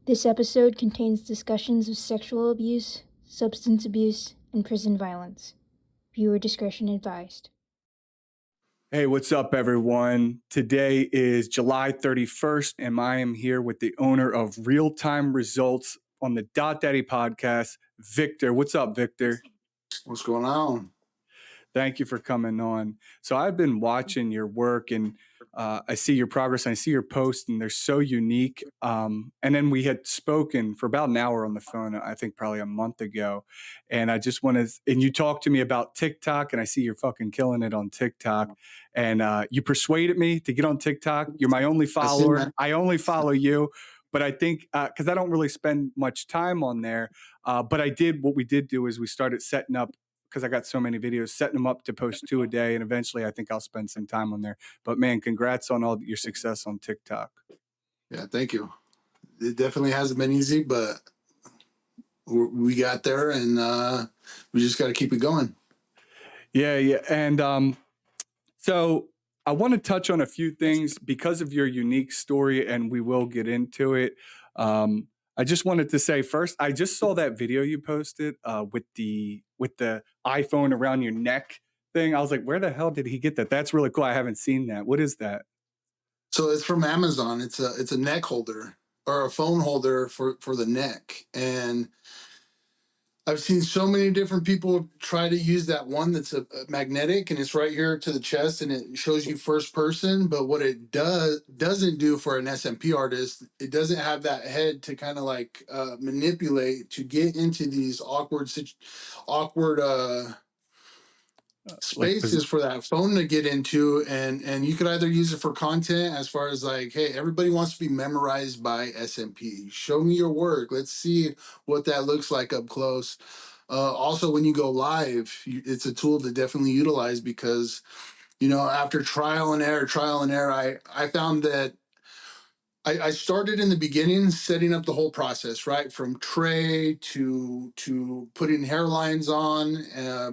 This episode contains discussions of sexual abuse, substance abuse, and prison violence. Viewer discretion advised. Hey, what's up, everyone? Today is July 31st, and I am here with the owner of Real Time Results on the Dattie podcast, Victor. What's up, Victor? What's going on? Thank you for coming on. So I've been watching your work, and I see your progress, and I see your posts, and they're so unique. And then we had spoken for about an hour on the phone, I think probably a month ago. And I just wanted, and you talked to me about TikTok, and I see you're fucking killing it on TikTok. And you persuaded me to get on TikTok. You're my only follower. I only follow you. But I think, because I don't really spend much time on there, but what we did do is we started setting up, because I got so many videos, setting them up to post 2 a day. And eventually I think I'll spend some time on there. But man, congrats on all your success on TikTok. Yeah, thank you. It definitely hasn't been easy, but we got there, and we just got to keep it going. Yeah. And so I want to touch on a few things because of your unique story, and we will get into it. I just wanted to say first, I just saw that video you posted with the iPhone around your neck thing. I was like, where the hell did he get that? That's really cool. I haven't seen that. What is that? So it's from Amazon. It's a neck holder or a phone holder for the neck, and I've seen so many different people try to use that one that's a magnetic, and it's right here to the chest, and it shows you first person. But what it doesn't do for an SMP artist, it doesn't have that head to kind of like manipulate to get into these awkward spaces for that phone to get into, and you could either use it for content as far as like, hey, everybody wants to be memorized by SMP. Show me your work. Let's see what that looks like up close. Also, when you go live, it's a tool to definitely utilize because, after trial and error, I found that I started in the beginning setting up the whole process, right? From tray to putting hairlines on,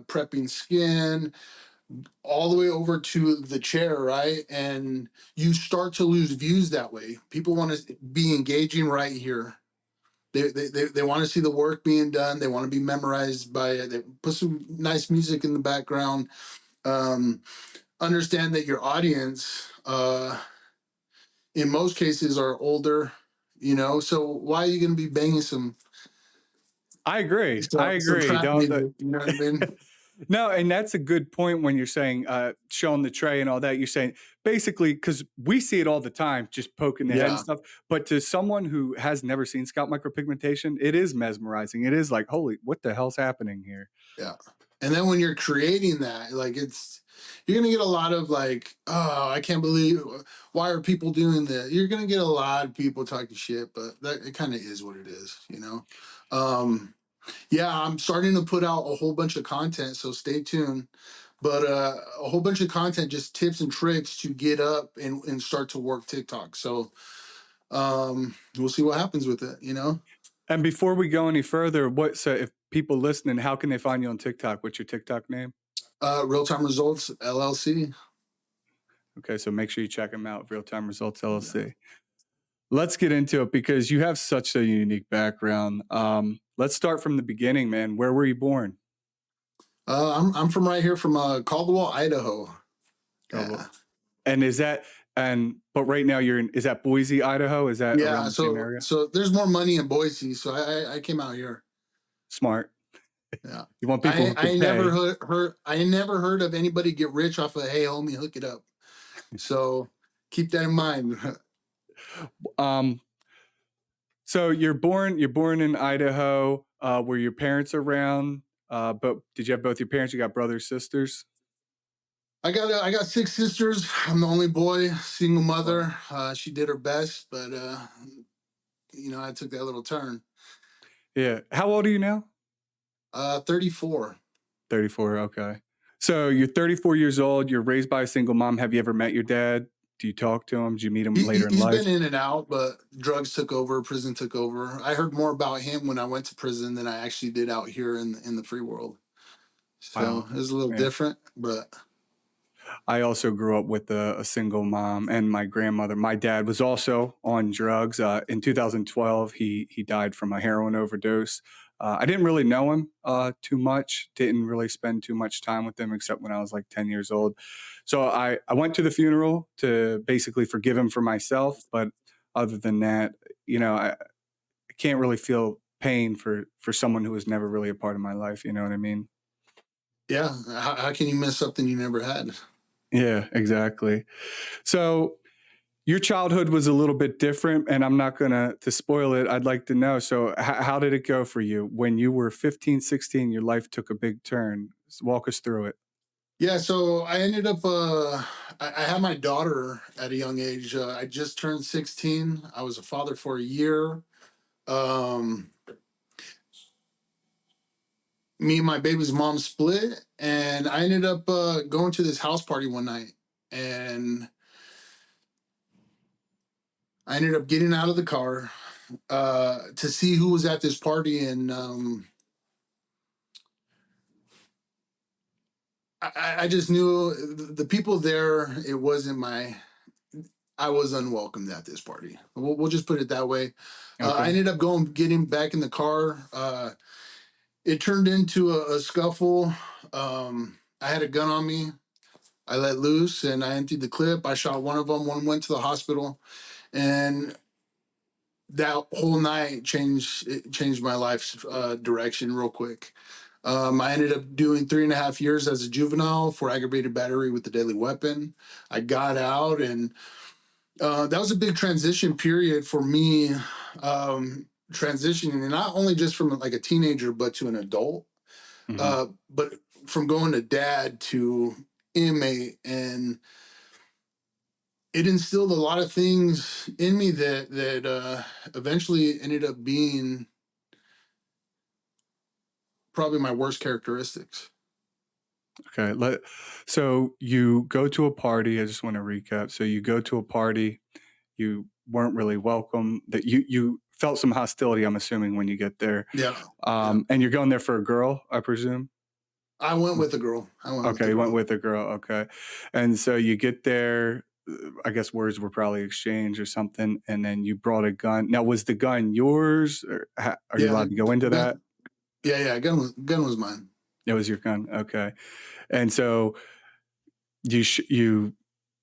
prepping skin, all the way over to the chair, right? And you start to lose views that way. People want to be engaging right here. They want to see the work being done. They want to be memorized by it. They put some nice music in the background. Understand that your audience, in most cases, are older. So why are you going to be banging some? I agree. Some trap Don't. music, you know what I mean? No, and that's a good point when you're saying showing the tray and all that. You're saying basically because we see it all the time, just poking the head and stuff. But to someone who has never seen scalp micropigmentation, it is mesmerizing. It is like, holy, what the hell's happening here? Yeah. And then when you're creating that, like you're gonna get a lot of like, oh, I can't believe, why are people doing that? You're gonna get a lot of people talking shit, but it kind of is what it is, Yeah, I'm starting to put out a whole bunch of content, so stay tuned. But a whole bunch of content, just tips and tricks to get up and start to work TikTok. So we'll see what happens with it. And before we go any further, so if people listening, how can they find you on TikTok? What's your TikTok name? Real Time Results LLC. Okay, so make sure you check them out. Real Time Results LLC. Yeah. Let's get into it because you have such a unique background. Let's start from the beginning, man. Where were you born? I'm from right here from Caldwell, Idaho. Yeah. And but right now is that Boise, Idaho? Is that around the same area? So there's more money in Boise, so I came out here. Smart. Yeah. You want people I never heard of anybody get rich off of, hey homie, hook it up. So keep that in mind. So you're born in Idaho. Were your parents around? But did you have both your parents? You got brothers, sisters? I got 6 sisters. I'm the only boy, single mother. She did her best, but I took that little turn. Yeah. How old are you now? 34. 34. Okay. So you're 34 years old. You're raised by a single mom. Have you ever met your dad? Do you talk to him? Did you meet him later in life? He's been in and out, but drugs took over, prison took over. I heard more about him when I went to prison than I actually did out here in the free world. So It was a little different, but I also grew up with a single mom and my grandmother. My dad was also on drugs. In 2012, he died from a heroin overdose. I didn't really know him too much. Didn't really spend too much time with him except when I was like 10 years old. So I went to the funeral to basically forgive him for myself. But other than that, I can't really feel pain for someone who was never really a part of my life. You know what I mean? Yeah. How can you miss something you never had? Yeah, exactly. So your childhood was a little bit different, and I'm not gonna to spoil it. I'd like to know. So how did it go for you when you were 15, 16? Your life took a big turn. Walk us through it. Yeah, so I ended up I had my daughter at a young age. I just turned 16. I was a father for a year. Um Me and my baby's mom split, and I ended up going to this house party one night, and I ended up getting out of the car to see who was at this party, and I just knew the people there. It wasn't my. I was unwelcomed at this party. We'll just put it that way. I Okay. ended up going getting back in the car. It turned into a scuffle. I had a gun on me. I let loose and I emptied the clip. I shot one of them. One went to the hospital, and that whole night changed my life's direction real quick. I ended up doing 3.5 years as a juvenile for aggravated battery with a deadly weapon. I got out, and that was a big transition period for me. Transitioning, and not only just from like a teenager, but to an adult. Hmm. But from going to dad to inmate, and it instilled a lot of things in me that eventually ended up being probably my worst characteristics. Okay. So you go to a party. I just want to recap. So you go to a party. You weren't really welcome. That you felt some hostility. I'm assuming when you get there, Yeah, yeah. and you're going there for a girl, I presume. I went with a girl. I went with Okay, the you went girl. with a girl, okay. And so you get there, I guess words were probably exchanged or something, and then you brought a gun. Now, was the gun yours, or are you Yeah, allowed to go into that? gun. Yeah, yeah. Gun was mine. It was your gun, okay. And so you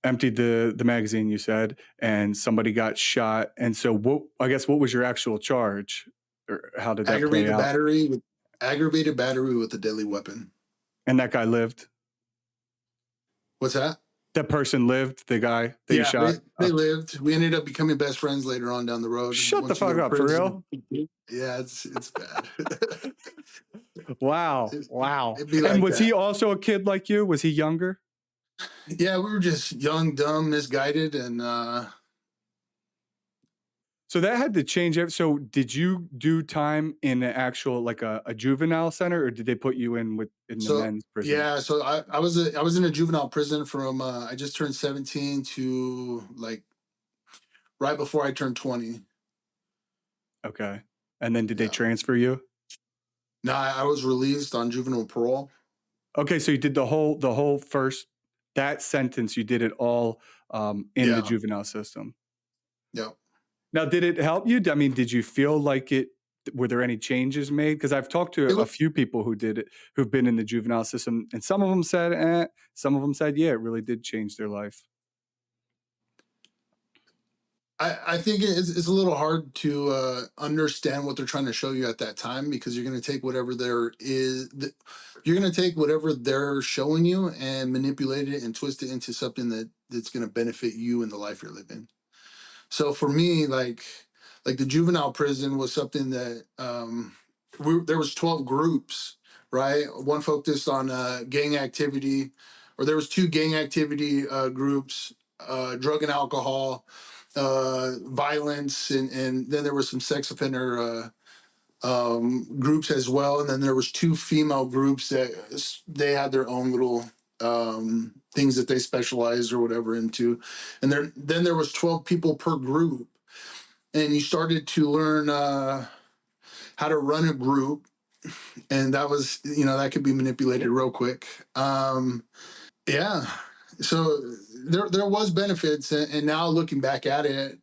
emptied the magazine, you said, and somebody got shot, and so what was your actual charge, or how did that play Aggravated out? battery with aggravated battery with a deadly weapon. And that guy lived? What's that? That person lived, the guy that you Yeah, shot? they lived. We ended up becoming best friends later on down the road. Shut the Once you fuck go to up, for prison, real? yeah, it's bad. Wow, it, wow. it'd be And like was he that. also a kid like you? Was he younger? Yeah, we were just young, dumb, misguided, and So that had to change so did you do time in an actual like a juvenile center, or did they put you in the so men's prison? yeah. So I was in a juvenile prison from I just turned 17 to like right before I turned 20. Okay. And then did they Yeah. transfer you? No, I was released on juvenile parole. Okay, so you did the whole first that sentence, you did it all in the Yeah. juvenile system. Yeah. Now, did it help you? I mean, did you feel like it were there any changes made? Because I've talked to It a was, few people who did it, who've been in the juvenile system, and some of them said, eh, some of them said, yeah, it really did change their life. I think it's a little hard to understand what they're trying to show you at that time because you're going to take whatever you're going to take whatever they're showing you and manipulate it and twist it into something that's going to benefit you in the life you're living. So for me, like the juvenile prison was something that there was 12 groups, right? One focused on gang activity, or there was two gang activity groups, drug and alcohol, violence, and then there was some sex offender groups as well. And then there was two female groups that they had their own little things that they specialized or whatever into. And then there was 12 people per group, and you started to learn how to run a group, and that was that could be manipulated real quick. Yeah, So there was benefits, and now looking back at it,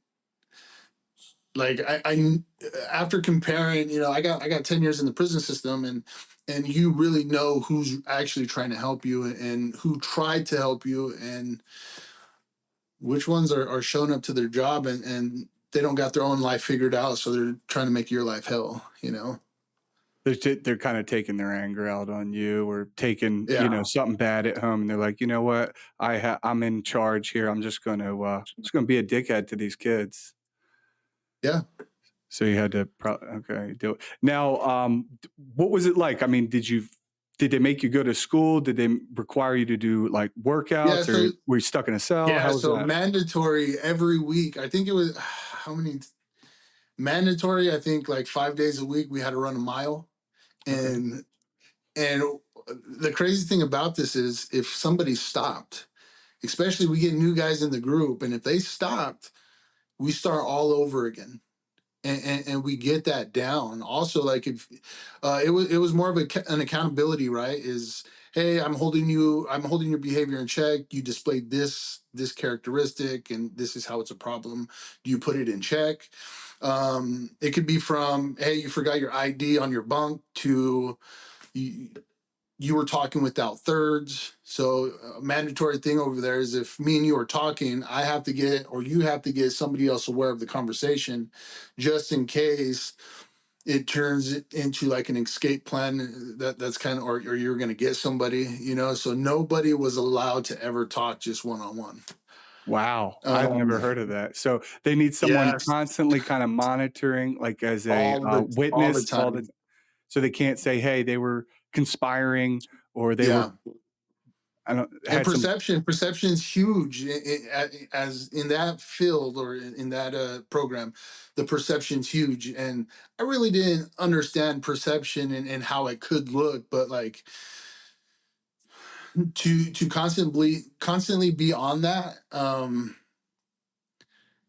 like I after comparing, I got 10 years in the prison system, and you really know who's actually trying to help you and who tried to help you, and which ones are showing up to their job, and they don't got their own life figured out, so they're trying to make your life hell. They're kind of taking their anger out on you, or taking, Yeah. something bad at home, and they're like, you know what, I'm in charge here. I'm just gonna be a dickhead to these kids. Yeah. So you had to okay, do it. Now, what was it like? I mean, did they make you go to school? Did they require you to do like Yeah. workouts, So or were you stuck in a cell? yeah. How was So that? mandatory every week. I think it was how many mandatory? I think like 5 days a week we had to run a mile, Okay. and and the crazy thing about this is if somebody stopped, especially we get new guys in the group, and if they stopped, we start all over again. And we get that down. Also, like if it was more of an accountability, right? Is hey, I'm holding your behavior in check. You displayed this characteristic, and this is how it's a problem. Do you put it in check? It could be from hey, you forgot your ID on your bunk to you, you were talking without thirds. So a mandatory thing over there is if me and you are talking, I have to get or you have to get somebody else aware of the conversation, just in case it turns it into like an escape plan that's kind of or you're going to get somebody. So nobody was allowed to ever talk just one on one. Wow, I've um never heard of that. So they need someone yes, constantly kind of monitoring, like as a all the witness, all the time. so they can't say, hey, they were conspiring, or they were Yeah. I don't And had some. perception is huge as in that field or in that program. The perception's huge, and I really didn't understand perception and how it could look, but like to constantly be on that,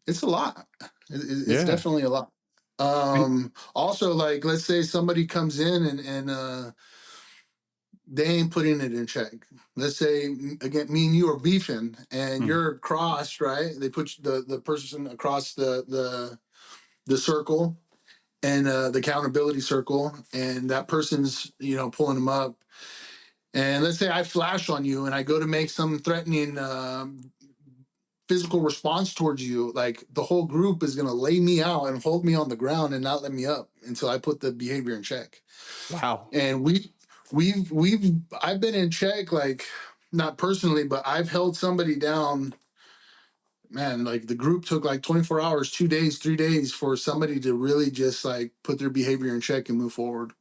it's a lot. It's Yeah. definitely a lot. And Also, like let's say somebody comes in and they ain't putting it in check. Let's say again, me and you are beefing, and mm, you're crossed, right? They put the person across the circle and the accountability circle, and that person's pulling them up. And let's say I flash on you, and I go to make some threatening physical response towards you. Like the whole group is gonna lay me out and hold me on the ground and not let me up until I put the behavior in check. wow. And we've I've been in check, like not personally, but I've held somebody down. Man, like the group took like 24 hours, 2 days, 3 days for somebody to really just like put their behavior in check and move forward.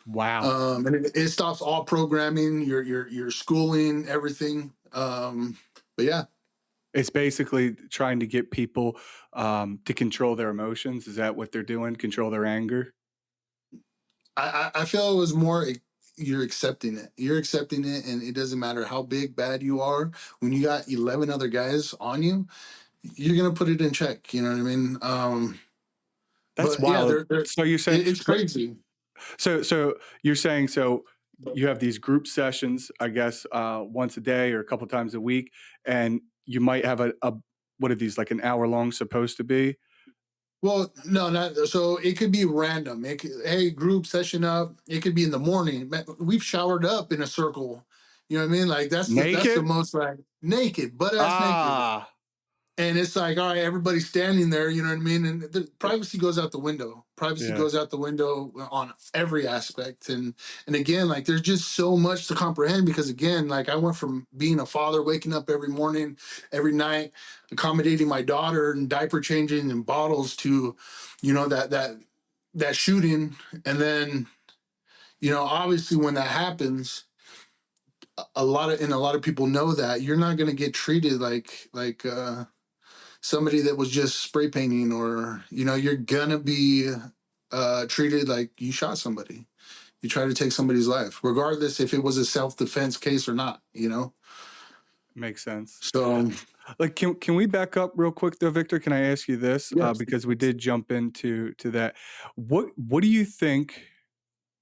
Wow. And it stops all programming, your schooling, everything. But yeah, It's basically trying to get people to control their emotions. Is that what they're doing? Control their anger? I feel it was more you're accepting it. You're accepting it, and it doesn't matter how big bad you are. When you got 11 other guys on you, you're gonna put it in check. You know what I mean? That's But yeah, wild. they're So you're saying, it's crazy. so you're saying, so you have these group sessions, I guess, once a day or a couple times a week, and you might have what are these, like an hour long supposed to be? Well, no, not so. It could be random. Hey, group session up. It could be in the morning. Man, we've showered up in a circle. You know what I mean? Like that's the Naked? most like naked, butt ass naked. Ah, And it's like, all right, everybody's standing there, you know what I mean? And the privacy goes out the window. Privacy yeah, goes out the window on every aspect. And again, like there's just so much to comprehend because again, like I went from being a father, waking up every morning, every night, accommodating my daughter and diaper changing and bottles to, that shooting. And then, obviously when that happens, a lot of people know that you're not gonna get treated like somebody that was just spray painting, or you're gonna be treated like you shot somebody, you try to take somebody's life regardless if it was a self-defense case or not. makes sense. So Like, can we back up real quick though, Victor? Can I ask you this? yes. Because we did jump into that. What do you think?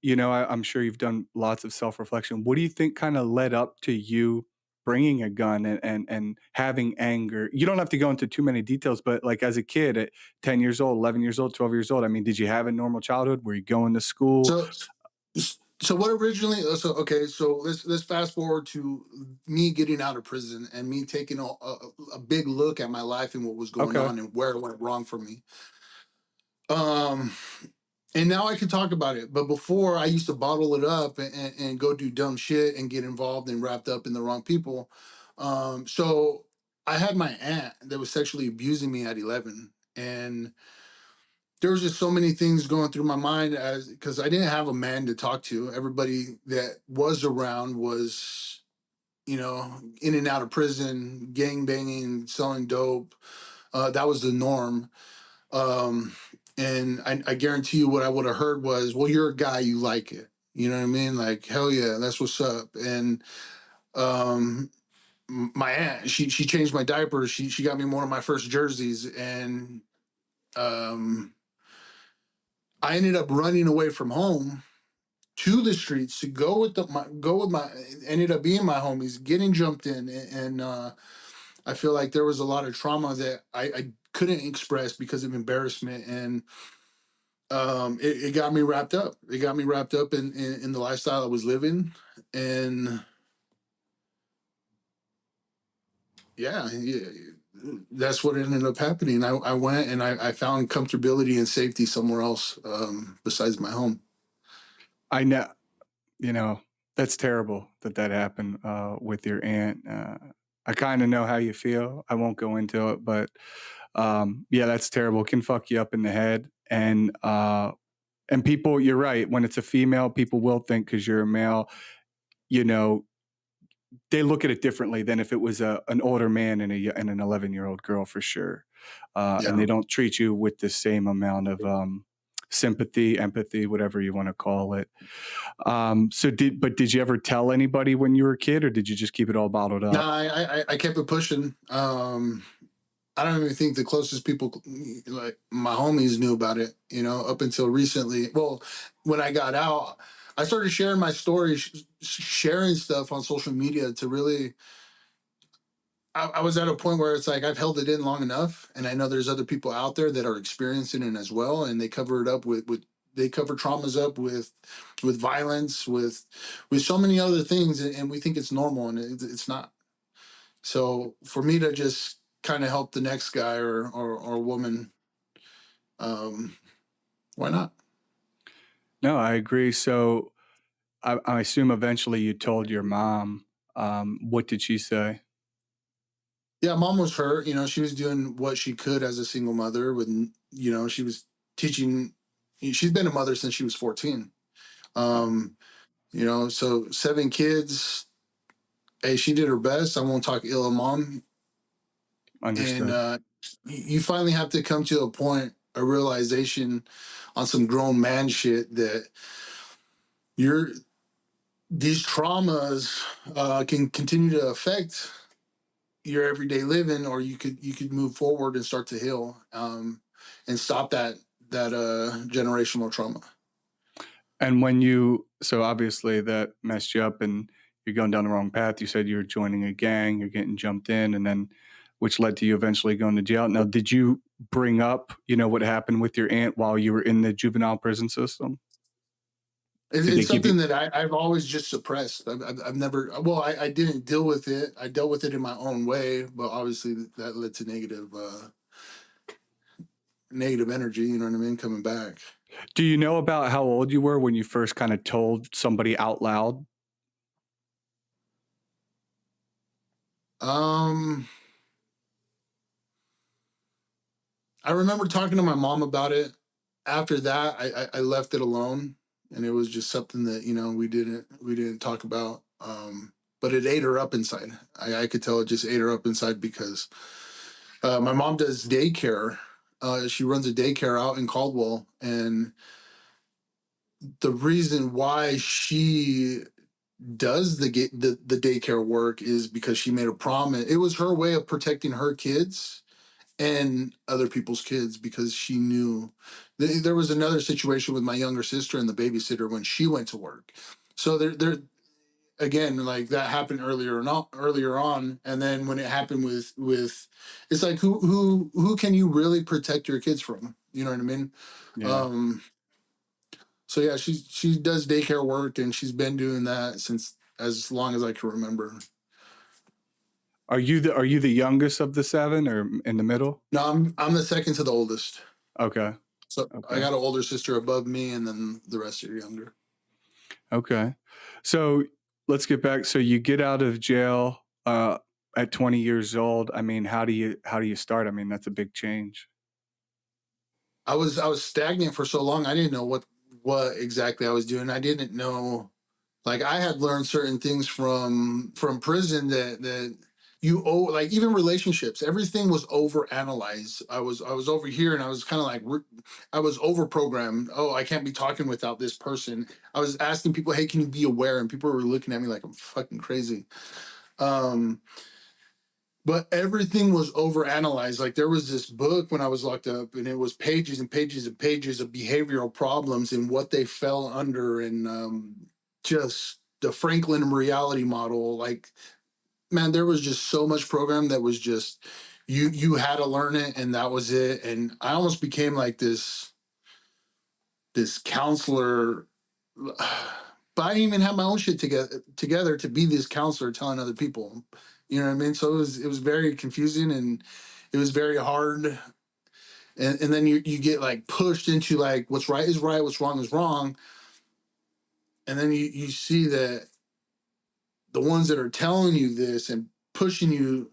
I'm sure you've done lots of self reflection. What do you think kind of led up to you bringing a gun and having anger? You don't have to go into too many details, but like as a kid at 10 years old, 11 years old, 12 years old, I mean, did you have a normal childhood? Were you going to school? So so what originally so okay, so let's fast forward to me getting out of prison and me taking a big look at my life and what was going Okay. on and where it went wrong for me. Um and now I can talk about it. But before, I used to bottle it up and go do dumb shit and get involved and wrapped up in the wrong people. So I had my aunt that was sexually abusing me at 11. And there was just so many things going through my mind as because I didn't have a man to talk to. Everybody that was around was, in and out of prison, gang banging, selling dope. That was the norm. Um, and I guarantee you what I would have heard was, well, you're a guy, you like it. You know what I mean? Like, hell yeah, that's what's up. And um, my aunt, she changed my diapers. She got me one of my first jerseys. And um, I ended up running away from home to the streets to go with my ended up being my homies, getting jumped in. And I feel like there was a lot of trauma that I couldn't express because of embarrassment. And it got me wrapped up. It got me wrapped up in the lifestyle I was living. And yeah, that's what ended up happening. I went and I found comfortability and safety somewhere else, besides my home. I know, you know, that's terrible that that happened with your aunt. I kind of know how you feel. I won't go into it, but yeah, that's terrible. It can fuck you up in the head. And people, you're right. When it's a female, people will think because you're a male, you know, they look at it differently than if it was an older man and an 11-year-old girl for sure. And Yeah. they don't treat you with the same amount of sympathy, empathy, whatever you want to call it. Did you ever tell anybody when you were a kid, or did you just keep it all bottled No, up? I kept it pushing. I don't even think the closest people, like my homies, knew about it. Up until recently. Well, when I got out, I started sharing my story, sharing stuff on social media to really. I was at a point where it's like I've held it in long enough, and I know there's other people out there that are experiencing it as well, and they cover it up with they cover traumas up with violence, with so many other things, and we think it's normal, and it's not. So for me to just kind of help the next guy or woman, um, why not? No, I agree. So I assume eventually you told your mom. What did she say? Yeah, mom was hurt. She was doing what she could as a single mother. She was teaching. She's been a mother since she was 14. Um, so 7 kids. Hey, she did her best. I won't talk ill of mom. And Understood. you finally have to come to a point, a realization on some grown man shit that you're these traumas can continue to affect your everyday living, or you could move forward and start to heal, and stop that generational trauma. And so obviously that messed you up and you're going down the wrong path. You said you were joining a gang, you're getting jumped in, and then which led to you eventually going to jail. Now, did you bring up, what happened with your aunt while you were in the juvenile prison system? Did they It's give you, something that I've always just suppressed. I've never, well, I didn't deal with it. I dealt with it in my own way, but obviously that led to negative energy. You know what I mean? Coming back. do you know about how old you were when you first kind of told somebody out loud? Um, I remember talking to my mom about it. After that, I left it alone, and it was just something that we didn't talk about. But it ate her up inside. I could tell it just ate her up inside because my mom does daycare. She runs a daycare out in Caldwell, and the reason why she does the daycare work is because she made a promise. It was her way of protecting her kids and other people's kids, because she knew there was another situation with my younger sister and the babysitter when she went to work. So there again, like that happened earlier on, and then when it happened with, it's like who can you really protect your kids from? You know what I mean? Yeah. Um, so yeah, she does daycare work, and she's been doing that since as long as I can remember. Are you the youngest of the 7 or in the middle? No, I'm the second to the oldest. Okay. So I Okay. got an older sister above me, and then the rest are younger. Okay. So let's get back. So you get out of jail at 20 years old. I mean, how do you start? I mean, that's a big change. I was stagnant for so long. I didn't know what exactly I was doing. I didn't know, like I had learned certain things from prison that you owe, like even relationships, everything was over analyzed. I was over here, and I was kind of like I was over programmed. Oh, I can't be talking without this person. I was asking people, hey, can you be aware? And people were looking at me like I'm fucking crazy. um but everything was over analyzed. Like there was this book when I was locked up, and it was pages and pages and pages of behavioral problems and what they fell under, and just the Franklin reality model. Like, man, there was just so much program that was just you had to learn it, and that was it. And I almost became like this counselor. But I didn't even have my own shit together to be this counselor telling other people. You know what I mean? So it was very confusing, and it was very hard. And then you get like pushed into like what's right is right, what's wrong is wrong. And then you see that the ones that are telling you this and pushing you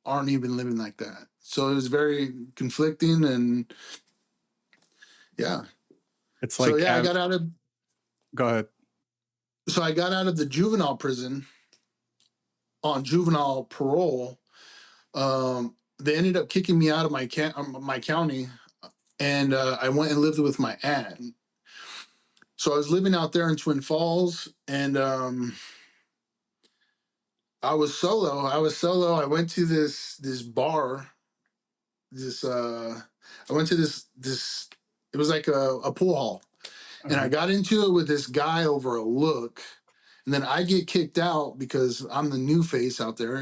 aren't even living like that. So it was very conflicting, and yeah. It's So like, yeah, I got out of go ahead. so I got out of the juvenile prison on juvenile parole. They ended up kicking me out of my county, and I went and lived with my aunt. So I was living out there in Twin Falls, and I was solo. I went to this bar. This I went to this. It was like a pool hall, and I Uh-huh. got into it with this guy over a look, and then I get kicked out because I'm the new face out there,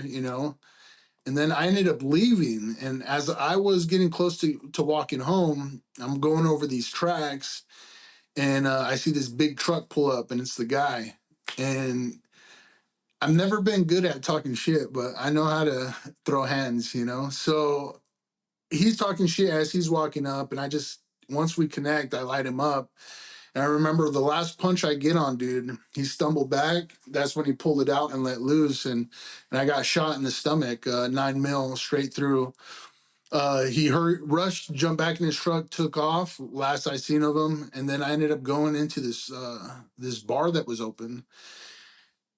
And then I ended up leaving, and as I was getting close to walking home, I'm going over these tracks, and I see this big truck pull up, and it's the guy. And I've never been good at talking shit, but I know how to throw hands. So he's talking shit as he's walking up, and once we connect, I light him up. And I remember the last punch I get on, dude, he stumbled back. That's when he pulled it out and let loose, and I got shot in the stomach, 9 mil straight through. He rushed, jumped back in his truck, took off. Last I seen of him, and then I ended up going into this bar that was open.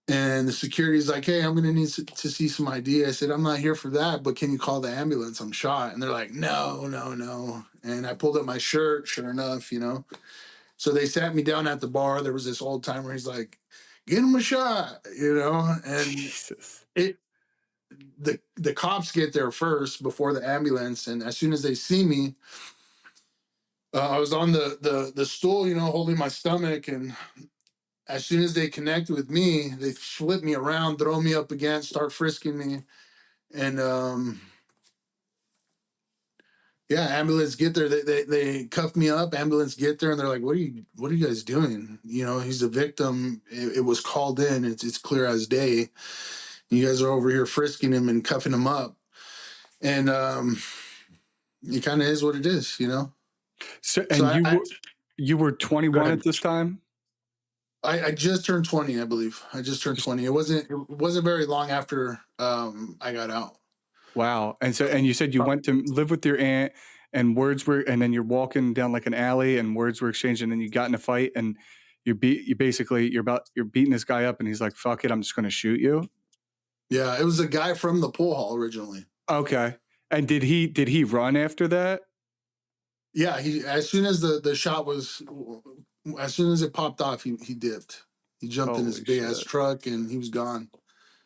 And the security's like, "Hey, I'm gonna need to see some ID." I said, "I'm not here for that, but can you call the ambulance? I'm shot." And they're like, "No, no, no." And I pulled up my shirt. Sure enough. So they sat me down at the bar. There was this old timer. He's like, "Get him a shot. And Jesus. it the cops get there first before the ambulance, and as soon as they see me, I was on the stool, holding my stomach, and as soon as they connect with me, they flip me around, throw me up against, start frisking me, and yeah, ambulance get there. They cuff me up. Ambulance get there, and they're like, "What are you guys doing? He's a victim. It was called in. It's clear as day. You guys are over here frisking him and cuffing him up, and it kind of is what it is. So, So and I, I you were go 21 ahead. at this time? I just turned 20, I believe. I just turned Just 20. It wasn't very long after I got out. wow. And you said you went to live with your aunt, and and then you're walking down like an alley, and words were exchanged, and then you got in a fight, and you're beating this guy up, and he's like, "Fuck it, I'm just going to shoot you." Yeah, it was a guy from the pool hall originally. Okay. And did he run after that? Yeah, he as soon as the shot was, as soon as it popped off, he dipped. He jumped in his Holy big ass shit. truck, and he was gone.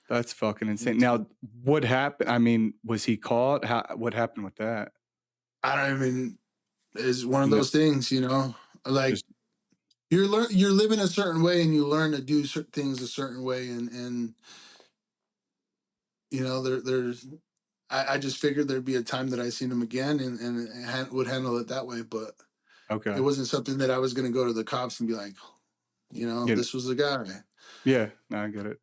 That's fucking insane. Now, what happened? I mean, was he caught? What happened with that? I don't even. It's one of No, those things. Like just you're living a certain way, and you learn to do certain things a certain way, and there's I just figured there'd be a time that I seen him again, and would handle it that way, but it Okay. wasn't something that I was going to go to the cops and be like, You this was the guy. Yeah, no, I get it.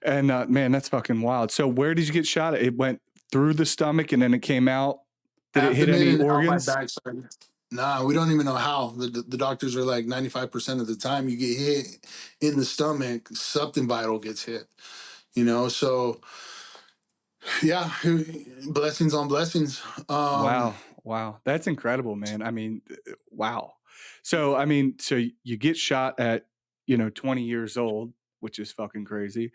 And, man, that's fucking wild. So where did you get shot at? It went through the stomach and then it came out? Did it hit Abdomen any and out my organs? backside. Nah, we don't even know how. The doctors are like 95% of the time you get hit in the stomach, something vital gets hit. So yeah, blessings on blessings. Wow, wow. That's incredible, man. I mean, wow. So, I mean, so you get shot at, 20 years old, which is fucking crazy.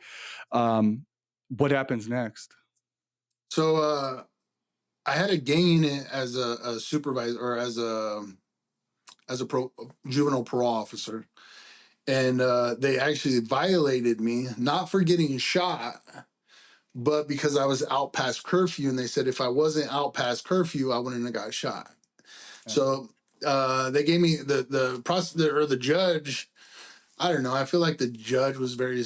Um, what happens next? So I had a gain as a supervisor, or as a juvenile parole officer, and they actually violated me, not for getting shot, but because I was out past curfew, and they said if I wasn't out past curfew, I wouldn't have got shot. Yeah. So they gave me the prosecutor or the judge. I don't know. I feel like the judge was very.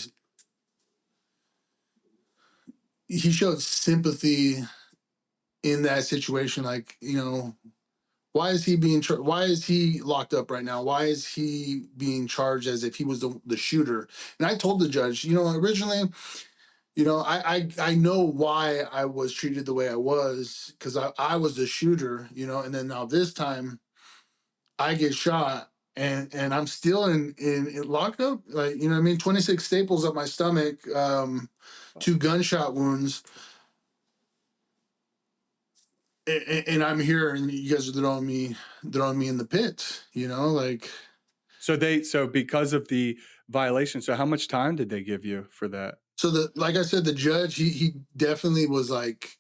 He showed sympathy in that situation. Like, why is he why is he locked up right now? Why is he being charged as if he was the shooter? And I told the judge, originally, I know why I was treated the way I was, because I was the shooter, and then now this time I get shot, and I'm still in lockup. Like, you know what I mean? 26 staples up my stomach, 2 gunshot wounds, and I'm here, and you guys are throwing me in the pit, like. So because of the violation, so how much time did they give you for that? So like I said, the judge, he definitely was like,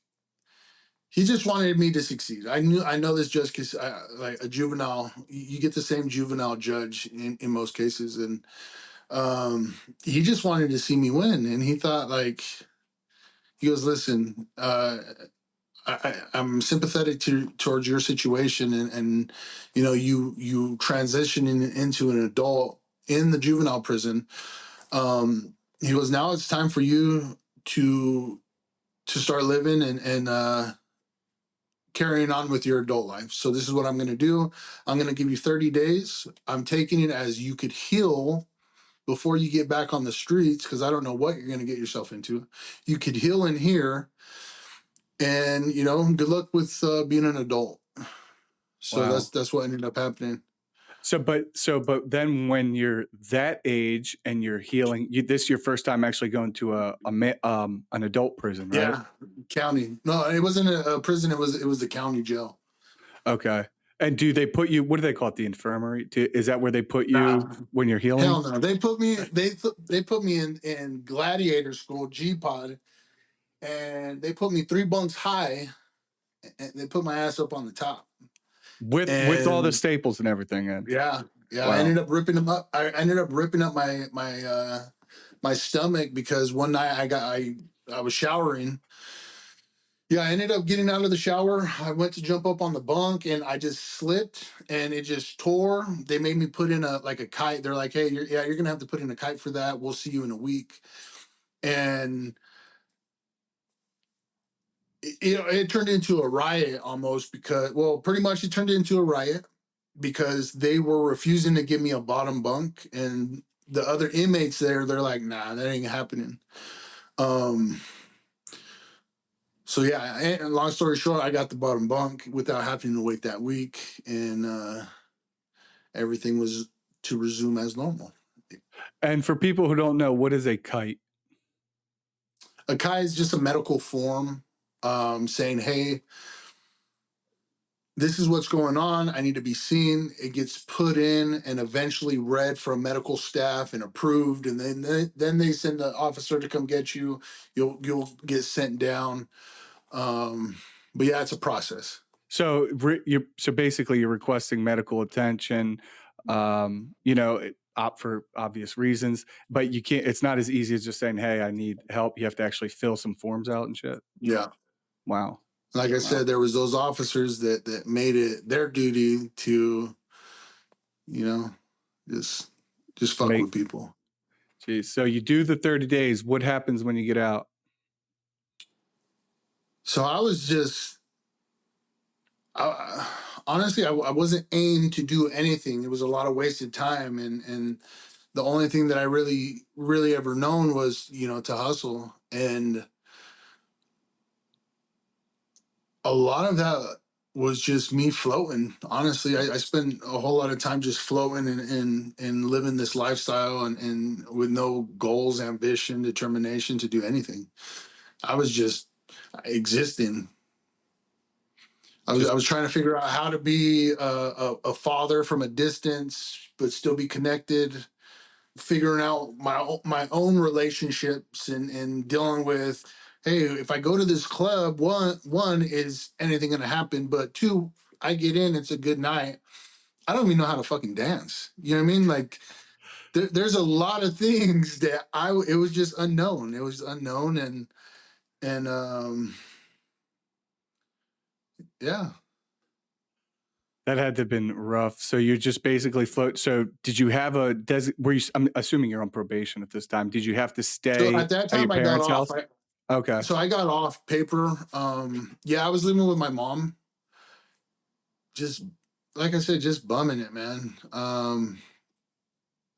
he just wanted me to succeed. I know this judge, because like a juvenile, you get the same juvenile judge in most cases, and he just wanted to see me win, and he thought, like, he goes, listen, I'm sympathetic towards your situation, and you transitioning into an adult in the juvenile prison. He goes, now it's time for you to start living and carrying on with your adult life. So this is what I'm going to do. I'm going to give you 30 days. I'm taking it as you could heal before you get back on the streets, because I don't know what you're going to get yourself into. You could heal in here, and good luck with being an adult. So Wow. that's what ended up happening. But then when you're that age and you're healing, this is your first time actually going to an adult prison, right? Yeah, county. No, it wasn't a prison. It was the county jail. Okay. And do they put you? What do they call it? The infirmary? Is that where they put Nah, you when you're hell healing? no. They put me in gladiator school, G pod, and they put me 3 bunks high, and they put my ass up on the top. With all the And staples and everything in. yeah, I Wow. ended up ripping them up. I ended up ripping up my stomach, because one night I was showering. Yeah, I ended up getting out of the shower. I went to jump up on the bunk, and I just slipped, and it just tore. They made me put in a kite. They're like, "Hey, you're gonna have to put in a kite for that. We'll see you in a week." And it turned into a riot almost, because, well, pretty much it turned into a riot because they were refusing to give me a bottom bunk, and the other inmates there, they're like, "Nah, that ain't happening." Um, so yeah, and long story short, I got the bottom bunk without having to wait that week, and everything was to resume as normal. And for people who don't know, what is a kite? A Kai is just a medical form, saying, "Hey, this is what's going on. I need to be seen." It gets put in and eventually read from medical staff and approved, and then they send the officer to come get you. You'll get sent down. Um, but yeah, it's a process. So so basically you're requesting medical attention, for obvious reasons, but you can't. It's not as easy as just saying, "Hey, I need help." You have to actually fill some forms out and shit. Yeah. Wow. Like I Wow. said, there was those officers that made it their duty to, you know, just just fuck with people. Geez. So you do the 30 days. What happens when you get out? So I was just, honestly, I wasn't aimed to do anything. It was a lot of wasted time, and the only thing that I really ever known was, to hustle. And a lot of that was just me floating. Honestly, I spent a whole lot of time just floating and living this lifestyle, and with no goals, ambition, determination to do anything. I was just existing. I was trying to figure out how to be a father from a distance, but still be connected. Figuring out my own relationships, and dealing with, hey, if I go to this club, one is anything gonna happen, but two, I get in, it's a good night. I don't even know how to fucking dance. You know what I mean? Like there's a lot of things that it was just unknown. It was unknown, and yeah. That had to have been rough. So you just basically float. So did you have were you, I'm assuming you're on probation at this time. Did you have to So stay at that at your time I got parents' off. house? Okay. So I got off paper. Yeah, I was living with my mom. Just like I said, just bumming it, man.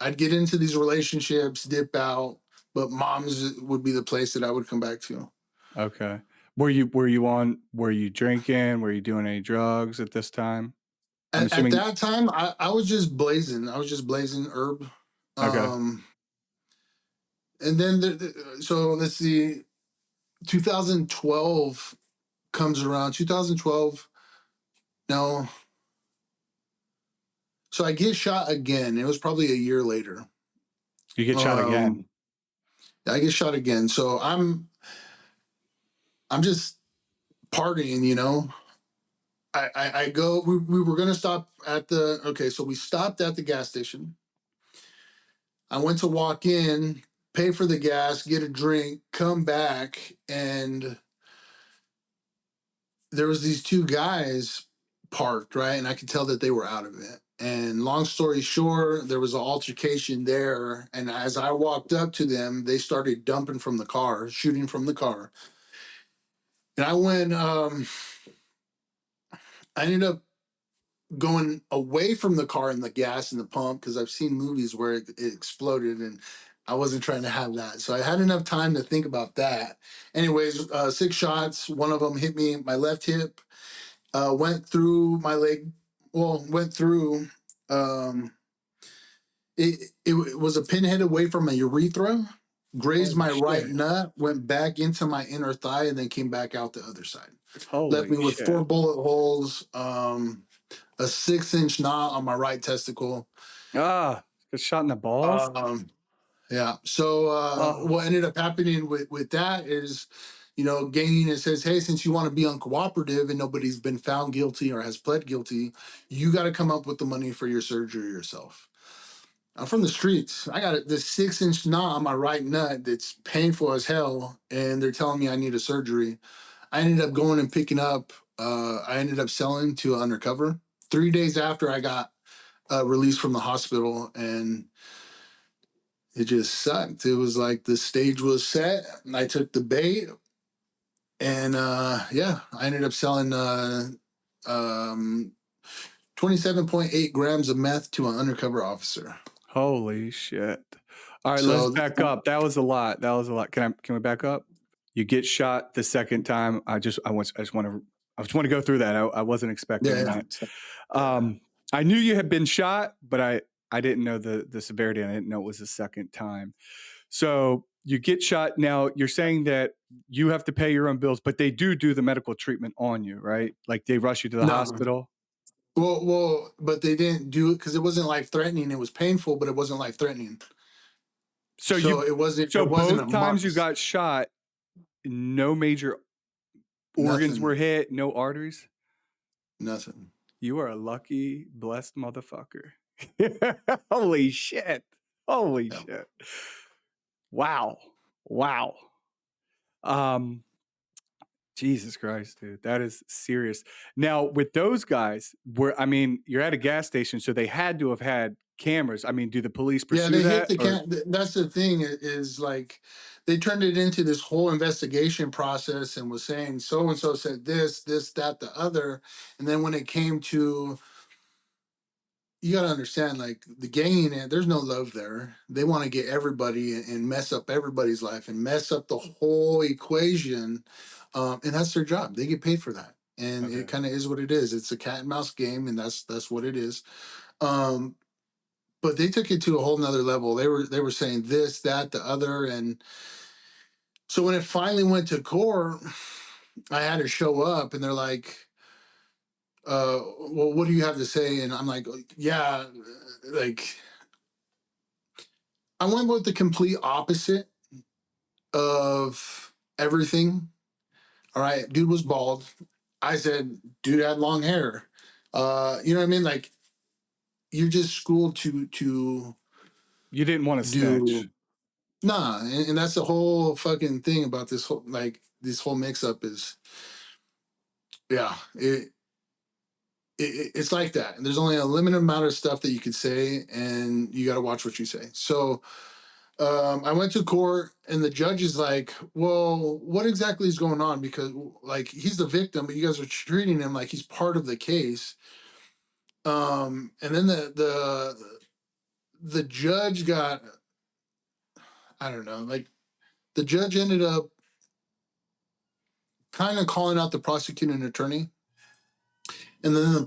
I'd get into these relationships, dip out, but mom's would be the place that I would come back to. Okay. Were you drinking? Were you doing any drugs at this time? I'm At assuming. that time, I was just blazing. I was just blazing herb. Okay. And then, so let's see, 2012 comes around. 2012, no. So I get shot again. It was probably a year later. You get shot again. I get shot again. So I'm just partying, I go, we were going to stop okay, so we stopped at the gas station. I went to walk in, pay for the gas, get a drink, come back, and there was these two guys parked, right? And I could tell that they were out of it. And long story short, there was an altercation there. And as I walked up to them, they started dumping from the car, shooting from the car. And I ended up going away from the car and the gas and the pump, because I've seen movies where it exploded, and I wasn't trying to have that. So I had enough time to think about that. Anyways, 6 shots. One of them hit me my left hip, went through my leg. Well, went through. Um, it was a pinhead away from my urethra, grazed Holy my right shit. nut, went back into my inner thigh, and then came back out the other side. Left Holy me with shit. 4 bullet holes. A 6-inch knot on my right testicle. Got shot in the balls. Yeah. So what ended up happening with that is, gaining, it says, hey, since you want to be uncooperative and nobody's been found guilty or has pled guilty, you got to come up with the money for your surgery yourself. I'm from the streets. I got this 6-inch knot on my right nut that's painful as hell, and they're telling me I need a surgery. I ended up going and picking up. I ended up selling to an undercover. 3 days after I got released from the hospital, and it just sucked. It was like the stage was set, and I took the bait, and yeah, I ended up selling 27.8 grams of meth to an undercover officer. Holy shit. All right, let's So back up. That was a lot. Can we back up? You get shot the second time. I just want to go through that. I wasn't expecting yeah, that. I knew you had been shot, but I didn't know the severity, and I didn't know it was the second time. So you get shot. Now you're saying that you have to pay your own bills, but they do the medical treatment on you, right? Like they rush you to the no. hospital. Well, but they didn't do it because it wasn't life threatening. It was painful, but it wasn't life threatening. So So it wasn't. so It wasn't a both times you must. got shot, no major organs Nothing. were hit, no arteries. Nothing. You are a lucky, blessed motherfucker. Holy shit. Holy Yeah. shit. Wow. Um, Jesus Christ, dude. That is serious. Now, with those guys, you're at a gas station, so they had to have had cameras. I mean, do the police Yeah, pursue they hit that the or? That's the thing is like they turned it into this whole investigation process and was saying so and so said this, that, the other, and then when it came to, you got to understand, like the gang, and there's no love there. They want to get everybody and mess up everybody's life and mess up the whole equation, and that's their job. They get paid for that, and it Okay. kind of is what it is. It's a cat and mouse game, and that's what it is. Um, but they took it to a whole nother level. They were saying this, that, the other, and so when it finally went to court, I had to show up, and they're like, well, what do you have to say? And I'm like, yeah, like I went with the complete opposite of everything. All right, dude was bald. I said, dude had long hair. You know what I mean? Like you're just schooled to You didn't want to snitch. do. Nah, and that's the whole fucking thing about this whole this whole mix up is, yeah, it's like that. And there's only a limited amount of stuff that you could say, and you got to watch what you say. So I went to court, and the judge is like, "Well, what exactly is going on? Because like he's the victim, but you guys are treating him like he's part of the case." And then the judge got, I don't know, like the judge ended up kind of calling out the prosecuting attorney. And then the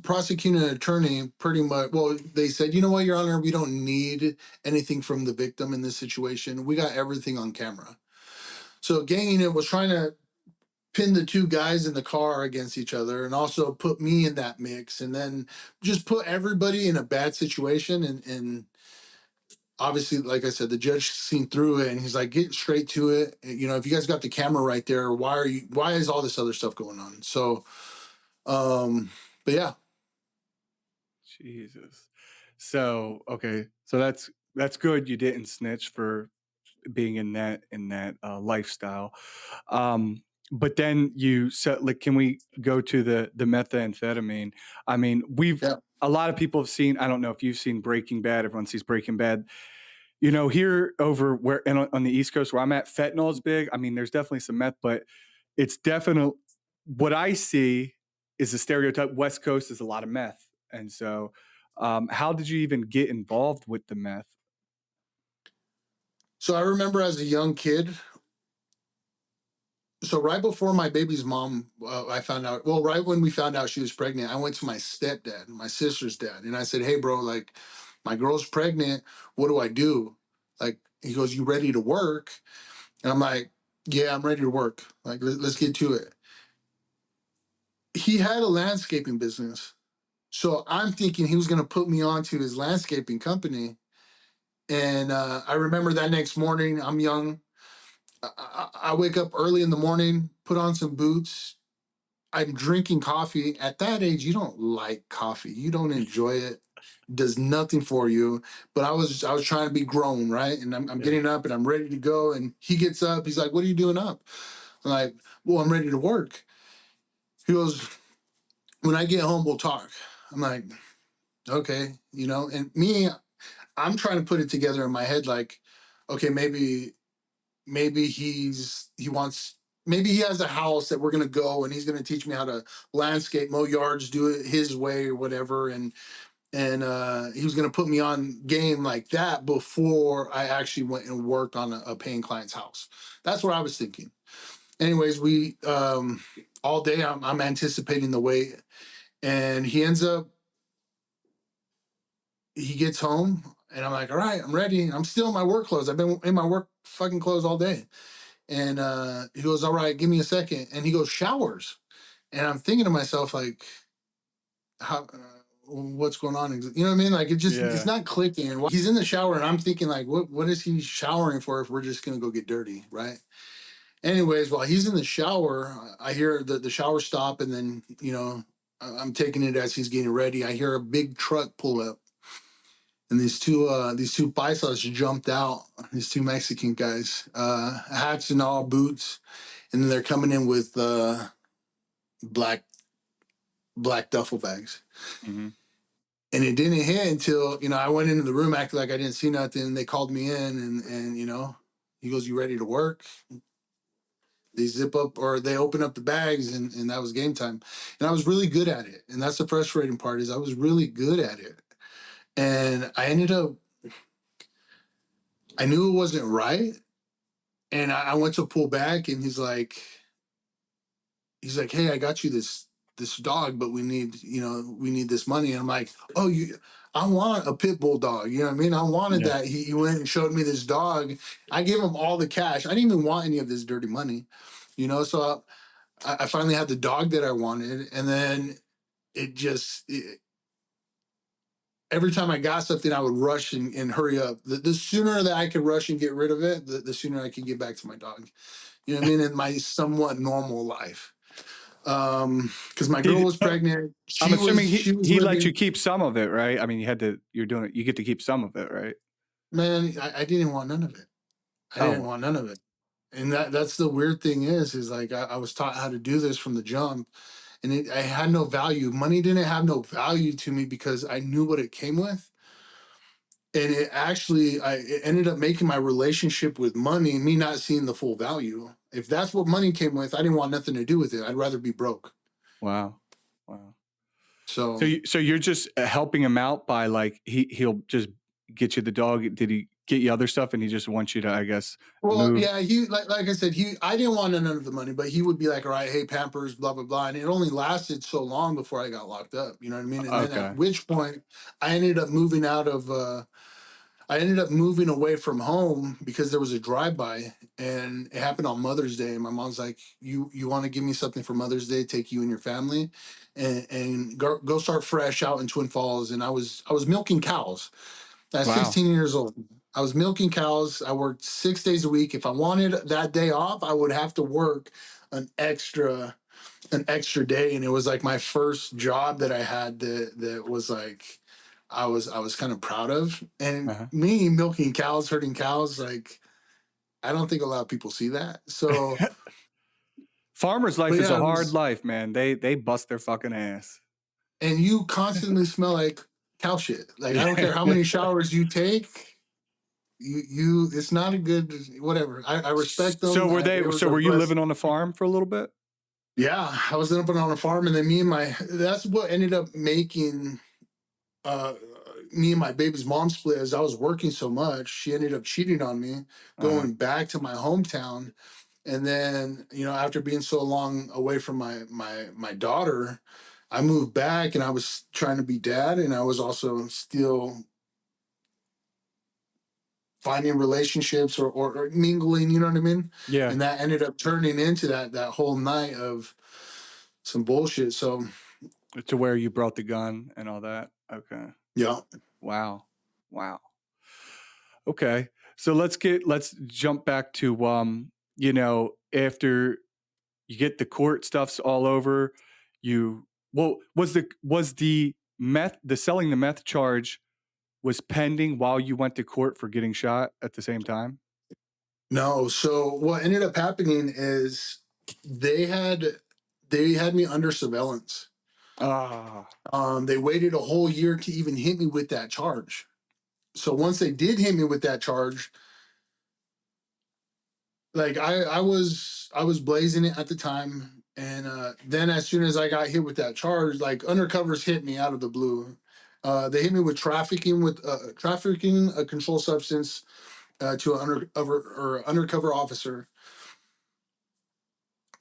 prosecuting attorney pretty much, well, they said, you know what, Your Honor, we don't need anything from the victim in this situation. We got everything on camera. So gang unit was trying to pin the two guys in the car against each other and also put me in that mix and then just put everybody in a bad situation. And obviously, like I said, the judge seen through it and he's like, get straight to it. You know, if you guys got the camera right there, why is all this other stuff going on? So, but yeah. Jesus. So, okay. So that's good you didn't snitch for being in that lifestyle. But then you said, like, can we go to the methamphetamine? I mean, Yeah. a lot of people have seen, I don't know if you've seen Breaking Bad. Everyone sees Breaking Bad. You know, here over where and on the East Coast where I'm at, fentanyl is big. I mean, there's definitely some meth, but it's definitely what I see is a stereotype. West Coast is a lot of meth. And so, how did you even get involved with the meth? So I remember as a young kid, so right before my baby's mom, I found out, well, right when we found out she was pregnant, I went to my stepdad, my sister's dad, and I said, hey, bro, like my girl's pregnant. What do I do? Like, he goes, you ready to work? And I'm like, yeah, I'm ready to work. Like, let's get to it. He had a landscaping business. So I'm thinking he was going to put me onto his landscaping company. And I remember that next morning, I'm young. I wake up early in the morning, put on some boots. I'm drinking coffee. At that age, you don't like coffee. You don't enjoy it. Does nothing for you. But I was trying to be grown, right? And I'm Yeah. getting up and I'm ready to go. And he gets up. He's like, "What are you doing up?" I'm like, "Well, I'm ready to work." He goes, "When I get home, we'll talk." I'm like, "Okay," you know. And me, I'm trying to put it together in my head, like, okay, maybe he wants, maybe he has a house that we're going to go and he's going to teach me how to landscape, mow yards, do it his way or whatever. And he was going to put me on game like that before I actually went and worked on a paying client's house. That's what I was thinking. Anyways, we all day I'm anticipating the wait, and he gets home, and I'm like, all right, I'm ready. I'm still in my work clothes. I've been in my work fucking clothes all day. And he goes, all right, give me a second. And he goes, showers. And I'm thinking to myself, like, how, what's going on? You know what I mean? Like, it's Yeah. not clicking. He's in the shower, and I'm thinking, like, what is he showering for if we're just going to go get dirty, right? Anyways, while he's in the shower, I hear the shower stop, and then, I'm taking it as he's getting ready. I hear a big truck pull up. And these two paisas jumped out. These two Mexican guys, hats and all, boots, and then they're coming in with black black duffel bags. Hmm. And it didn't hit until, I went into the room acting like I didn't see nothing. They called me in and he goes, "You ready to work?" They zip up or they open up the bags and that was game time. And I was really good at it. And that's the frustrating part is I was really good at it. And I knew it wasn't right. And I went to pull back and he's like, "Hey, I got you this dog, but we need this money." And I'm like, "Oh, I want a pit bull dog." You know what I mean? I wanted Yeah. that. He went and showed me this dog. I gave him all the cash. I didn't even want any of this dirty money. So I finally had the dog that I wanted, and then every time I got something, I would rush and hurry up. The sooner that I could rush and get rid of it, the sooner I could get back to my dog. You know what I mean? In my somewhat normal life. Because my girl He, was pregnant. I'm assuming She was he let you living. keep some of it, right? I mean, you get to keep some of it, right? Man, I didn't want none of it. I didn't Oh, want none of it. And that's the weird thing is like I was taught how to do this from the jump, and I had no value. Money didn't have no value to me because I knew what it came with. And it ended up making my relationship with money, me not seeing the full value. If that's what money came with, I didn't want nothing to do with it. I'd rather be broke. wow. Wow. So, So you're just helping him out by like he'll just get you the dog. Did he get you other stuff and he just wants you to, I guess, well, move? yeah, he like I said, I didn't want none of the money, but he would be like, "All right, hey, Pampers, blah blah blah," and it only lasted so long before I got locked up. You know what I mean? And then at Okay. which point, I ended up moving out of. I ended up moving away from home because there was a drive-by, and it happened on Mother's Day. And my mom's like, "You want to give me something for Mother's Day? Take you and your family, and go start fresh out in Twin Falls." And I was milking cows. I was Wow. 16 years old. I was milking cows. I worked 6 days a week. If I wanted that day off, I would have to work an extra an extra day. And it was like my first job that I had that was like I was kind of proud of. And Uh-huh. me milking cows, herding cows, like I don't think a lot of people see that. So, Farmer's life but is yeah, a it hard was, life, man. They bust their fucking ass. and you constantly smell like cow shit. Like I don't Yeah. care how many showers you take, it's not a good whatever. I respect them. It was a Were you living blessing. on the farm for a little bit? Yeah, I was up on a farm, and then that's what ended up making uh me and my baby's mom split. As I was working so much, she ended up cheating on me, Uh-huh. going back to my hometown. And then, after being so long away from my daughter, I moved back and I was trying to be dad, and I was also still finding relationships or mingling, you know what I mean? Yeah. And that ended up turning into that whole night of some bullshit. So To where you brought the gun and all that. Okay. yeah. Wow. Wow. Okay. So let's jump back to after you get the court stuff's all over, was the selling the meth charge was pending while you went to court for getting shot at the same time? No. So what ended up happening is they had they had me under surveillance. Ah, They waited a whole year to even hit me with that charge. So once they did hit me with that charge, like I was blazing it at the time, and then as soon as I got hit with that charge, like undercovers hit me out of the blue. They hit me with trafficking a controlled substance to an undercover officer.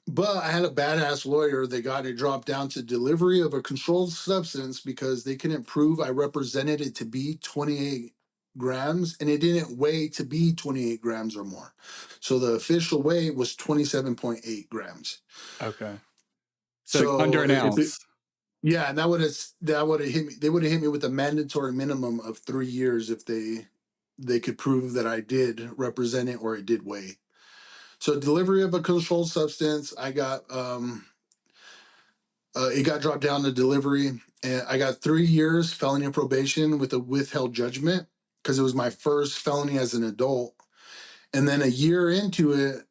But I had a badass lawyer that got it dropped down to delivery of a controlled substance because they couldn't prove I represented it to be 28 grams, and it didn't weigh to be 28 grams or more. So the official weight was 27.8 grams. okay. So under So an ounce. yeah, and that would have hit me. They would have hit me with a mandatory minimum of 3 years if they could prove that I did represent it or it did weigh. So delivery of a controlled substance, it got dropped down to delivery, and I got 3 years felony probation with a withheld judgment because it was my first felony as an adult. And then a year into it,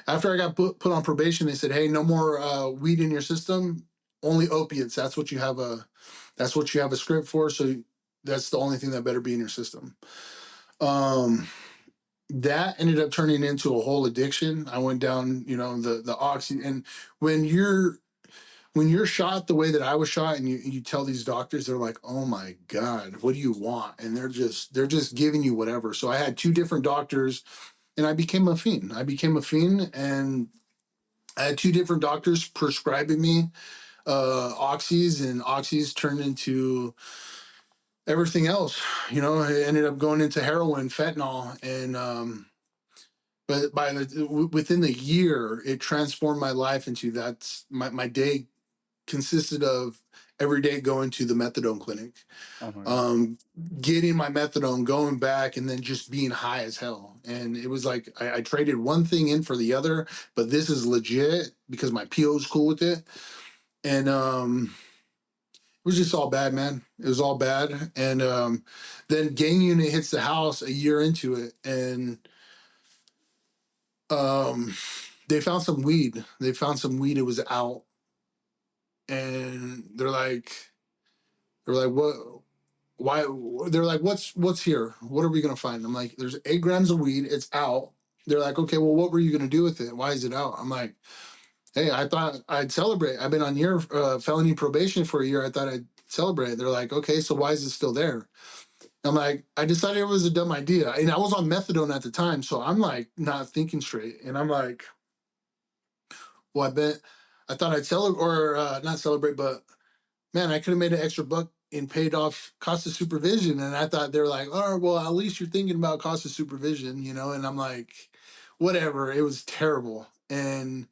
after I got put on probation, they said, "Hey, no more weed in your system. only opiates. That's what you have a script for. So that's the only thing that better be in your system. That ended up turning into a whole addiction. I went down, the oxy. And when you're shot the way that I was shot, and you tell these doctors, they're like, oh my God, what do you want? And they're just giving you whatever. So I had two different doctors, and I became a fiend. And I had two different doctors prescribing me oxys, and oxys turned into everything else. It ended up going into heroin, fentanyl, and but within the year, it transformed my life into that's my day consisted of every day going to the methadone clinic, Oh my God. um, getting my methadone, going back, and then just being high as hell. And it was like I traded one thing in for the other, but this is legit because my PO is cool with it. And it was just all bad, man. It was all bad. And then gang unit hits the house a year into it, and um, they found some weed. It was out, and they're like, what? Why? They're like, what's here? What are we gonna find? I'm like, there's 8 grams of weed. It's out. They're like, okay, well, what were you gonna do with it? Why is it out? I'm like, hey, I thought I'd celebrate. I've been on felony probation for a year. I thought I'd celebrate. They're like, okay, so why is it still there? I'm like, I decided it was a dumb idea. And I was on methadone at the time. So I'm like, not thinking straight. And I'm like, well, I thought I'd celebrate, or not celebrate, but man, I could have made an extra buck and paid off cost of supervision. And I thought they were like, oh, well, at least you're thinking about cost of supervision, And I'm like, whatever. It was terrible. And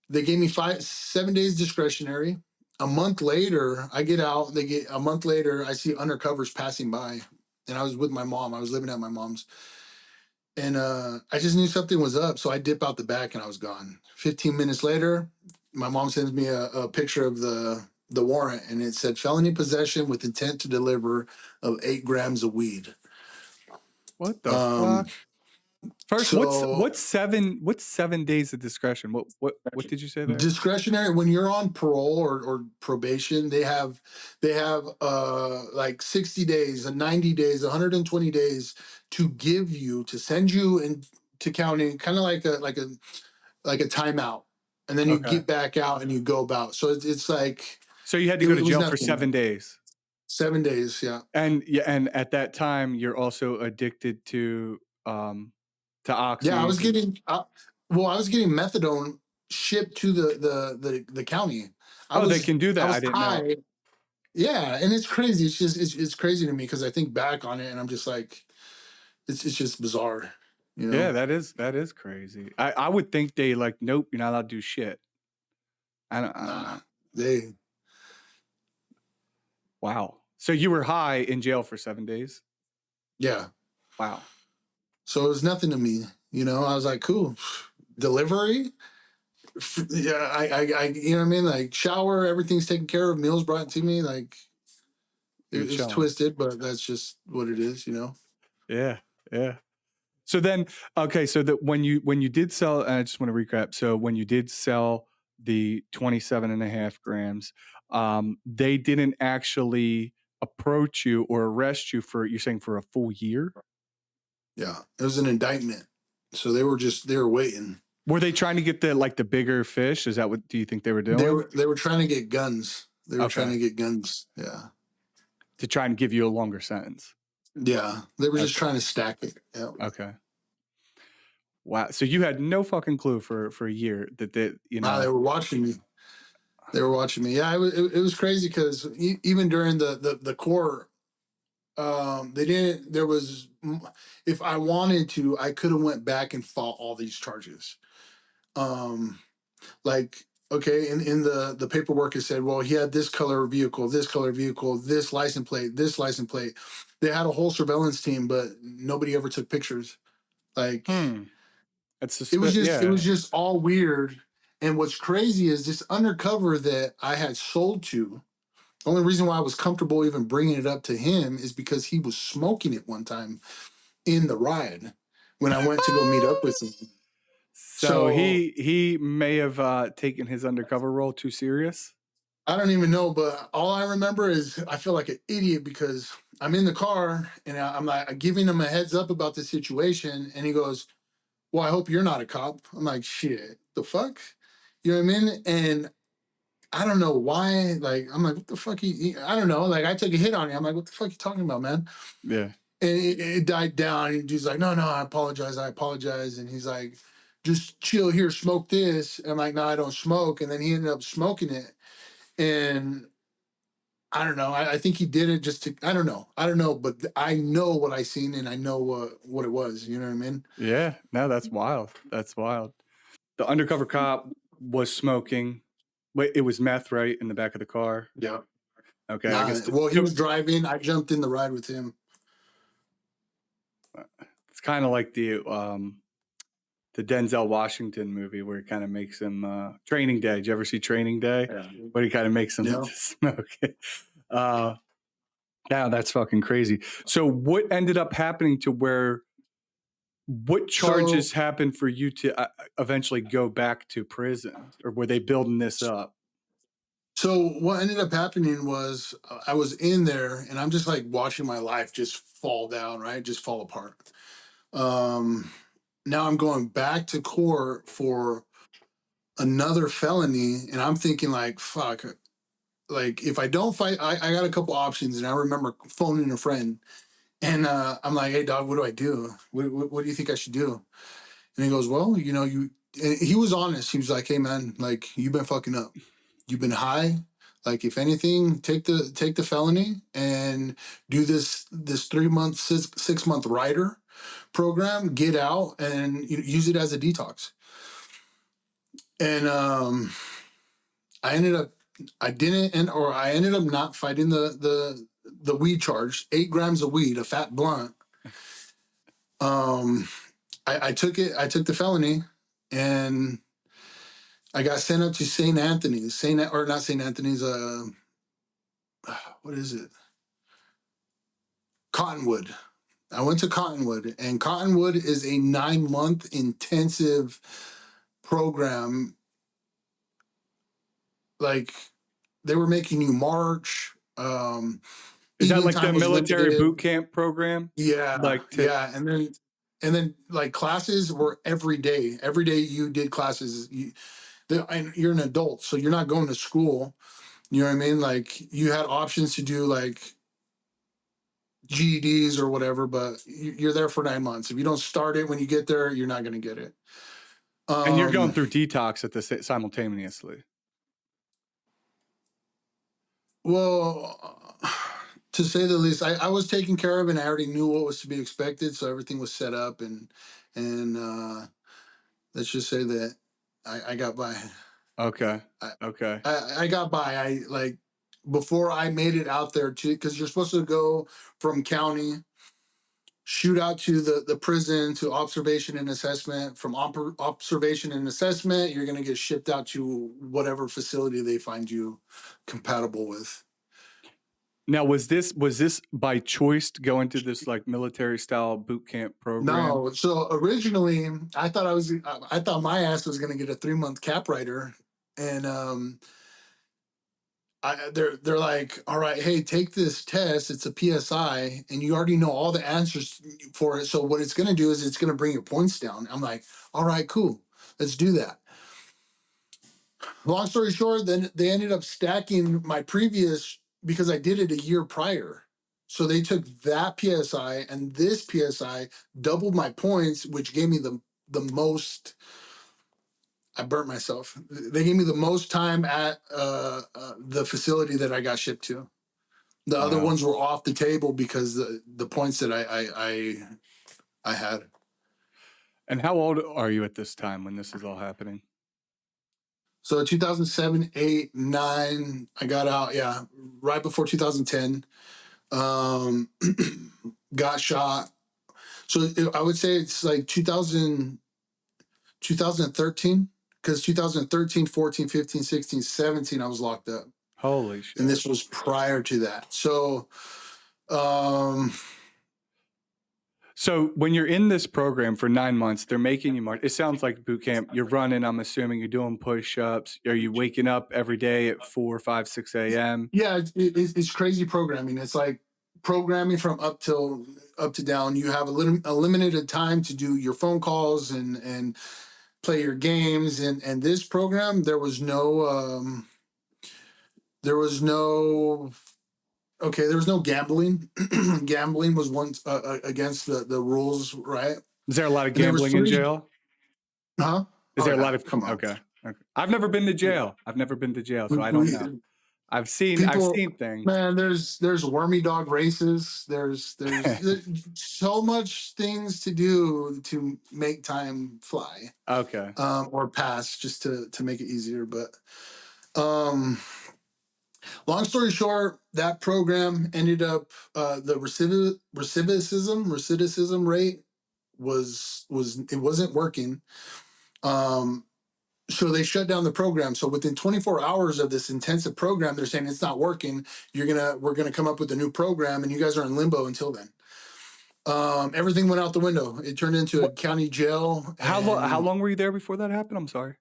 they gave me 7 days discretionary. A month later, I get out. A month later, I see undercovers passing by, and I was with my mom. I was living at my mom's, and I just knew something was up. So I dip out the back, and I was gone. 15 minutes later, my mom sends me a picture of the warrant, and it said felony possession with intent to deliver of 8 grams of weed. What the Um, fuck? First, so what's 7 days of discretion? What did you say there? discretionary, when you're on parole or probation, they have like 60 days and 90 days, 120 days to send you into county, kind of like a timeout, and then you Okay. get back out and you go about. So it's like So you had to it, go it to was jail for nothing. 7 days. 7 days, yeah. And at that time you're also addicted to Yeah, I oxys was and getting I was getting methadone shipped to the county. I oh, they was can do I that. I was didn't know. high. Yeah, and it's crazy. It's just it's crazy to me because I think back on it and I'm just like, it's just bizarre, you Yeah, know. that is crazy. I would think they like, nope, you're not allowed to do shit. I don't Nah, know. they Wow. So you were high in jail for 7 days? yeah. Wow. So it was nothing to me, I was like, cool, delivery. Yeah, you know what I mean. Like shower, everything's taken care of. Meals brought to me. Like You're it's chilling. twisted, but that's just what it is. Yeah. Yeah. So then, okay, so that when you did sell, and I just want to recap. So when you did sell the 27.5 grams, they didn't actually approach you or arrest you for, you're saying, for a full year? Yeah, it was an indictment. So they were waiting. Were they trying to get the bigger fish? Is that what do you think they were They doing? were they were trying to get guns. Okay. Yeah. To try and give you a longer sentence. Yeah. They were just Okay. trying to stack it. Yeah. Okay. Wow. So you had no fucking clue for a year Nah, they were watching me. Yeah, it was crazy because even during the court, they didn't. There was, if I wanted to, I could have went back and fought all these charges. Um, like okay, in the paperwork it said, well, he had this color vehicle, this license plate, this license plate. They had a whole surveillance team, but nobody ever took pictures. Like That's it yeah. was just all weird. And what's crazy is this undercover that I had sold to. The only reason why I was comfortable even bringing it up to him is because he was smoking it one time in the ride when I went to go meet up with him. So So he may have taken his undercover role too serious. I don't even know, but all I remember is I feel like an idiot because I'm in the car and I'm like giving him a heads up about the situation, and he goes, "Well, I hope you're not a cop." I'm like, "Shit, the fuck," you know what I mean? And I don't know why. Like, I'm like, "What the fuck?" I don't know. Like, I took a hit on him. I'm like, "What the fuck you talking about, man?" Yeah. And it died down. And he's like, "No, no, I apologize. I apologize." And he's like, "Just chill here, smoke this." And I'm like, "No, I don't smoke." And then he ended up smoking it, and I don't know. I think he did it just to. I don't know. I don't know, but I know what I seen, and I know what it was. You know what I mean? Yeah. No, that's wild. That's wild. The undercover cop was smoking. Wait, it was meth, right, in the back of the car. Yeah. Okay, I Nah. guess Well, he was driving. I jumped in the ride with him. it's kind of like the Denzel Washington movie where he kind of makes him Training Day. Did you ever see Training Day? Yeah. Where he kind of makes him Yeah. smoke it. Yeah, that's fucking crazy. So what ended up happening to where? What So charges happened for you to eventually go back to prison, or were they building this up? so what ended up happening was I was in there, and I'm just like watching my life just fall down, right? Just fall apart. Um. Now I'm going back to court for another felony, and I'm thinking like, fuck. Like if I don't fight, I got a couple options, and I remember phoning a friend, and I'm like, "Hey, dog, what do I do? What do you think I should do?" And he goes, "Well, you know, you." And he was honest. He was like, "Hey, man, like you've been fucking up. You've been high. Like if anything, take the felony and do this 3 month, 6 month rider program. Get out and use it as a detox." And I ended up I didn't and or I ended up not fighting the weed charge, 8 grams of weed, a fat blunt. Um I took it, I took the felony, and I got sent up to St. Anthony's, St. or not St. Anthony's, what is it? Cottonwood. I went to Cottonwood, and Cottonwood is a 9 month intensive program. Like they were making you march. Is that Eating like the time was military boot limited. camp program? Yeah, Like to yeah, and then like classes were every day. Every day you did classes. And you're an adult, so you're not going to school. You know what I mean? Like you had options to do like GEDs or whatever, but you're there for 9 months. If you don't start it when you get there, you're not going to get it. and you're going Um, through detox at the simultaneously. well, to say the least, I was taken care of, and I already knew what was to be expected, so everything was set up, and let's just say that I got by. Okay. I, Okay. I got by. I like before I made it out there to, because you're supposed to go from county, shoot out to the prison to observation and assessment. From observation and assessment, you're going to get shipped out to whatever facility they find you compatible with. Now, was this by choice to go into this like military style boot camp program? No, so originally I thought my ass was going to get a 3 month cap writer, and they're like, "All right, hey, take this test. It's a PSI, and you already know all the answers for it. So what it's going to do is it's going to bring your points down." I'm like, "All right, cool, let's do that." Long story short, then they ended up stacking my previous, because I did it a year prior. So they took that PSI and this PSI, doubled my points, which gave me the most. I burnt myself. They gave me the most time at the facility that I got shipped to. The other Wow. ones were off the table because the points that I had. And how old are you at this time when this is all happening? So 2007, 8, 9, I got out. Yeah, right before 2010. Um, got shot. So I would say it's like 2013, because 2013, 14, 15, 16, 17, I was locked up. Holy And shit. this was prior to that. So um So when you're in this program for 9 months, they're making you march. It sounds like boot camp. You're running, I'm assuming you're doing push-ups. Are you waking up every day at 4, 5, 6 a.m.? Yeah, it's crazy programming. It's like programming from up to down. You have a limited time to do your phone calls and play your games. And this program, there was no gambling. Gambling was once against the rules, right? Is there a lot of And there was gambling in three. jail? Huh? Is Oh there a yeah, lot of come on. okay. Okay. I've never been to jail. So I don't know. We I've people, seen things. man, there's wormy dog races. There's so much things to do to make time fly, Okay. or pass, just to make it easier. But um long story short, that program ended up, the recidivism rate was it wasn't working. um so they shut down the program. So within 24 hours of this intensive program, they're saying it's not working. We're gonna come up with a new program, and you guys are in limbo until then. Everything went out the window. It turned into a What county jail, how and long were you there before that happened? I'm sorry.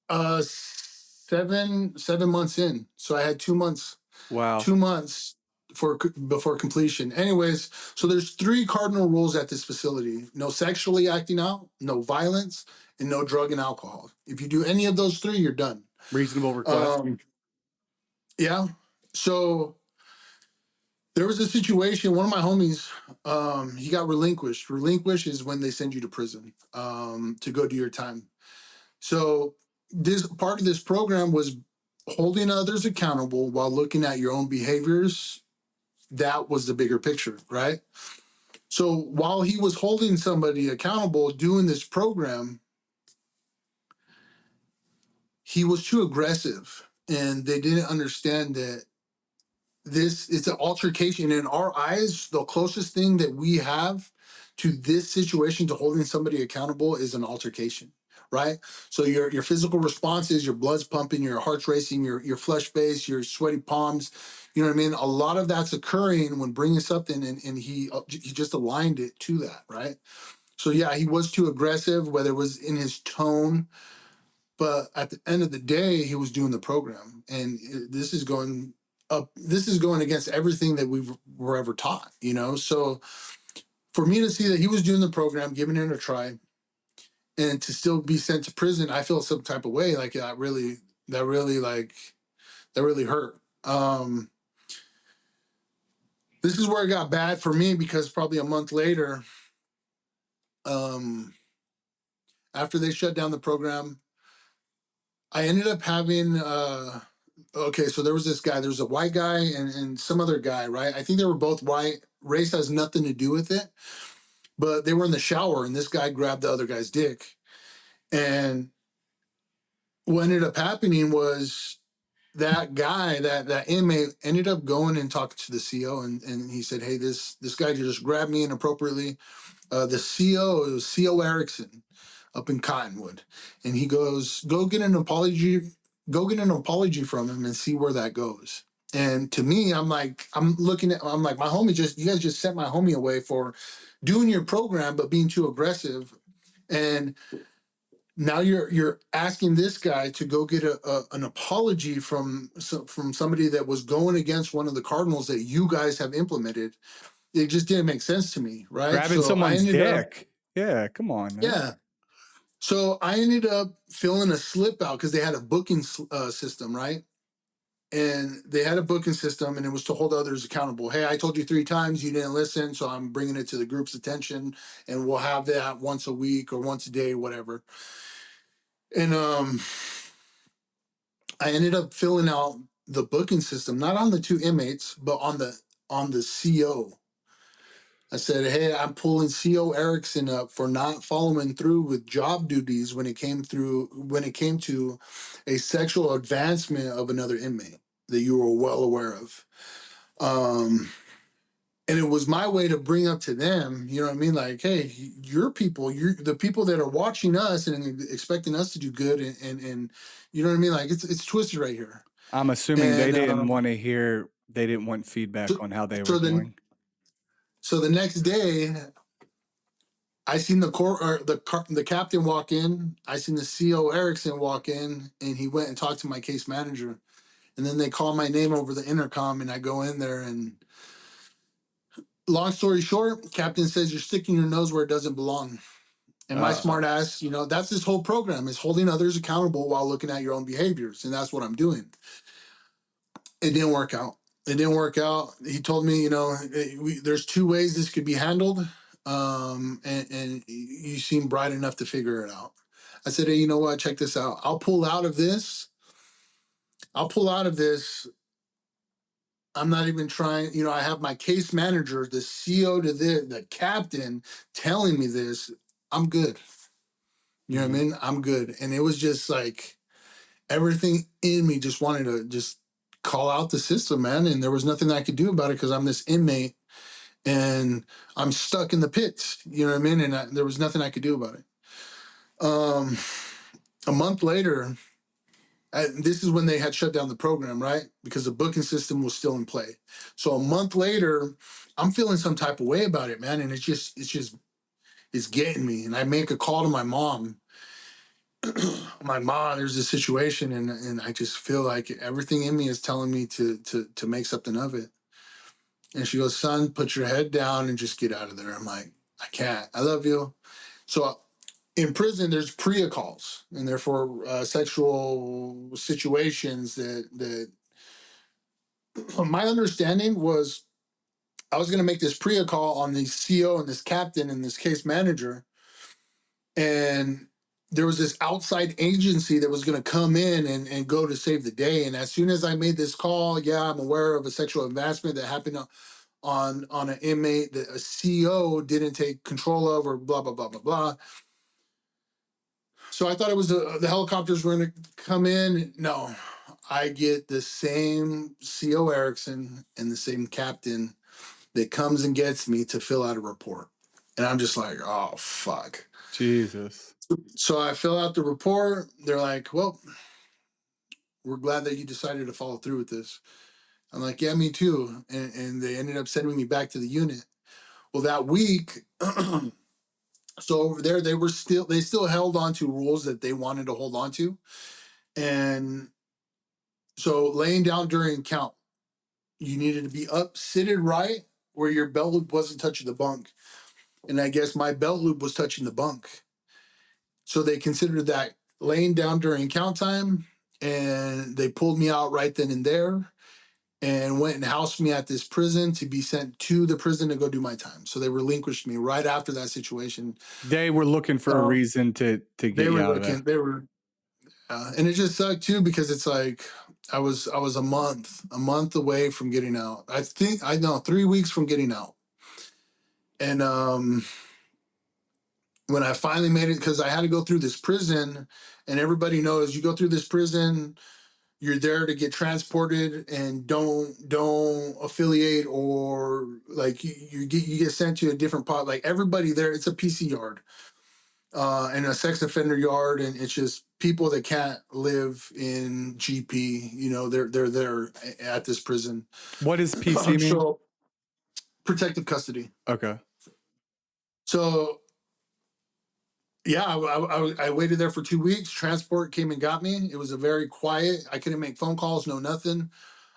7 months in. So I had 2 months, Wow. 2 months before completion. Anyways, so there's three cardinal rules at this facility: no sexually acting out, no violence, and no drug and alcohol. If you do any of those three, you're done. Reasonable request. Um, yeah. So there was a situation. One of my homies, he got relinquished. Relinquished is when they send you to prison, to go do your time. So this part of this program was holding others accountable while looking at your own behaviors. That was the bigger picture, right? So while he was holding somebody accountable doing this program, he was too aggressive, and they didn't understand that this is an altercation. In our eyes, the closest thing that we have to this situation, to holding somebody accountable, is an altercation, right? So your physical responses, your blood's pumping, your heart's racing, your flush face, your sweaty palms, you know what I mean? A lot of that's occurring when bringing something, and he just aligned it to that, right? So yeah, he was too aggressive, whether it was in his tone, but at the end of the day, he was doing the program, and this is going up. This is going against everything that we were ever taught, you know. So for me to see that he was doing the program, giving it a try, and to still be sent to prison, I feel some type of way. Like that really, that really hurt. This is where it got bad for me, because probably a month later, um, after they shut down the program, I ended up having, okay, so there was this guy, there was a white guy and some other guy, right? I think they were both white. Race has nothing to do with it, but they were in the shower, and this guy grabbed the other guy's dick. And what ended up happening was that guy, that inmate, ended up going and talking to the CO, and he said, "Hey, this guy just grabbed me inappropriately." The CO, it was CO Erickson up in Cottonwood, and he goes, go get an apology from him and see where that goes. And to me, I'm like, I'm like, my homie you guys just sent my homie away for doing your program but being too aggressive, and now you're asking this guy to go get an apology from somebody that was going against one of the cardinals that you guys have implemented. It just didn't make sense to me, right? Grabbing So I someone's ended up, dick. Yeah, come on, man. yeah. So I ended up filling a slip out, because they had a booking system, right? And they had a booking system, and it was to hold others accountable. Hey, I told you 3 times, you didn't listen, so I'm bringing it to the group's attention, and we'll have that once a week or once a day, whatever. And I ended up filling out the booking system, not on the 2 inmates, but on the CO. I said, "Hey, I'm pulling CO Erickson up for not following through with job duties when it came to a sexual advancement of another inmate that you were well aware of." Um, and it was my way to bring up to them, you know what I mean? Like, hey, you're the people that are watching us and expecting us to do good, and you know what I mean? Like, it's twisted right here. I'm assuming And they didn't want so, feedback on how they were so then doing. So the next day, I seen the captain walk in. I seen the CO Erickson walk in, and he went and talked to my case manager. And then they call my name over the intercom, and I go in there. And long story short, captain says you're sticking your nose where it doesn't belong. And my smart ass, that's this whole program, is holding others accountable while looking at your own behaviors, and that's what I'm doing. It didn't work out. He told me, there's two ways this could be handled, and you seem bright enough to figure it out. I said, hey, you know what? Check this out. I'll pull out of this. I'm not even trying. I have my case manager, the CO to the captain telling me this. I'm good. You know what I mean? I'm good. And it was just like everything in me just wanted to just call out the system, man. And there was nothing I could do about it because I'm this inmate and I'm stuck in the pits. You know what I mean? And there was nothing I could do about it. A month later, this is when they had shut down the program, right? Because the booking system was still in play. So a month later, I'm feeling some type of way about it, man. And it's getting me. And I make a call to my mom. My mom, there's a situation, and I just feel like everything in me is telling me to make something of it. And she goes, son, put your head down and just get out of there. I'm like, I can't. I love you. So in prison, there's PREA calls, and therefore sexual situations that my understanding was I was going to make this PREA call on the CO and this captain and this case manager. And there was this outside agency that was going to come in and go to save the day. And as soon as I made this call, I'm aware of a sexual advancement that happened on an inmate that a CO didn't take control of, or blah, blah, blah, blah, blah. So I thought it was the helicopters were going to come in. No, I get the same CO Erickson and the same captain that comes and gets me to fill out a report. And I'm just like, oh, fuck. Jesus. So I fill out the report. They're like, well, we're glad that you decided to follow through with this. I'm like, yeah, me too. And they ended up sending me back to the unit. Well, that week, so over there, they still held on to rules that they wanted to hold on to. And so laying down during count, you needed to be up, seated right where your belt loop wasn't touching the bunk. And I guess my belt loop was touching the bunk. So they considered that laying down during count time, and they pulled me out right then and there and went and housed me at this prison to be sent to the prison to go do my time. So they relinquished me right after that situation. They were looking for a reason to get you out of there. And it just sucked too, because it's like I was a month away from getting out. 3 weeks from getting out. And when I finally made it, because I had to go through this prison, and everybody knows you go through this prison, you're there to get transported, and don't affiliate, or like you get sent to a different pot. Like everybody there, it's a PC yard, and a sex offender yard, and it's just people that can't live in GP. They're there at this prison. What does PC mean? So protective custody. Okay. So yeah, I waited there for 2 weeks. Transport came and got me. It was a very quiet. I couldn't make phone calls, no nothing.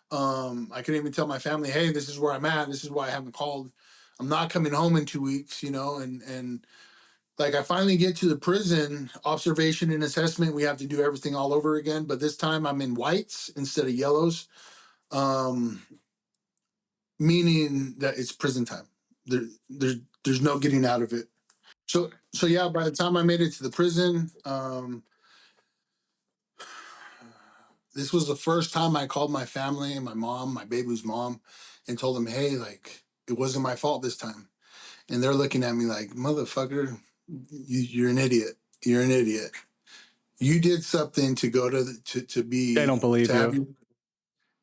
I couldn't even tell my family, hey, this is where I'm at. This is why I haven't called. I'm not coming home in 2 weeks, and like I finally get to the prison, observation and assessment. We have to do everything all over again, but this time I'm in whites instead of yellows, meaning that it's prison time. There's no getting out of it. So yeah, by the time I made it to the prison, this was the first time I called my family and my mom, my baby's mom, and told them, hey, like, it wasn't my fault this time. And they're looking at me like, motherfucker, you're an idiot. You're an idiot. You did something to go to be. They don't believe you.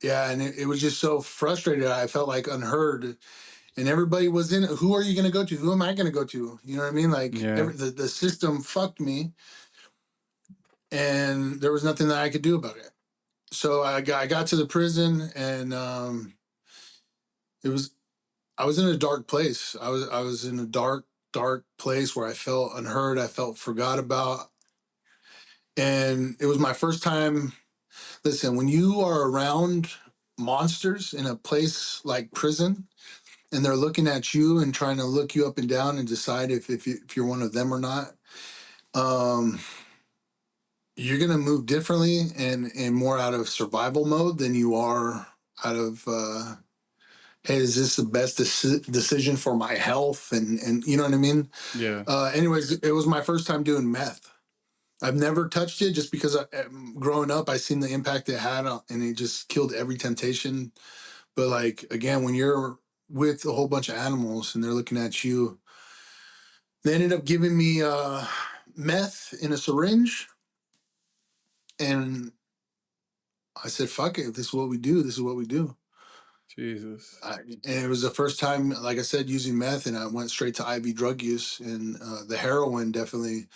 Yeah, and it was just so frustrated. I felt like unheard. And everybody was in, who are you going to go to? Who am I going to go to? You know what I mean? Like, the system fucked me. And there was nothing that I could do about it. So I got to the prison, and it was I was in a dark place. I was in a dark place where I felt unheard. I felt forgot about, and it was my first time. Listen, when you are around monsters in a place like prison, and they're looking at you and trying to look you up and down and decide if you're one of them or not, um, you're gonna move differently and more out of survival mode than you are out of hey, is this the best decision for my health? And you know what I mean? Yeah. Anyways, it was my first time doing meth. I've never touched it just because growing up, I seen the impact it had and it just killed every temptation. But like, again, when you're with a whole bunch of animals and they're looking at you, they ended up giving me meth in a syringe. And I said, fuck it. This is what we do. This is what we do. Jesus. And it was the first time, like I said, using meth, and I went straight to IV drug use. And the heroin definitely,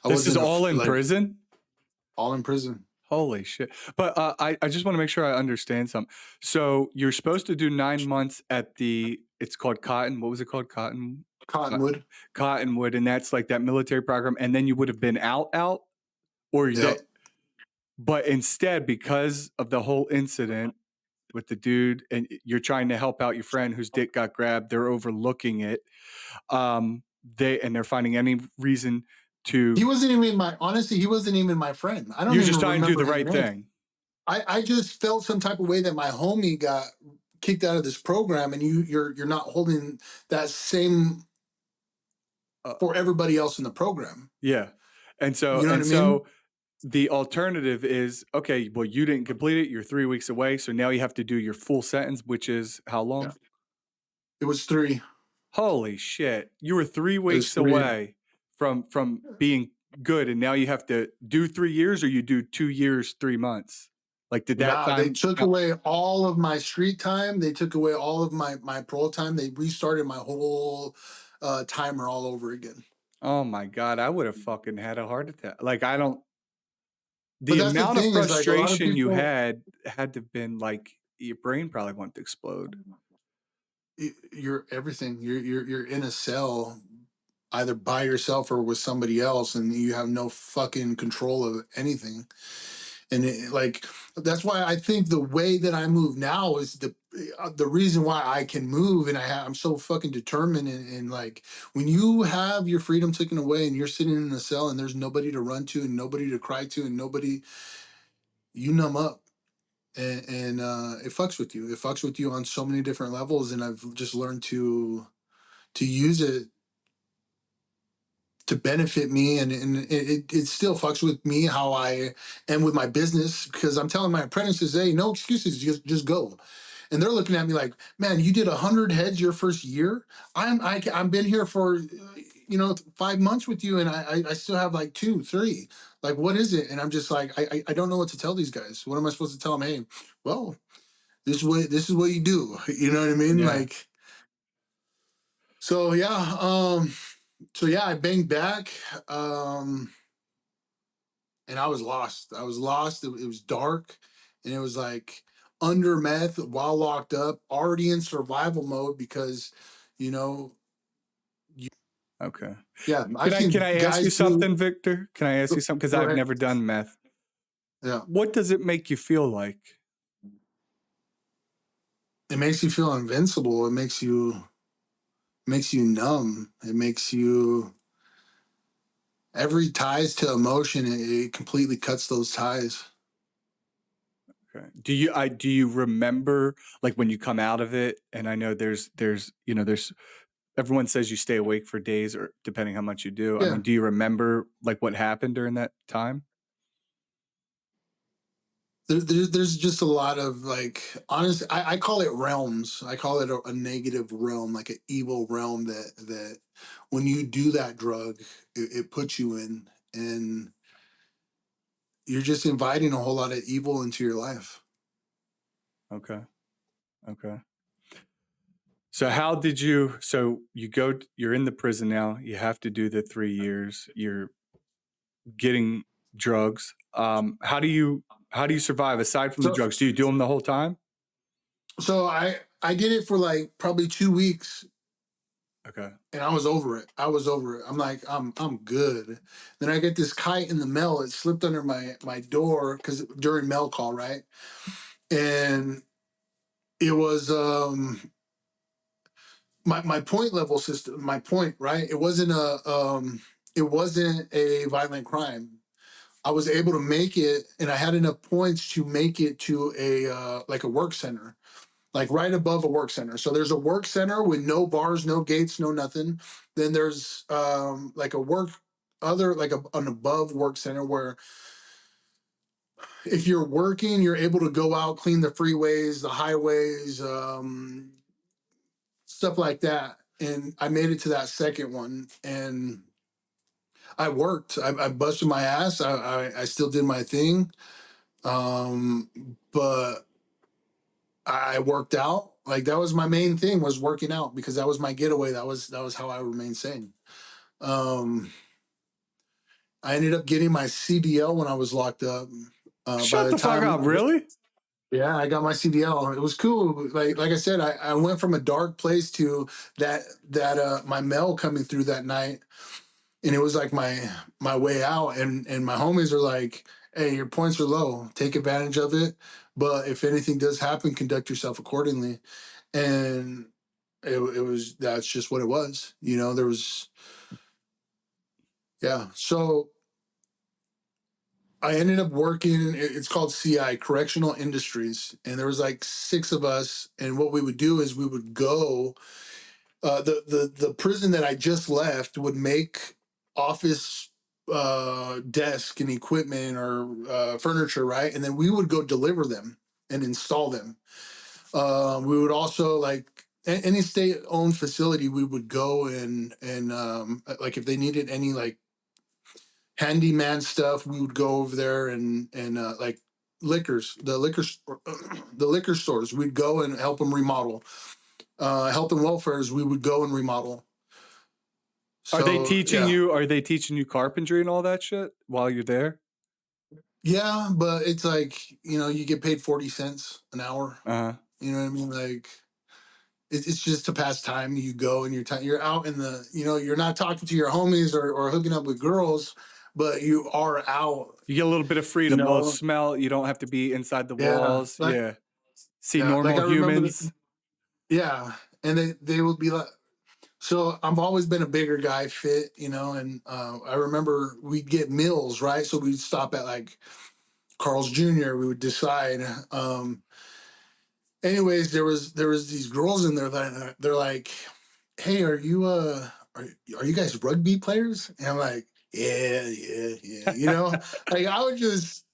I This is wasn't all in like prison? all in prison. Holy shit. But I just want to make sure I understand something. So you're supposed to do 9 months at it's called Cotton. What was it called? Cottonwood. Cottonwood. And that's like that military program. And then you would have been out, or you Yep. but instead, because of the whole incident with the dude, and you're trying to help out your friend whose dick got grabbed, they're overlooking it. They're finding any reason to. He wasn't even honestly, he wasn't even my friend. I don't You're even just trying to do remember the his right name. thing. I just felt some type of way that my homie got kicked out of this program, and you're not holding that same for everybody else in the program. Yeah. And You know what I mean? so the alternative is, okay, well, you didn't complete it. You're 3 weeks away. So now you have to do your full sentence, which is how long? Yeah. It was 3. Holy shit. You were 3 It was weeks 3. away from being good. And now you have to do 3 years, or you do 2 years, 3 months. Like, did that Nah, they time took away all of my street time. They took away all of my parole time. They restarted my whole timer all over again. Oh my God, I would have fucking had a heart attack. Like, But the that's the amount of thing is like a lot of frustration you people, had to have been like, your brain probably wanted to explode. you're everything. You're in a cell either by yourself or with somebody else, and you have no fucking control of anything. And like that's why I think the way that I move now is the reason why I can move, and I'm so fucking determined. And like when you have your freedom taken away and you're sitting in a cell and there's nobody to run to and nobody to cry to and nobody, you numb up. And it fucks with you. It fucks with you on so many different levels, and I've just learned to use it to benefit me, and it still fucks with me how I am with my business, because I'm telling my apprentices, hey, no excuses, just go. And they're looking at me like, man, you did 100 heads your first year. I've been here for 5 months with you, and I still have like 2 3. Like, what is it? And I'm just like, I don't know what to tell these guys. What am I supposed to tell them? Hey, well, this is what you do. You know what I mean? Yeah. Like, so yeah. I banged back. Um, and I was lost. I was lost. It was dark, and it was like under meth while locked up, already in survival mode because, you know, Okay. yeah, I've Can seen I ask you guys do. something, Victor? Can I ask you something? Because Go I've ahead. never done meth. Yeah, What does it make you feel like? it makes you feel invincible. It makes you numb. It makes you every ties to emotion. It completely cuts those ties. Okay. Do you remember, like, when you come out of it? And I know there's everyone says you stay awake for days, or depending how much you do. I Yeah. mean, do you remember like what happened during that time? There's just a lot of like honest. I call it realms. I call it a negative realm, like an evil realm that when you do that drug, it puts you in, and you're just inviting a whole lot of evil into your life. Okay. Okay. So you're in the prison now. You have to do the 3 years. You're getting drugs. How do you survive aside from the So drugs? Do you do them the whole time? so I did it for like probably 2 weeks, Okay. and I was over it. I'm like, I'm good. Then I get this kite in the mail. It slipped under my door because during mail call, right? And it was my point level system. My point, right? It wasn't a violent crime. I was able to make it, and I had enough points to make it to a like a work center, like right above a work center. So there's a work center with no bars, no gates, no nothing. Then there's like a work other like an above work center where if you're working, you're able to go out, clean the freeways, the highways, stuff like that. And I made it to that second one, and I worked. I busted my ass. I still did my thing, but I worked out. Like that was my main thing, was working out, because that was my getaway. That was how I remained sane. Um, I ended up getting my CDL when I was locked up. By Shut the the fuck time, up. Really? yeah, I got my CDL. It was cool. Like I said, I went from a dark place to that my mail coming through that night, and it was like my way out. And my homies are like, "Hey, your points are low. Take advantage of it. But if anything does happen, conduct yourself accordingly." And it was, that's just what it was. There was, yeah. So I ended up working. It's called CI, Correctional Industries, and there was like 6 of us. And what we would do is we would go. The prison that I just left would make office desk and equipment or furniture, right? And then we would go deliver them and install them. We would also, like any state-owned facility, we would go and like if they needed any like handyman stuff, we would go over there and like the liquor stores, we'd go and help them remodel. Health and welfares, we would go and remodel. So yeah, Are they teaching you carpentry and all that shit while you're there? yeah, but it's like, you get paid 40 cents an hour. Uh-huh. You know what I mean? Like it's just to pass time. You go and you're out in the, you're not talking to your homies or hooking up with girls, but you are out. You get a little bit of You freedom, a little know, smell. You don't have to be inside the yeah, walls. Yeah. See like normal I remember, humans. yeah, and they would be like, so I've always been a bigger guy, fit, and I remember we'd get meals, right? So we'd stop at like Carl's Jr. We would decide. Anyways, there was these girls in there that they're like, "Hey, are you guys rugby players?" And I'm like, "Yeah, yeah, yeah." Like I would just,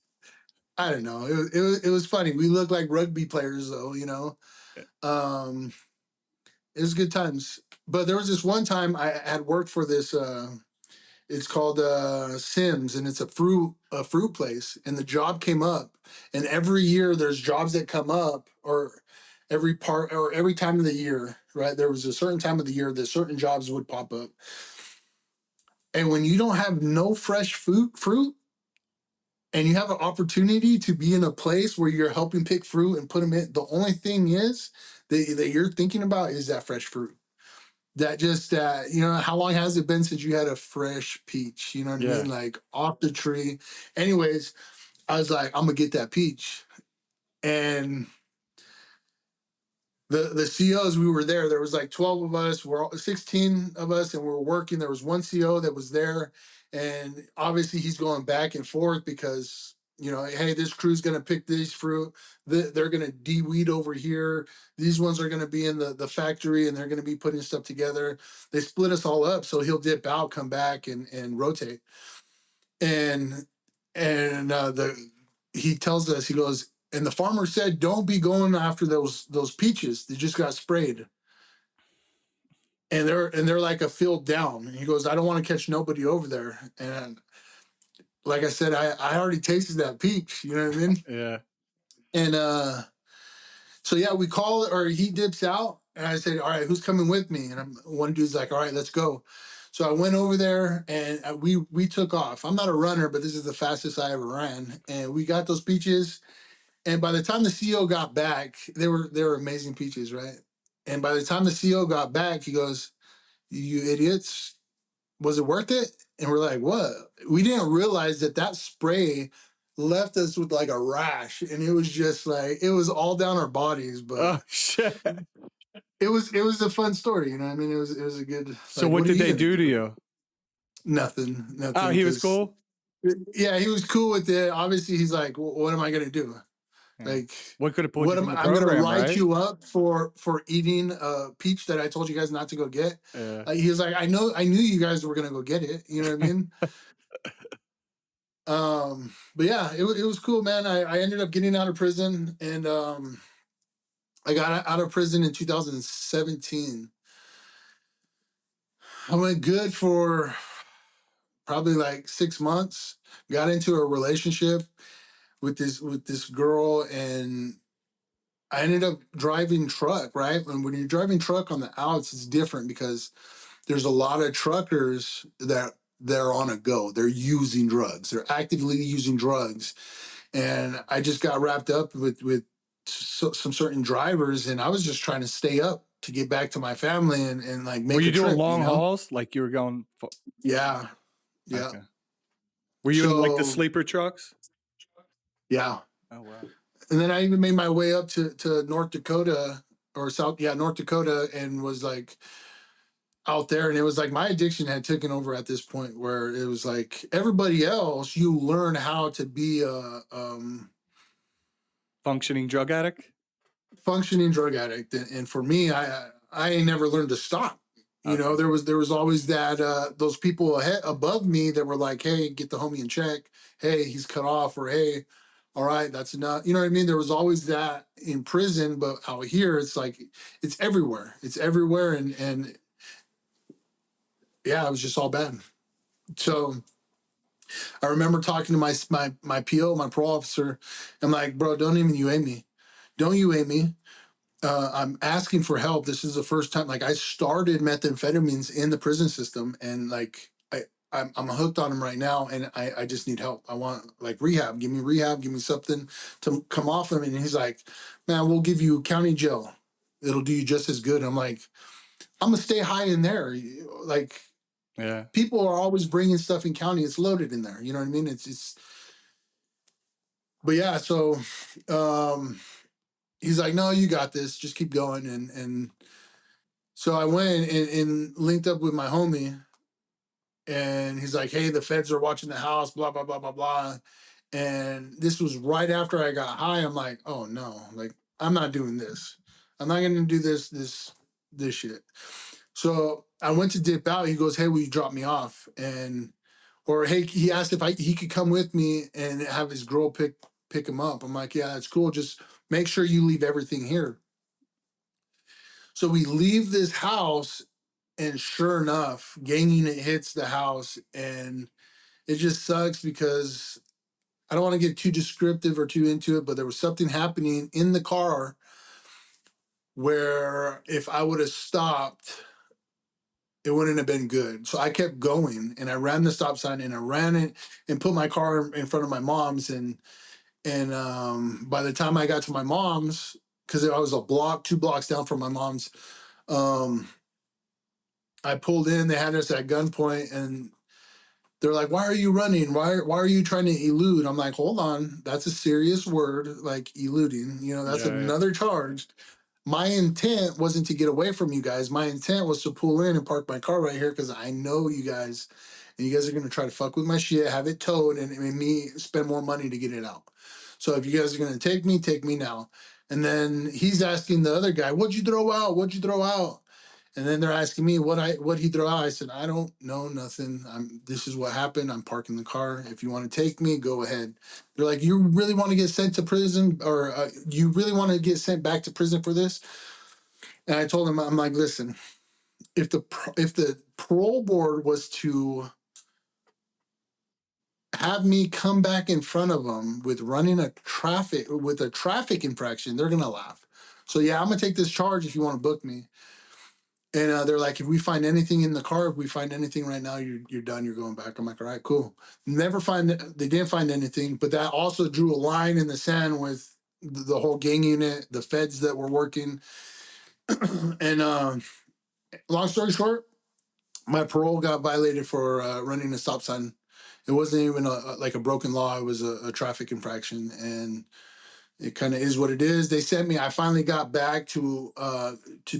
I don't know. It was funny. We looked like rugby players though. Um, it was good times. But there was this one time I had worked for this. It's called Sims, and it's a fruit place. And the job came up, and every year there's jobs that come up, or every time of the year, right? There was a certain time of the year that certain jobs would pop up. And when you don't have no fresh fruit, and you have an opportunity to be in a place where you're helping pick fruit and put them in, the only thing is that you're thinking about is that fresh fruit. That just how long has it been since you had a fresh peach? You know what I Yeah. mean? Like off the tree. Anyways, I was like, I'm gonna get that peach. And the COs, we were there was like 12 of us, we're all 16 of us, and we were working. There was one CO that was there, and obviously he's going back and forth because hey, this crew's going to pick these fruit, they're going to de-weed over here, these ones are going to be in the factory, and they're going to be putting stuff together. They split us all up, so he'll dip out, come back, and rotate. And the he tells us, he goes, and the farmer said, don't be going after those peaches. They just got sprayed. And they're like a field down. And he goes, I don't want to catch nobody over there. And like I said, I already tasted that peach, you know what I mean? Yeah. And so yeah, we call, or he dips out, and I said, all right, who's coming with me? And one dude's like, all right, let's go. So I went over there, and we took off. I'm not a runner, but this is the fastest I ever ran. And we got those peaches, And by the time the CO got back, they were amazing peaches, right? And by the time the CO got back, he goes, "You idiots, was it worth it?" And we're like, "What?" We didn't realize that that spray left us with like a rash, and it was just like it was all down our bodies. But Oh shit. it was a fun story, you know. I mean, it was a good So like. what What are did you they gonna do to do? you? Nothing, Oh, nothing. he was Because cool. yeah, he was cool with it. Obviously, he's like, What am I gonna do? Yeah. Like, What could have pulled what you am from the I'm gonna program, write right? you up for eating a peach that I told you guys not to go get?" Yeah. He was like, I knew you guys were gonna go get it. You know what I mean? But yeah, it was cool, man. I ended up getting out of prison, and I got out of prison in 2017. I went good for probably like 6 months. Got into a relationship with this girl, and I ended up driving truck, right? And when you're driving truck on the outs, it's different because there's a lot of truckers that they're on a go. They're using drugs. They're actively using drugs. And I just got wrapped up with some certain drivers, and I was just trying to stay up to get back to my family and like Were make you a doing trip, you long know? hauls? Like you were going Yeah. Yeah. okay. Were you in like the So sleeper trucks? yeah. Oh wow. And then I even made my way up to North Dakota or South, yeah, North Dakota, and was like out there. And it was like my addiction had taken over at this point where it was like everybody else, you learn how to be a Functioning drug addict? functioning drug addict. And for me, I ain't never learned to stop. You Okay. know, there was always that those people ahead above me that were like, "Hey, get the homie in check. Hey, he's cut off," or "Hey, all right, that's enough." You know what I mean? There was always that in prison, but out here, it's like it's everywhere. It's everywhere, and yeah, it was just all bad. So I remember talking to my PO, my parole officer. I'm like, "Bro, don't even UA me. Don't UA me. I'm asking for help. This is the first time. Like, I started methamphetamines in the prison system, and like I'm hooked on them right now, and I just need help. I want like rehab. Give me rehab. Give me something to come off them." And he's like, "Man, we'll give you county jail. It'll do you just as good." I'm like, "I'm gonna stay high in there. Like, Yeah. people are always bringing stuff in county. It's loaded in there. You know what I mean? It's." But yeah, so um, he's like, "No, you got this. Just keep going." And so I went and linked up with my homie, and he's like, "Hey, the feds are watching the house, blah, blah, blah, blah, blah." And this was right after I got high. I'm like, "Oh no, like I'm not doing this. I'm not gonna do this shit." So I went to dip out. He goes, "Hey, will you drop me off?" And or hey, he asked if he could come with me and have his girl pick him up. I'm like, "Yeah, that's cool. Just make sure you leave everything here." So we leave this house, and sure enough, ganging it hits the house, and it just sucks because I don't want to get too descriptive or too into it, but there was something happening in the car where if I would have stopped, it wouldn't have been good. So I kept going, and I ran the stop sign, and I ran it and put my car in front of my mom's, and by the time I got to my mom's, because I was a block, 2 blocks down from my mom's, um, I pulled in. They had us at gunpoint, and they're like, "Why are you running? Why are you trying to elude?" I'm like, "Hold on, that's a serious word, like eluding. You know, that's Yeah, yeah. another charge. My intent wasn't to get away from you guys. My intent was to pull in and park my car right here because I know you guys, and you guys are gonna try to fuck with my shit, have it towed, and me spend more money to get it out. So if you guys are gonna take me now." And then he's asking the other guy, "What'd you throw out? What'd you throw out?" And then they're asking me what he threw out. I said, "I don't know nothing. This is what happened. I'm parking the car. If you want to take me, go ahead." They're like, "You really want to get sent to prison, or you really want to get sent back to prison for this?" And I told him, I'm like, "Listen, if the parole board was to have me come back in front of them with running a traffic infraction, they're gonna laugh. So yeah, I'm gonna take this charge if you want to book me." And they're like, "If we find anything in the car, if we find anything right now, you're done. You're going back." I'm like, "All right, cool." Never find. They didn't find anything, but that also drew a line in the sand with the whole gang unit, the feds that were working. And long story short, my parole got violated for running a stop sign. It wasn't even like a broken law. It was a traffic infraction, and it kind of is what it is. They sent me. I finally got back to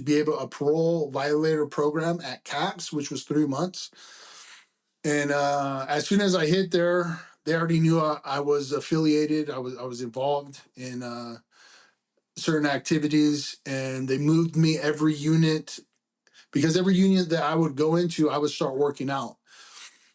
be able a parole violator program at CAPS, which was 3 months. And as soon as I hit there, they already knew I was affiliated. I was involved in certain activities, and they moved me every unit because every unit that I would go into, I would start working out,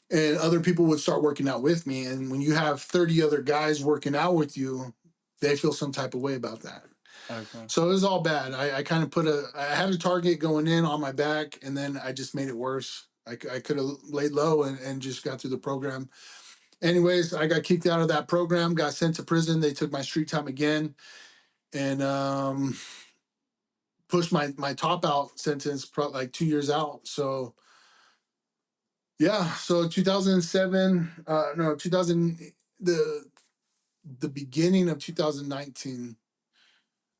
and other people would start working out with me. And when you have 30 other guys working out with you, they feel some type of way about that. Okay. So it was all bad. I kind of I had a target going in on my back, and then I just made it worse. I could have laid low and just got through the program. Anyways, I got kicked out of that program, got sent to prison. They took my street time again, and pushed my top out sentence like 2 years out. So yeah, so 2007, no 2000, the beginning of 2019,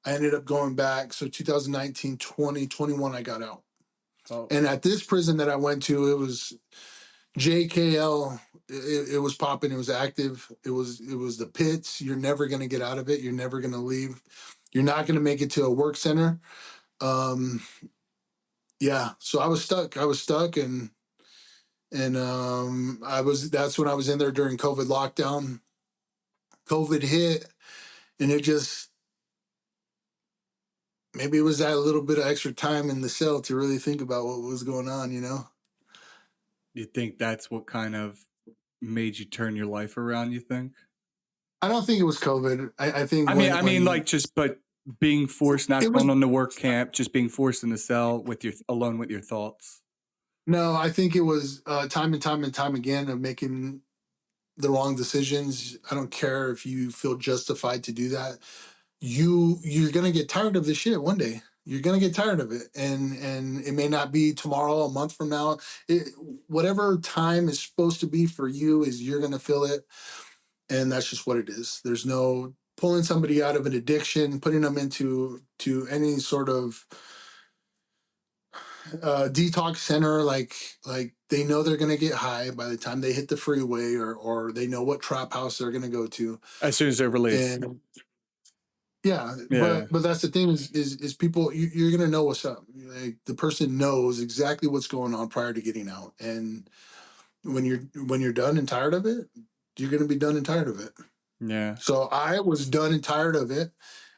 I ended up going back. So 2019, 20, 21, I got out. Oh, And at this prison that I went to, it was JKL. It was popping. It was active. It was the pits. You're never gonna get out of it. You're never gonna leave. You're not gonna make it to a work center. Um, yeah. So I was stuck. And that's when I was in there during COVID lockdown. COVID hit, and it just maybe it was that little bit of extra time in the cell to really think about what was going on. you think that's what kind of made you turn your life around, you think? I don't think it was COVID. I think I mean, like just but being forced, not it was going on the work camp, just being forced in the cell with your alone with your thoughts. no, I think it was time and time and time again of making the wrong decisions. I don't care if you feel justified to do that. You're gonna get tired of this shit one day. You're gonna get tired of it, and it may not be tomorrow, a month from now. Whatever time is supposed to be for you is you're gonna feel it, and that's just what it is. There's no pulling somebody out of an addiction, putting them into any sort of detox center. Like they know they're gonna get high by the time they hit the freeway, or they know what trap house they're gonna go to, As soon as they're released. and yeah. Yeah. But that's the thing is people, you're gonna know what's up. Like the person knows exactly what's going on prior to getting out, and when you're done and tired of it, you're gonna be done and tired of it. Yeah. So I was done and tired of it.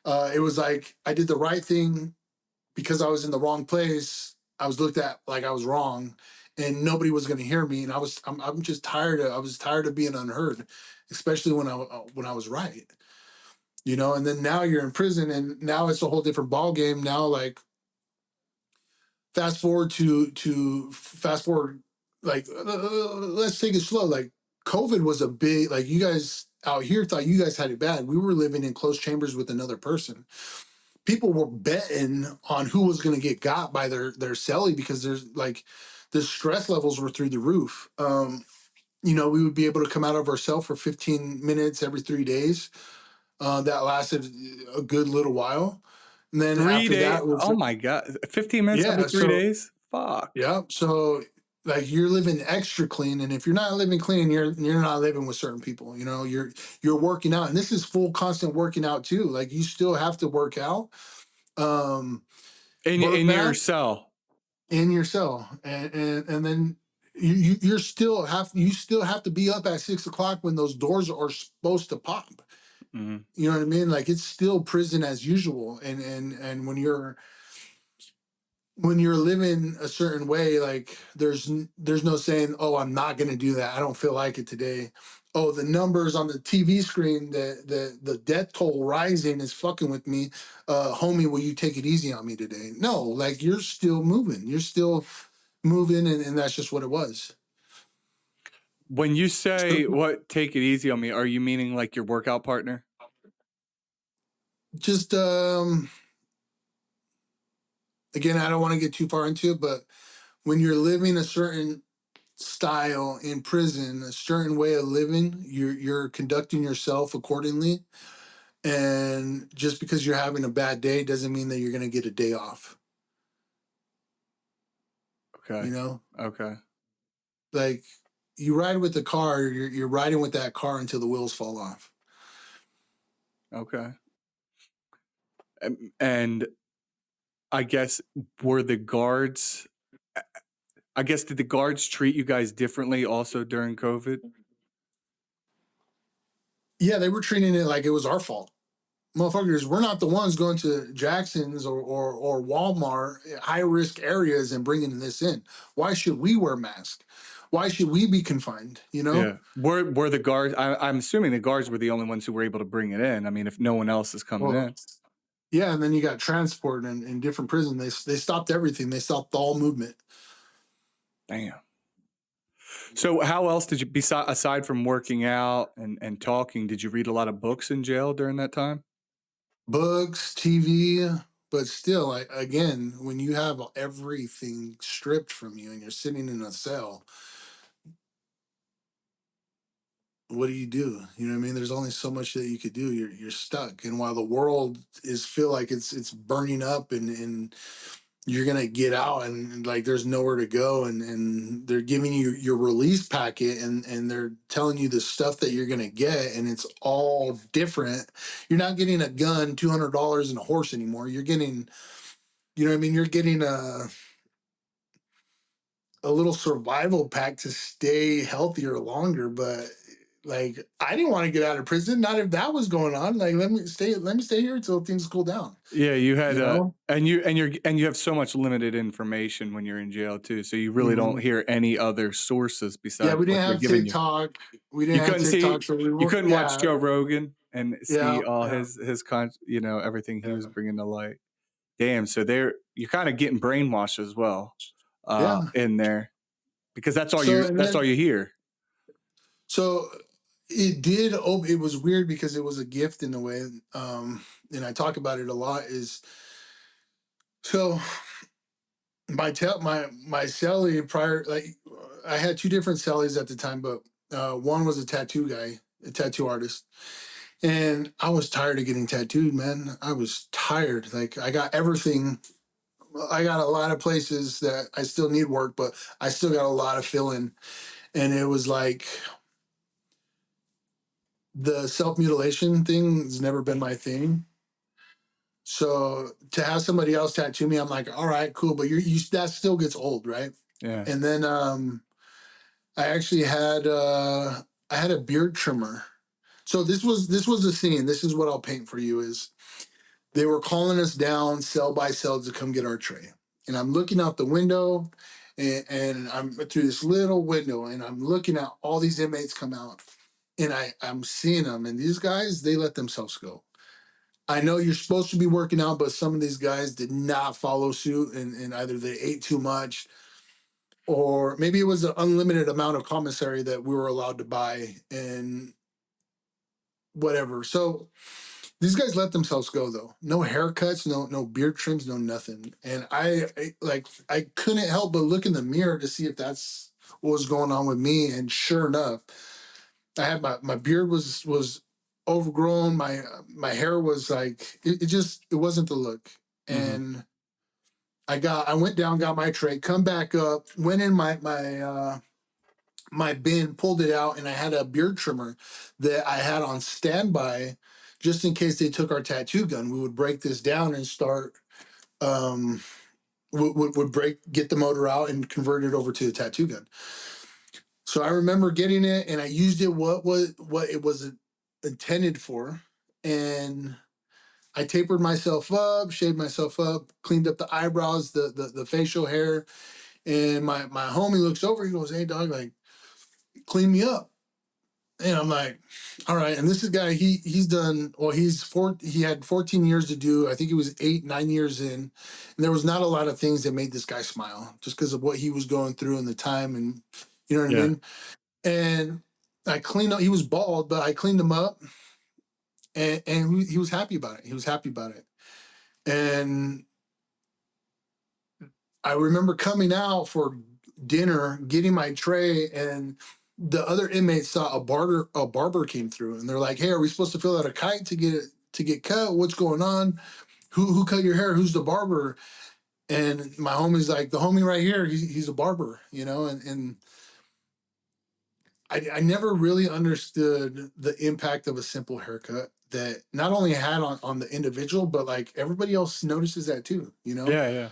It was like I did the right thing because I was in the wrong place. I was looked at like I was wrong, and nobody was going to hear me. And I'm just tired of I was tired of being unheard, especially when I was right. And then now you're in prison, and now it's a whole different ball game. Now, like fast forward, like let's take it slow. Like COVID was a big, like you guys out here thought you guys had it bad. We were living in closed chambers with another person. People were betting on who was going to get got by their cellie because the stress levels were through the roof. We would be able to come out of our cell for 15 minutes every 3 days. That lasted a good little while. And then Three after days. that was, Oh my God. 15 minutes every yeah. three So, days? Fuck. yeah. So like you're living extra clean. And if you're not living clean, you're not living with certain people. You're working out. And this is full constant working out too. Like you still have to work out. In Birth your bath cell. in your cell, and then you still have to be up at 6 o'clock when those doors are supposed to pop. Mhm. You know what I mean? Like it's still prison as usual. And when you're living a certain way, like there's no saying, oh, I'm not going to do that. I don't feel like it today. Oh, the numbers on the TV screen, the death toll rising is fucking with me. Homie, will you take it easy on me today? No, like you're still moving. You're still moving, and that's just what it was. When you So say what take it easy on me, are you meaning like your workout partner? just again, I don't want to get too far into it, but when you're living a certain style in prison, a certain way of living, you're conducting yourself accordingly. And just because you're having a bad day doesn't mean that you're going to get a day off. Okay. You know, Okay. like you ride with the car, you're riding with that car until the wheels fall off. Okay. And I guess were the guards, I guess, did the guards treat you guys differently also during COVID? Yeah, they were treating it like it was our fault. Motherfuckers, we're not the ones going to Jackson's or Walmart, high risk areas, and bringing this in. Why should we wear masks? Why should we be confined? You know? Yeah. Were the guards, I'm assuming the guards were the only ones who were able to bring it in. I mean, if no one else is coming Well, in. yeah, and then you got transport and in different prisons. They stopped everything. They stopped all movement. Damn. So how else did you, aside from working out and talking, did you read a lot of books in jail during that time? Books, TV, but still, again, when you have everything stripped from you and you're sitting in a cell, what do? You know what I mean? There's only so much that you could do. You're stuck. And while the world is feel like it's burning up and you're gonna get out and like there's nowhere to go and they're giving you your release packet and they're telling you the stuff that you're gonna get and it's all different. You're not getting a gun, $200 and a horse anymore. You're getting, you know what I mean? You're getting a little survival pack to stay healthier longer. But like I didn't want to get out of prison, not if that was going on. Like let me stay here until things cool down. Yeah, you had You know? and you have so much limited information when you're in jail too. So you really don't Mhm. hear any other sources Yeah, besides we what didn't they're have giving you. TikTok. We You didn't have couldn't TikTok, see, so we you were couldn't watch yeah, Joe Rogan and yeah, see all yeah, everything he was yeah, bringing to light. Damn. So you're kind of getting brainwashed as well, yeah. in there because So and that's all then you hear. so it did. Oh, it was weird because it was a gift in a way. And I talk about it a lot. Is so my cellie prior, like I had two different cellies at the time, but one was a tattoo guy, a tattoo artist, and I was tired of getting tattooed, man. I was tired. Like I got everything. I got a lot of places that I still need work, but I still got a lot of filling. And it was like the self mutilation thing has never been my thing. So to have somebody else tattoo me, I'm like, all right, cool, but you that still gets old, right? Yeah. And then I actually had I had a beard trimmer. So this was the scene. This is what I'll paint for you is they were calling us down cell by cell to come get our tray. And I'm looking out the window and I'm through this little window and I'm looking at all these inmates come out. And I'm seeing them. And these guys, they let themselves go. I know you're supposed to be working out, but some of these guys did not follow suit and either they ate too much or maybe it was an unlimited amount of commissary that we were allowed to buy and whatever. So these guys let themselves go though. No haircuts, no beard trims, no nothing. And I couldn't help but look in the mirror to see if that's what was going on with me. And sure enough, I had my beard was overgrown. My hair was like it wasn't the look. Hmm. And I went down, got my tray, come back up, went in my bin, pulled it out, and I had a beard trimmer that I had on standby just in case they took our tattoo gun. We would break this down and start um get the motor out and convert it over to a tattoo gun. So I remember getting it and I used it what it was intended for. And I tapered myself up, shaved myself up, cleaned up the eyebrows, the facial hair. And my homie looks over, he goes, "Hey dog, like clean me up." And I'm like, all right. And this is a guy, he's done, well, he had 14 years to do. I think he was 8, 9 years in. And there was not a lot of things that made this guy smile just because of what he was going through and the time. And you know what I Yeah. mean? And I cleaned up, he was bald, but I cleaned him up and he was happy about it. He was happy about it. And I remember coming out for dinner, getting my tray, and the other inmates saw a barber came through, and they're like, "Hey, are we supposed to fill out a kite to get to get cut? What's going on? Who cut your hair? Who's the barber? And my homie's like, the homie right here, he's a barber, you know, and I never really understood the impact of a simple haircut that not only had on the individual, but like everybody else notices that too, you know? Yeah, yeah.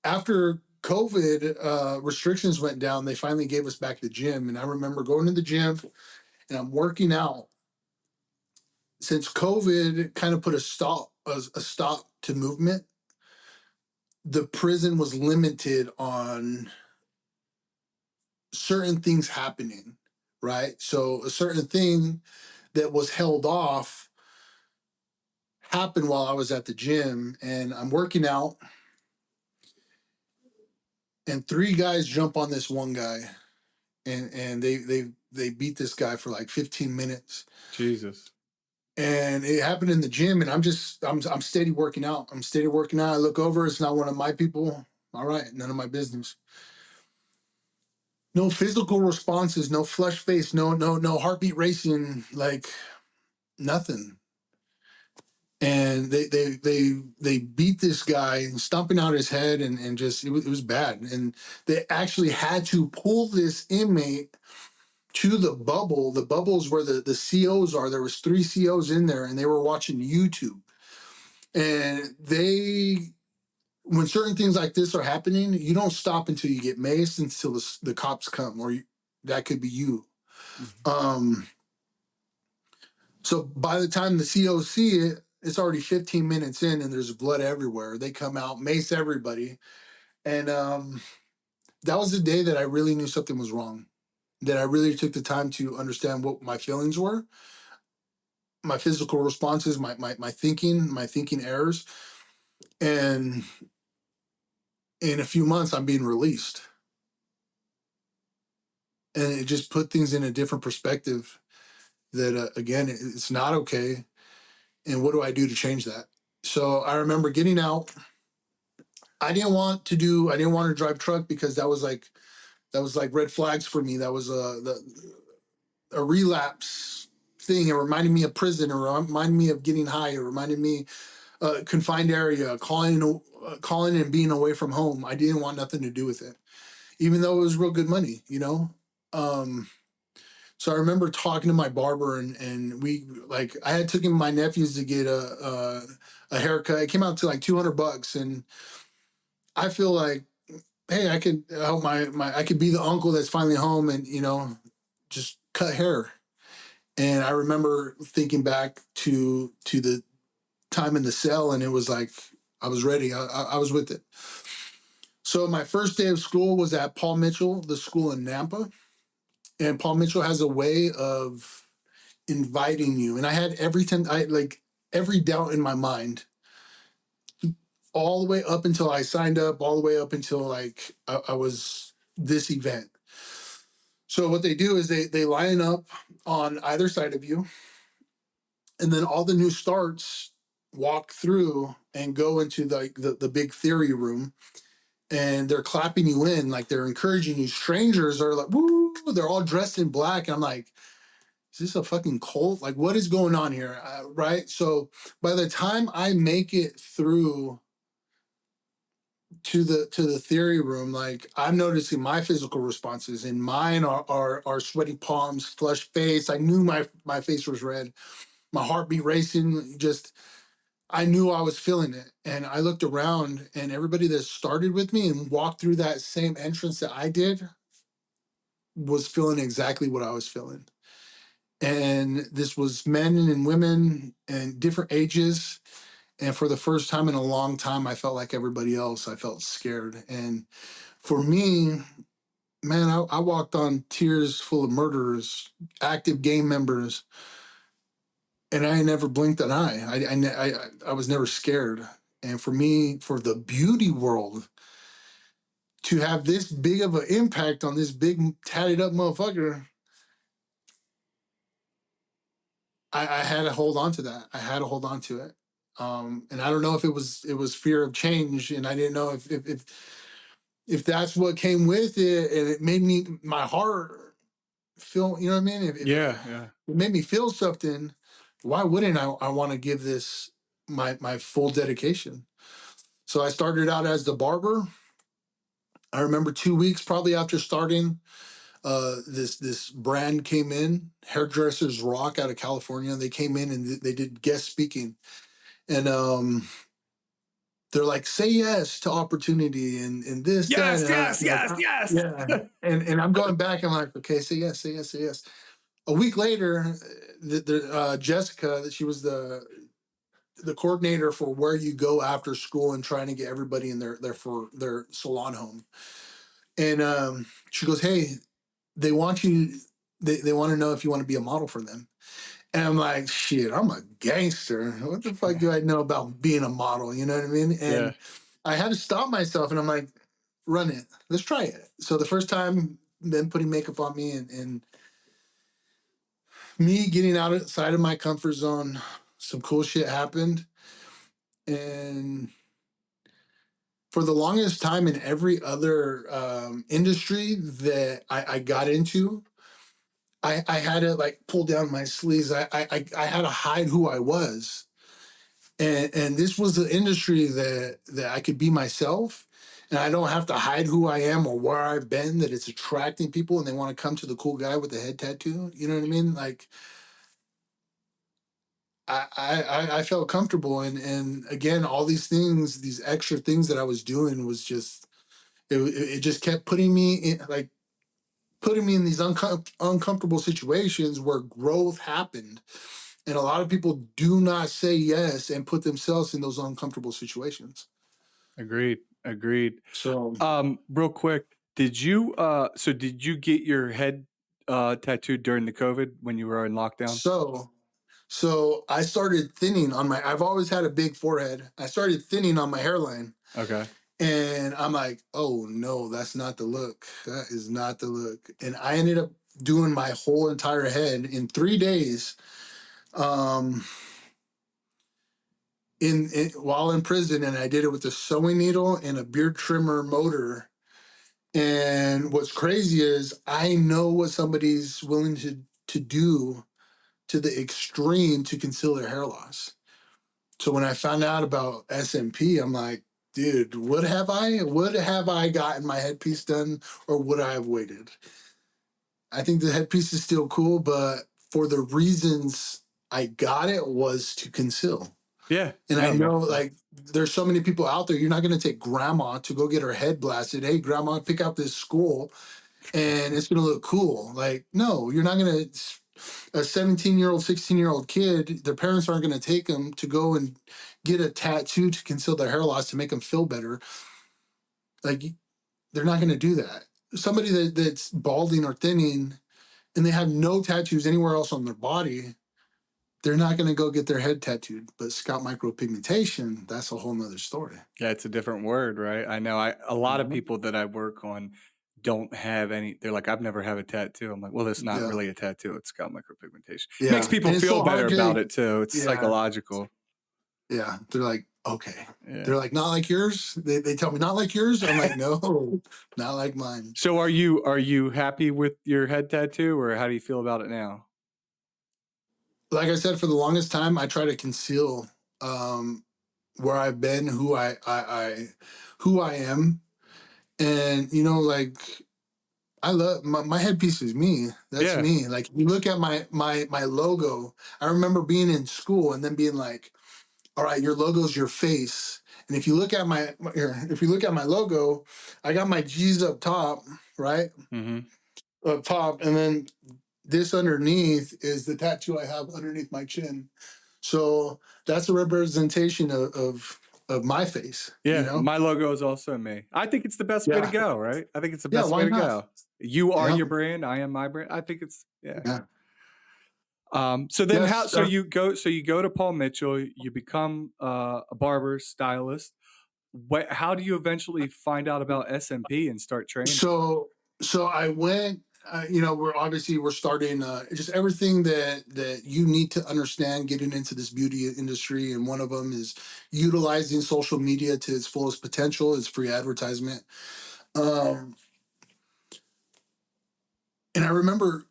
After COVID restrictions went down, they finally gave us back the gym. And I remember going to the gym and I'm working out. Since COVID kind of put a stop to movement, the prison was limited on certain things happening, right? So a certain thing that was held off happened while I was at the gym, and I'm working out, and three guys jump on this one guy, and they beat this guy for like 15 minutes. Jesus. And it happened in the gym, and I'm steady working out. I'm steady working out. I look over, it's not one of my people. All right, none of my business. No physical responses, no flush face, no heartbeat racing, like nothing. And they beat this guy, stomping out his head, and just it was bad. And they actually had to pull this inmate to the bubble. The bubbles where the COs are. There was 3 COs in there, and they were watching YouTube. And when certain things like this are happening, you don't stop until you get maced, until the cops come, or that could be you. Mm-hmm. So by the time the COs see it, it's already 15 minutes in and there's blood everywhere. They come out, mace everybody. And that was the day that I really knew something was wrong, that I really took the time to understand what my feelings were, my physical responses, my thinking errors. And in a few months, I'm being released. And it just put things in a different perspective that, again, it's not okay. And what do I do to change that? So I remember getting out. I didn't want to drive truck because that was like red flags for me. That was a relapse thing. It reminded me of prison. It reminded me of getting high. It reminded me confined area, calling and being away from home. I didn't want nothing to do with it, even though it was real good money, you know? So I remember talking to my barber, and we, like, I had taken my nephews to get a haircut. It came out to like $200, and I feel like, hey, I could help I could be the uncle that's finally home and, you know, just cut hair. And I remember thinking back to the time in the cell, and it was like I was ready. I was with it. So my first day of school was at Paul Mitchell, the school in Nampa. And Paul Mitchell has a way of inviting you. And I had every doubt in my mind, all the way up until I signed up, all the way up until like I was this event. So what they do is they line up on either side of you, and then all the new starts walk through and go into the big theory room, and they're clapping you in, like they're encouraging you. Strangers are like, woo, they're all dressed in black. And I'm like, is this a fucking cult? Like, what is going on here? Right? So by the time I make it through to the theory room, like I'm noticing my physical responses, and mine are sweaty palms, flushed face. I knew my face was red, my heartbeat racing. Just I knew I was feeling it, and I looked around, and everybody that started with me and walked through that same entrance that I did was feeling exactly what I was feeling. And this was men and women and different ages. And for the first time in a long time, I felt like everybody else. I felt scared. And for me, man, I walked on tears full of murderers, active gang members, and I never blinked an eye. I was never scared. And for me, for the beauty world to have this big of an impact on this big tatted up motherfucker, I had to hold on to that. I had to hold on to it. And I don't know if it was fear of change, and I didn't know if that's what came with it, and it made my heart feel, you know what I mean? Yeah. It made me feel something. why wouldn't I want to give this my full dedication? So I started out as the barber. I remember 2 weeks probably after starting, this brand came in, Hairdressers Rock out of California. They came in and they did guest speaking, and they're like, say yes to opportunity and this, that, Yes, and yes, yes, yes. yeah. And I'm going back. I'm like, okay, say yes, say yes, say yes. A week later, Jessica, she was the coordinator for where you go after school and trying to get everybody in for their salon home. And she goes, hey, they want you, they want to know if you want to be a model for them. And I'm like, shit, I'm a gangster. What the fuck do I know about being a model? You know what I mean? Yeah. And I had to stop myself and I'm like, run it. Let's try it. So the first time, them putting makeup on me and me getting outside of my comfort zone, some cool shit happened. And for the longest time in every other industry that I got into, I had to like pull down my sleeves. I had to hide who I was. And this was the industry that I could be myself, and I don't have to hide who I am or where I've been, that it's attracting people and they want to come to the cool guy with the head tattoo. You know what I mean? Like I felt comfortable, and again, all these things, these extra things that I was doing was just it just kept putting me in, like putting me in these uncomfortable situations where growth happened. And a lot of people do not say yes and put themselves in those uncomfortable situations. Agreed. Agreed. So Real quick, did you did you get your head tattooed during the COVID when you were in lockdown? so so I started thinning on my, I've always had a big forehead. I started thinning on my hairline. Okay. And I'm like, oh no, that's not the look. That is not the look. And I ended up doing my whole entire head in 3 days. Um, while in prison, and I did it with a sewing needle and a beard trimmer motor. And what's crazy is I know what somebody's willing to do to the extreme to conceal their hair loss. So when I found out about SMP, I'm like, dude, would have I gotten my headpiece done, or would I have waited? I think the headpiece is still cool, but for the reasons I got it was to conceal. Yeah. And I No, know, makes sense. like, there's so many people out there. You're not going to take grandma to go get her head blasted. Hey, grandma, pick out this school and it's going to look cool. Like, no, you're not going to. A 17-year-old, 16-year-old kid, their parents aren't going to take them to go and get a tattoo to conceal their hair loss to make them feel better. Like, they're not going to do that. Somebody that's balding or thinning and they have no tattoos anywhere else on their body, they're not going to go get their head tattooed. But scalp micropigmentation, that's a whole nother story. Yeah, it's a different word, right? I know. A lot of Mhm. people that I work on don't have any. They're like, I've never had a tattoo. I'm like, well, it's not Yeah. really a tattoo. It's scalp micropigmentation. Makes Yeah. people And it's feel so better hard about to, it too. It's yeah. psychological. Yeah. They're like, okay. Yeah. They're like, not like yours. They tell me, not like yours. I'm like, no, not like mine. So are you happy with your head tattoo, or how do you feel about it now? Like I said, for the longest time, I try to conceal um, where I've been, who I am, and like I love my headpiece is me. That's Yeah. me. Like you look at my logo. I remember being in school and then being like, "All right, your logo's your face." And if you look at if you look at my logo, I got my G's up top, right Mm-hmm. up top, and then this underneath is the tattoo I have underneath my chin. So that's a representation of my face, Yeah, my logo is also me. I think it's the best way to Yeah. go, right? I think it's the Yeah, best why way to not? go. You are Yeah. your brand. I am my brand. I think it's yeah. Yeah. So then Yes. so you go to Paul Mitchell, you become a barber stylist. How do you eventually find out about SMP and start training? So I went. We're starting just everything that you need to understand getting into this beauty industry, and one of them is utilizing social media to its fullest potential. It's free advertisement. Um, and I remember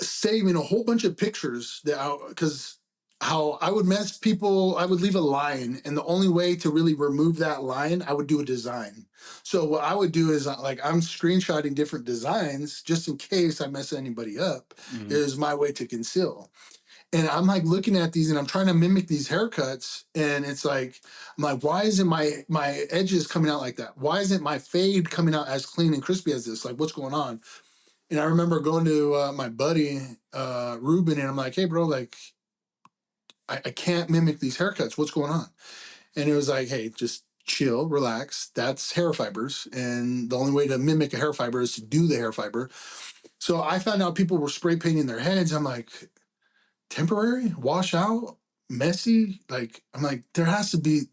saving a whole bunch of pictures because how I would mess people, I would leave a line, and the only way to really remove that line, I would do a design. So what I would do is like I'm screenshotting different designs just in case I mess anybody up, Mhm. is my way to conceal. And I'm like looking at these and I'm trying to mimic these haircuts, and it's like I'm like, why isn't my edges coming out like that? Why isn't my fade coming out as clean and crispy as this? Like, what's going on? And I remember going to my buddy Ruben, and I'm like, hey bro, like I can't mimic these haircuts. What's going on? And he was like, hey, just chill, relax. That's hair fibers. And the only way to mimic a hair fiber is to do the hair fiber. So I found out people were spray painting their heads. I'm like, temporary, wash out, messy. Like, I'm like, there has to be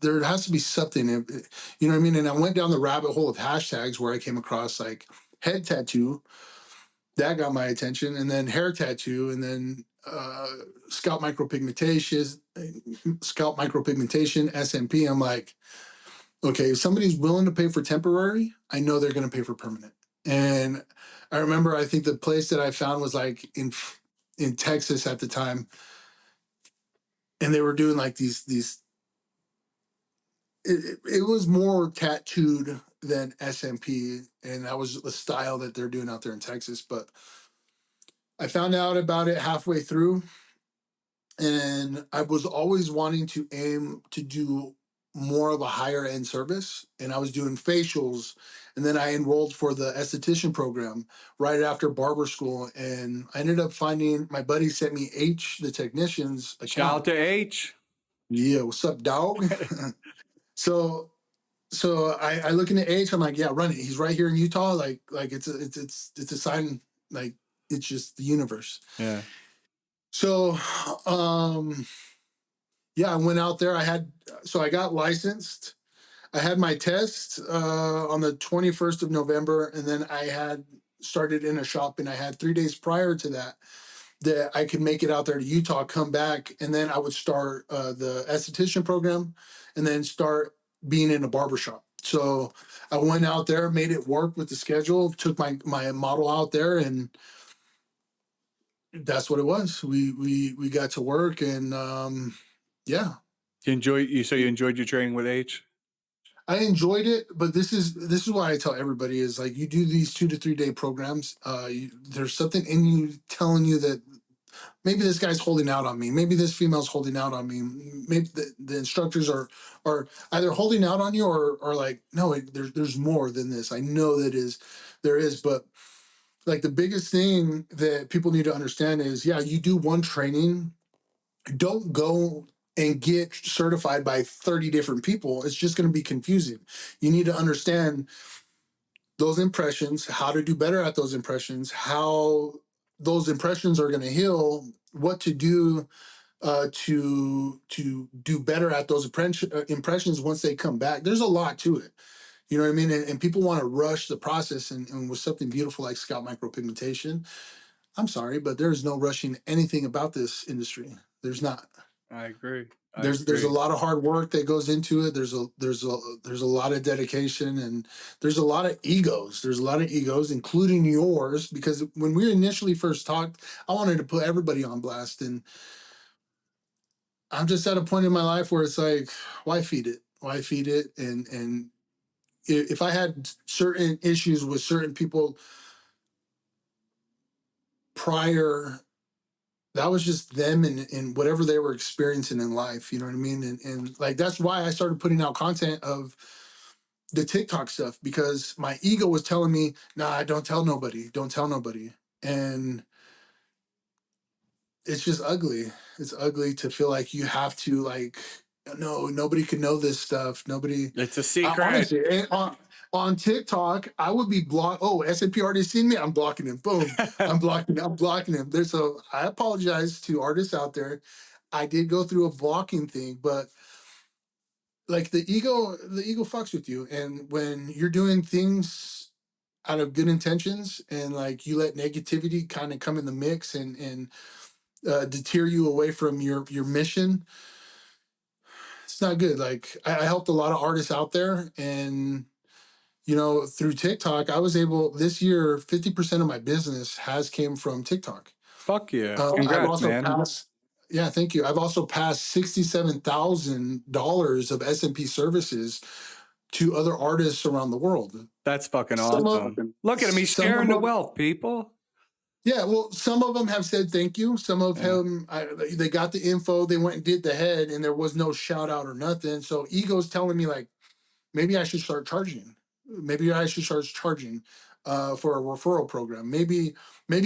something. You know what I mean? And I went down the rabbit hole of hashtags where I came across like head tattoo. That got my attention, and then hair tattoo, and then scalp micropigmentation, SMP. I'm like, okay, if somebody's willing to pay for temporary, I know they're going to pay for permanent. And I remember, I think the place that I found was like in Texas at the time, and they were doing like these. It was more tattooed than SMP, and that was the style that they're doing out there in Texas. But I found out about it halfway through, and I was always wanting to aim to do more of a higher end service. And I was doing facials, and then I enrolled for the esthetician program right after barber school. And I ended up finding my buddy sent me H, the technician's Shout out account. to H. Yeah, what's up, dog? so I look into H. I'm like, yeah, run it. He's right here in Utah. Like it's a sign. Like it's just the universe. Yeah. So yeah, I went out there. I got licensed. I had my test on the 21st of November, and then I had started in a shop, and I had 3 days prior to that I could make it out there to Utah, come back, and then I would start the esthetician program, and then start being in a barbershop. So I went out there, made it work with the schedule, took my model out there, and that's what it was. We got to work, and yeah, You enjoyed your training with H? I enjoyed it, but this is why I tell everybody is like you do these 2 to 3 day programs. There's something in you telling you that maybe this guy's holding out on me. Maybe this female's holding out on me. Maybe the instructors are either holding out on you or like no, there's more than this. I know there is, but like the biggest thing that people need to understand is yeah, you do one training, don't go and get certified by 30 different people. It's just going to be confusing. You need to understand those impressions, how to do better at those impressions, how those impressions are going to heal, what to do to do better at those impressions once they come back. There's a lot to it. You know what I mean? And people want to rush the process, and with something beautiful like scalp micropigmentation, I'm sorry, but there's no rushing anything about this industry. There's not. I agree. There's a lot of hard work that goes into it. There's a lot of dedication, and there's a lot of egos. There's a lot of egos, including yours, because when we initially first talked, I wanted to put everybody on blast, and I'm just at a point in my life where it's like, why feed it? Why feed it? And if I had certain issues with certain people prior, that was just them and whatever they were experiencing in life. You know what I mean? And like that's why I started putting out content of the TikTok stuff, because my ego was telling me, nah, don't tell nobody, don't tell nobody. And it's just ugly. It's ugly to feel like you have to like, no, nobody can know this stuff. Nobody. It's a secret. Honestly, on TikTok, I would be blocked. Oh, S&P already seen me. I'm blocking him. Boom. I'm blocking him. I apologize to artists out there. I did go through a blocking thing, but like the ego fucks with you. And when you're doing things out of good intentions and like you let negativity kind of come in the mix and deter you away from your mission, it's not good. Like I helped a lot of artists out there, and through TikTok, I was able this year, 50% of my business has came from TikTok. Fuck yeah. I've Congrats, also man. passed. Yeah, thank you. I've also passed $67,000 of S&P services to other artists around the world. That's fucking Some of awesome. Look at him. He's some of sharing the them, wealth, people. yeah. Well, some of them have said thank you. Some of Yeah. them, they got the info, they went and did the head, and there was no shout out or nothing. So ego's telling me like, maybe I should start charging. Maybe I should start charging for a referral program. Maybe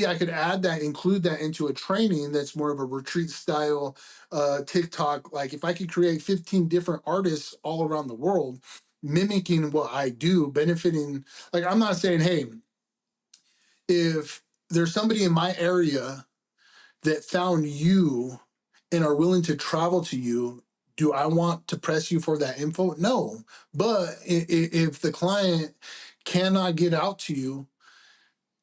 I could add that, include that into a training that's more of a retreat style TikTok. Like if I could create 15 different artists all around the world mimicking what I do, benefiting. Like I'm not saying, hey, if there's somebody in my area that found you and are willing to travel to you, do I want to press you for that info? No. But if the client cannot get out to you,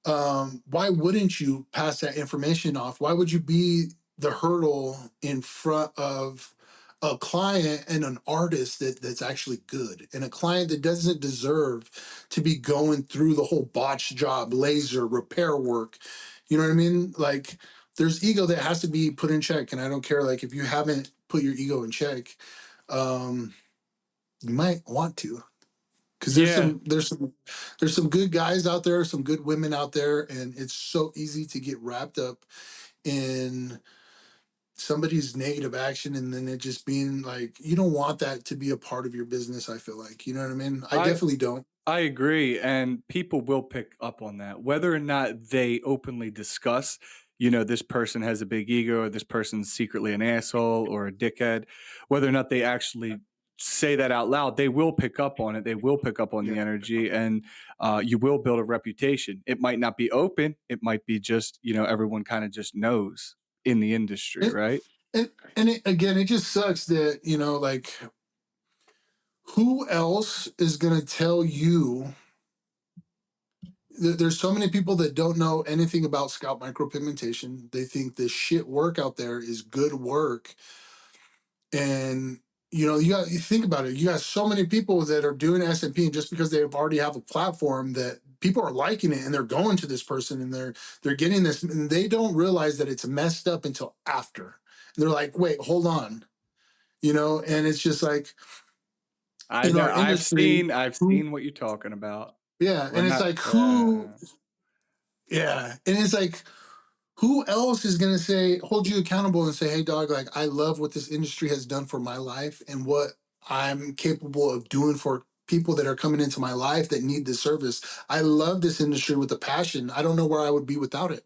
why wouldn't you pass that information off? Why would you be the hurdle in front of a client and an artist that's actually good and a client that doesn't deserve to be going through the whole botch job, laser repair work? You know what I mean? Like there's ego that has to be put in check. And I don't care like if you haven't put your ego in check, um, you might want to because Yeah. there's some good guys out there, some good women out there, and it's so easy to get wrapped up in somebody's negative action and then it just being like you don't want that to be a part of your business. I feel like, you know what I mean? I I definitely don't. I agree, and people will pick up on that, whether or not they openly discuss, this person has a big ego, or this person's secretly an asshole or a dickhead. Whether or not they actually say that out loud, they will pick up on it. They will pick up on Yeah. the energy, and you will build a reputation. It might not be open. It might be just everyone kind of just knows in the industry, and right? again, it just sucks that like who else is going to tell you. There's so many people that don't know anything about scalp micropigmentation. They think this shit work out there is good work. And you think about it. You got so many people that are doing S&P, and just because they already have a platform that people are liking it and they're going to this person and they're getting this, and they don't realize that it's messed up until after. And they're like, wait, hold on. And it's just like I in know. our industry, I've who, seen what you're talking about. yeah, We're and it's not. like who, yeah, and it's like who else is going to hold you accountable and say, hey, dog, like, I love what this industry has done for my life and what I'm capable of doing for people that are coming into my life that need this service. I love this industry with a passion. I don't know where I would be without it.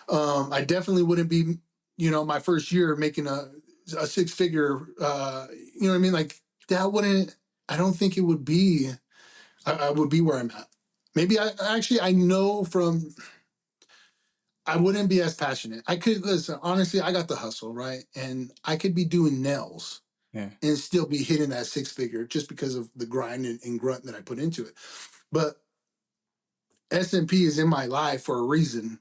I definitely wouldn't be, my first year making a six figure, you know what I mean? Like, that wouldn't, I don't think it would be, I would be where I'm at. Maybe I know from I wouldn't be as passionate. I could listen, honestly, I got the hustle, right? And I could be doing nails Yeah. and still be hitting that six figure just because of the grind and grunt that I put into it. But SMP is in my life for a reason.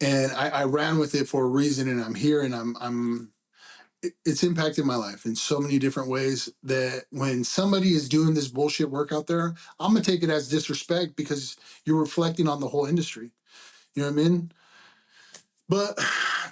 And I ran with it for a reason and I'm here and it's impacted my life in so many different ways that when somebody is doing this bullshit work out there, I'm gonna take it as disrespect because you're reflecting on the whole industry. You know what I mean? But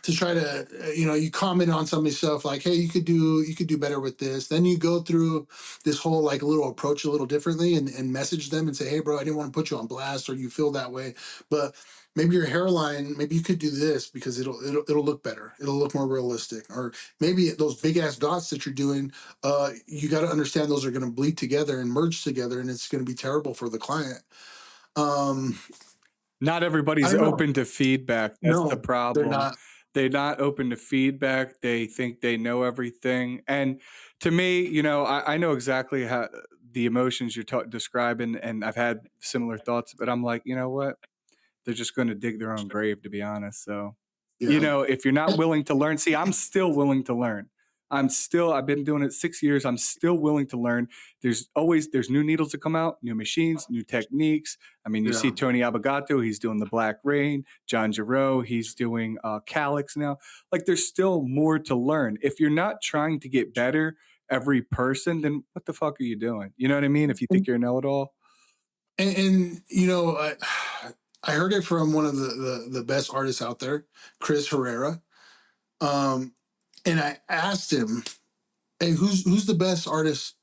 to try to you comment on somebody's stuff like, hey, you could do better with this, then you go through this whole like little approach a little differently and message them and say, hey bro, I didn't want to put you on blast or you feel that way, but maybe your hairline, maybe you could do this because it'll look better, it'll look more realistic, or maybe those big ass dots that you're doing, you got to understand those are going to bleed together and merge together and it's going to be terrible for the client. um Not I everybody's don't know. open to feedback. That's the No, they're problem. not. They're not open to feedback. They think they know everything. And to me, I know exactly how the emotions you're describing, and I've had similar thoughts. But I'm like, you know what? They're just going to dig their own grave, to be honest. So, Yeah. if you're not willing to learn, see, I'm still willing to learn. I've been doing it 6 years. I'm still willing to learn. There's new needles to come out, new machines, new techniques. I mean, you see Yeah. Tony Abagato, he's doing the Black Rain. John Giroux, he's doing Calyx now. Like, there's still more to learn. If you're not trying to get better every person, then what the fuck are you doing? You know what I mean? If you think you're a know-it-all. And I heard it from one of the best artists out there, Chris Herrera. And I asked him, "Hey, who's the best artist?"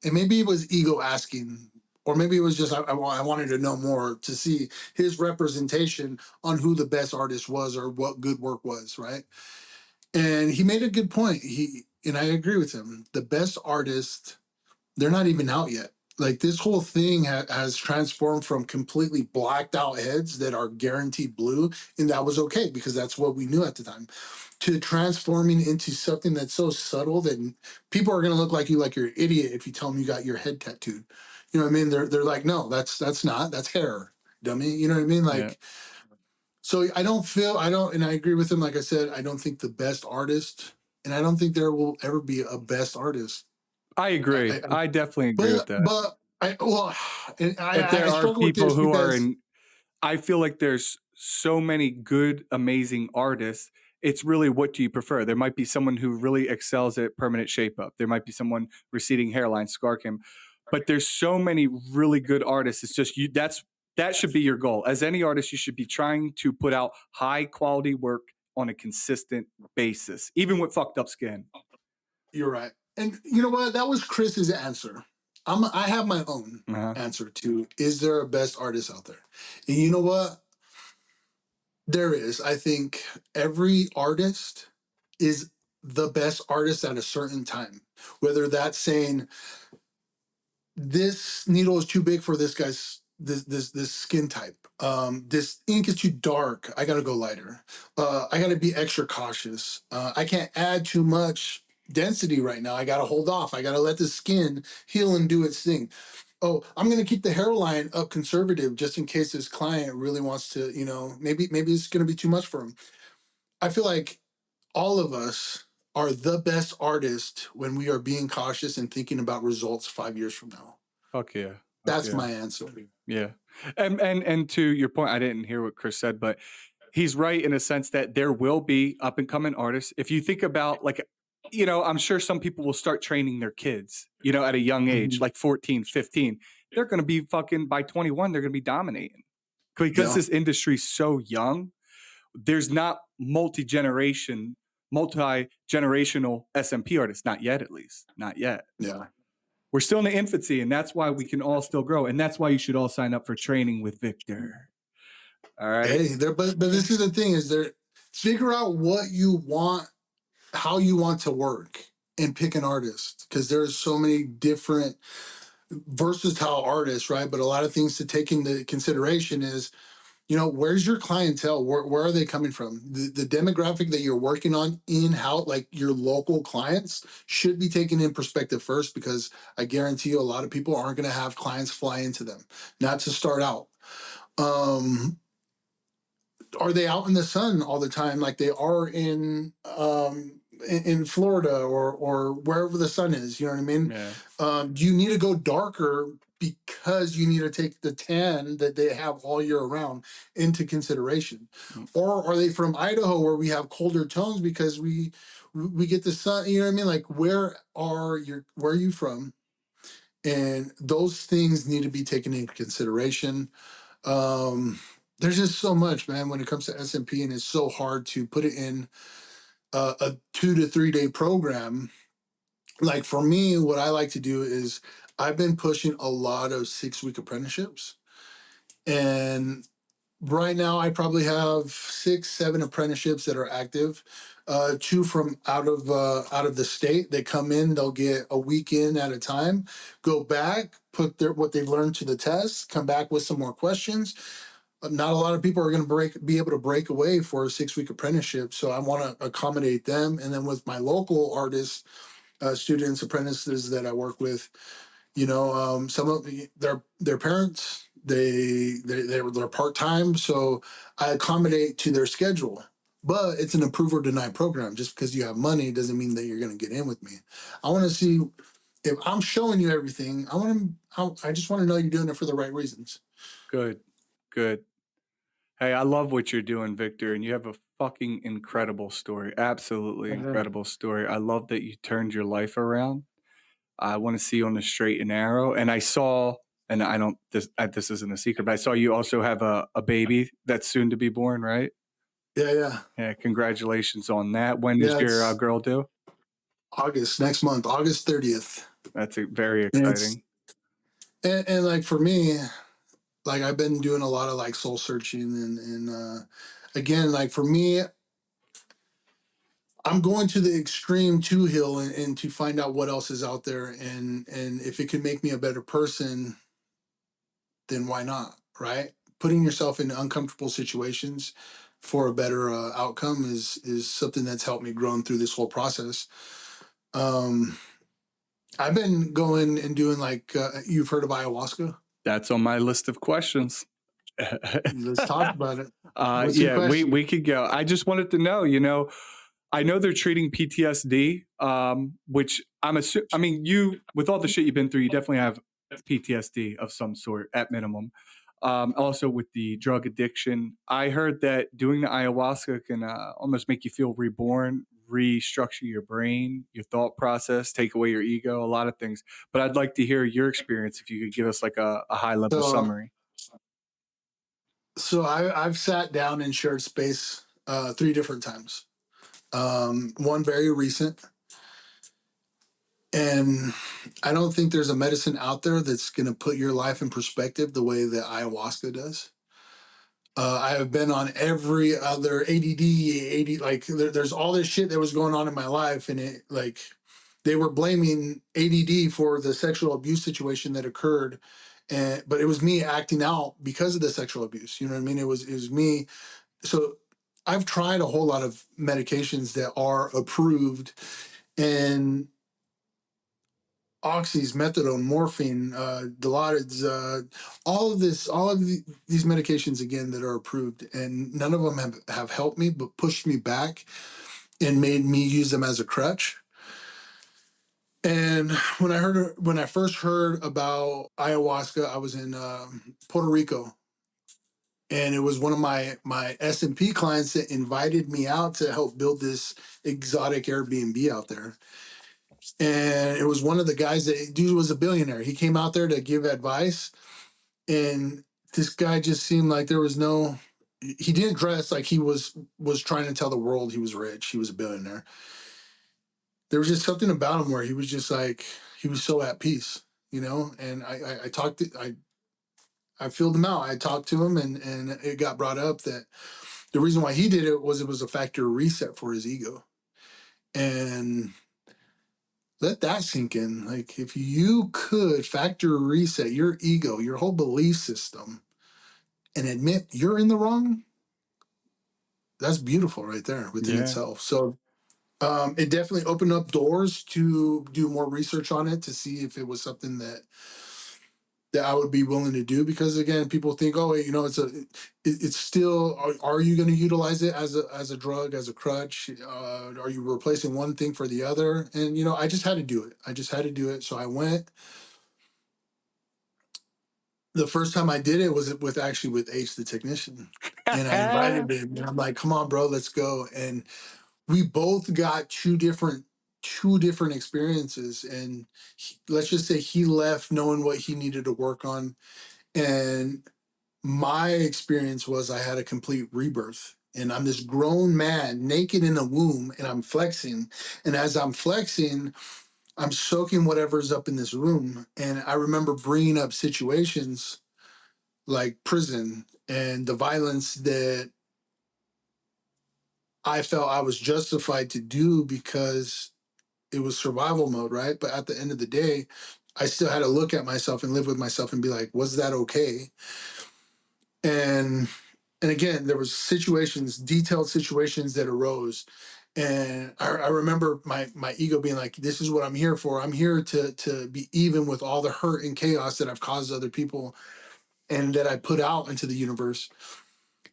And maybe it was ego asking, or maybe it was just I wanted to know more to see his representation on who the best artist was or what good work was, right? And he made a good point. And I agree with him. The best artists, they're not even out yet. Like this whole thing has transformed from completely blacked out heads that are guaranteed blue, and that was okay because that's what we knew at the time, to transforming into something that's so subtle that people are going to look like you like you're an idiot if you tell them you got your head tattooed. You know what I mean? They're like, no, that's hair, dummy. You know what I mean? Yeah. Like, so and I agree with him. Like I said, I don't think the best artist, and I don't think there will ever be a best artist. I agree. I definitely agree with that. But and But there I are struggle with people this who are because in, I feel like there's so many good, amazing artists. It's really, what do you prefer? There might be someone who really excels at permanent shape up. There might be someone receding hairline, scar cam. But there's so many really good artists. It's just that should be your goal. As any artist, you should be trying to put out high quality work on a consistent basis, even with fucked up skin. you're right. And you know what? That was Chris's answer. I have my own Uh-huh. answer to, is there a best artist out there? And you know what? There is. I think every artist is the best artist at a certain time. Whether that's saying this needle is too big for this guy's this skin type. This ink is too dark. I gotta go lighter. I gotta be extra cautious. I can't add too much density right now. I gotta hold off. I gotta let the skin heal and do its thing. Oh, I'm gonna keep the hairline up conservative just in case this client really wants to, maybe it's gonna be too much for him. I feel like all of us are the best artist when we are being cautious and thinking about results 5 years from now. Fuck yeah. Fuck That's yeah. my answer. Yeah. And to your point, I didn't hear what Chris said, but he's right in a sense that there will be up and coming artists. If you think about, like, I'm sure some people will start training their kids, at a young age, Mhm. like 14, 15. They're going to be fucking, by 21, they're going to be dominating because Yeah. this industry's so young. There's not multi-generational SMP artists. Not yet, at least. Not yet. Yeah. We're still in the infancy, and that's why we can all still grow. And that's why you should all sign up for training with Victor. All right. Hey, but this is the thing, is there, figure out what you want, how you want to work, and pick an artist. Because there's so many different versatile artists, right? But a lot of things to take into consideration is, where's your clientele? Where are they coming from? The demographic that you're working on in-house, like your local clients, should be taken in perspective first, because I guarantee you a lot of people aren't going to have clients fly into them, not to start out. Are they out in the sun all the time like they are in Florida or wherever the sun is? You know what I mean? Yeah. Do you need to go darker because you need to take the tan that they have all year round into consideration? Or are they from Idaho where we have colder tones because we get the sun? You know what I mean? Like, where are you from? And those things need to be taken into consideration. um there's just so much, man, when it comes to SMP, and it's so hard to put it in a 2 to 3 day program. Like for me, what I like to do is I've been pushing a lot of 6 week apprenticeships, and right now I probably have 6 7 apprenticeships that are active. Two from out of the state. They come in, they'll get a weekend at a time, go back, put what they've learned to the test, come back with some more questions. Not a lot of people are going to be able to break away for a 6 week apprenticeship, so I want to accommodate them. And then with my local artists, students, apprentices that I work with, some of their parents, they're part-time, so I accommodate to their schedule. But it's an approve or deny program. Just because you have money doesn't mean that you're going to get in with me. I want to see if I'm showing you everything. I just want to know you're doing it for the right reasons. Good. Hey, I love what you're doing, Victor, and you have a fucking incredible story. Absolutely incredible story. I love that you turned your life around. I want to see you on the straight and narrow. And I saw, and I don't, this isn't a secret, but I saw you also have a baby that's soon to be born, right? Yeah. Yeah, congratulations on that. When does Yeah. your It's girl due? August next month, August 30th. That's very And it's exciting. and like for me, like I've been doing a lot of like soul searching and again, like for me, I'm going to the extreme to heal and to find out what else is out there and if it can make me a better person, then why not, right? Putting yourself in uncomfortable situations for a better outcome is something that's helped me grow through this whole process. Um, I've been going and doing like you've heard of ayahuasca. That's on my list of questions. Let's talk about it. What's your Yeah, question? we could go. I just wanted to know, I know they're treating PTSD, which I mean, you with all the shit you've been through, you definitely have PTSD of some sort at minimum. Also with the drug addiction, I heard that doing the ayahuasca can almost make you feel reborn, restructure your brain, your thought process, take away your ego, a lot of things. But I'd like to hear your experience if you could give us like a high level So summary. I've sat down and shared space 3 different times. One very recent, and I don't think there's a medicine out there that's going to put your life in perspective the way that ayahuasca does. I have been on every other ADD, like there's all this shit that was going on in my life, and it like they were blaming ADD for the sexual abuse situation that occurred, and but it was me acting out because of the sexual abuse. You know what I mean? It was me. So I've tried a whole lot of medications that are approved, and oxys, methadone, morphine, Dilaudid, all of these medications again that are approved, and none of them have helped me, but pushed me back and made me use them as a crutch. And when I first heard about ayahuasca, I was in Puerto Rico, and it was one of my S&P clients that invited me out to help build this exotic Airbnb out there. And it was one of the guys that dude was a billionaire. He came out there to give advice, and this guy just seemed like there was no. He didn't dress like he was trying to tell the world he was rich. He was a billionaire. There was just something about him where he was just like he was so at peace, you know. And I talked to, I filled him out. I talked to him, and it got brought up that the reason why he did it was a factory reset for his ego. And let that sink in. Like if you could factory reset your ego, your whole belief system, and admit you're in the wrong, that's beautiful right there within Yeah. itself. So it definitely opened up doors to do more research on it to see if it was something that I would be willing to do, because again, people think, oh, you know, it's still. Are you going to utilize it as a drug, as a crutch? Are you replacing one thing for the other? And you know, I just had to do it. I just had to do it. So I went. The first time I did it was with actually with H the technician, and I invited him, and I'm like, come on, bro, let's go. And we both got two different experiences, and let's just say he left knowing what he needed to work on, and my experience was I had a complete rebirth, and I'm this grown man naked in a womb, and I'm flexing, and as I'm flexing, I'm soaking whatever's up in this room. And I remember bringing up situations like prison and the violence that I felt I was justified to do because it was survival mode, right? But at the end of the day, I still had to look at myself and live with myself and be like, was that okay? And and again, there was situations, detailed situations that arose. And I remember my ego being like, this is what I'm here for. I'm here to be even with all the hurt and chaos that I've caused other people and that I put out into the universe.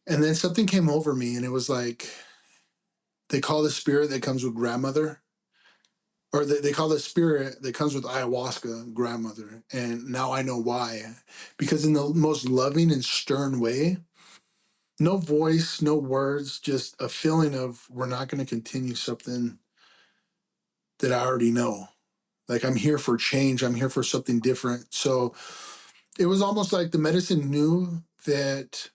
And then something came over me, and it was like they call the spirit that comes with grandmother, or they call the spirit that comes with ayahuasca grandmother. And now I know why. Because in the most loving and stern way, no voice, no words, just a feeling of we're not going to continue something that I already know. Like I'm here for change, I'm here for something different. So it was almost like the medicine knew that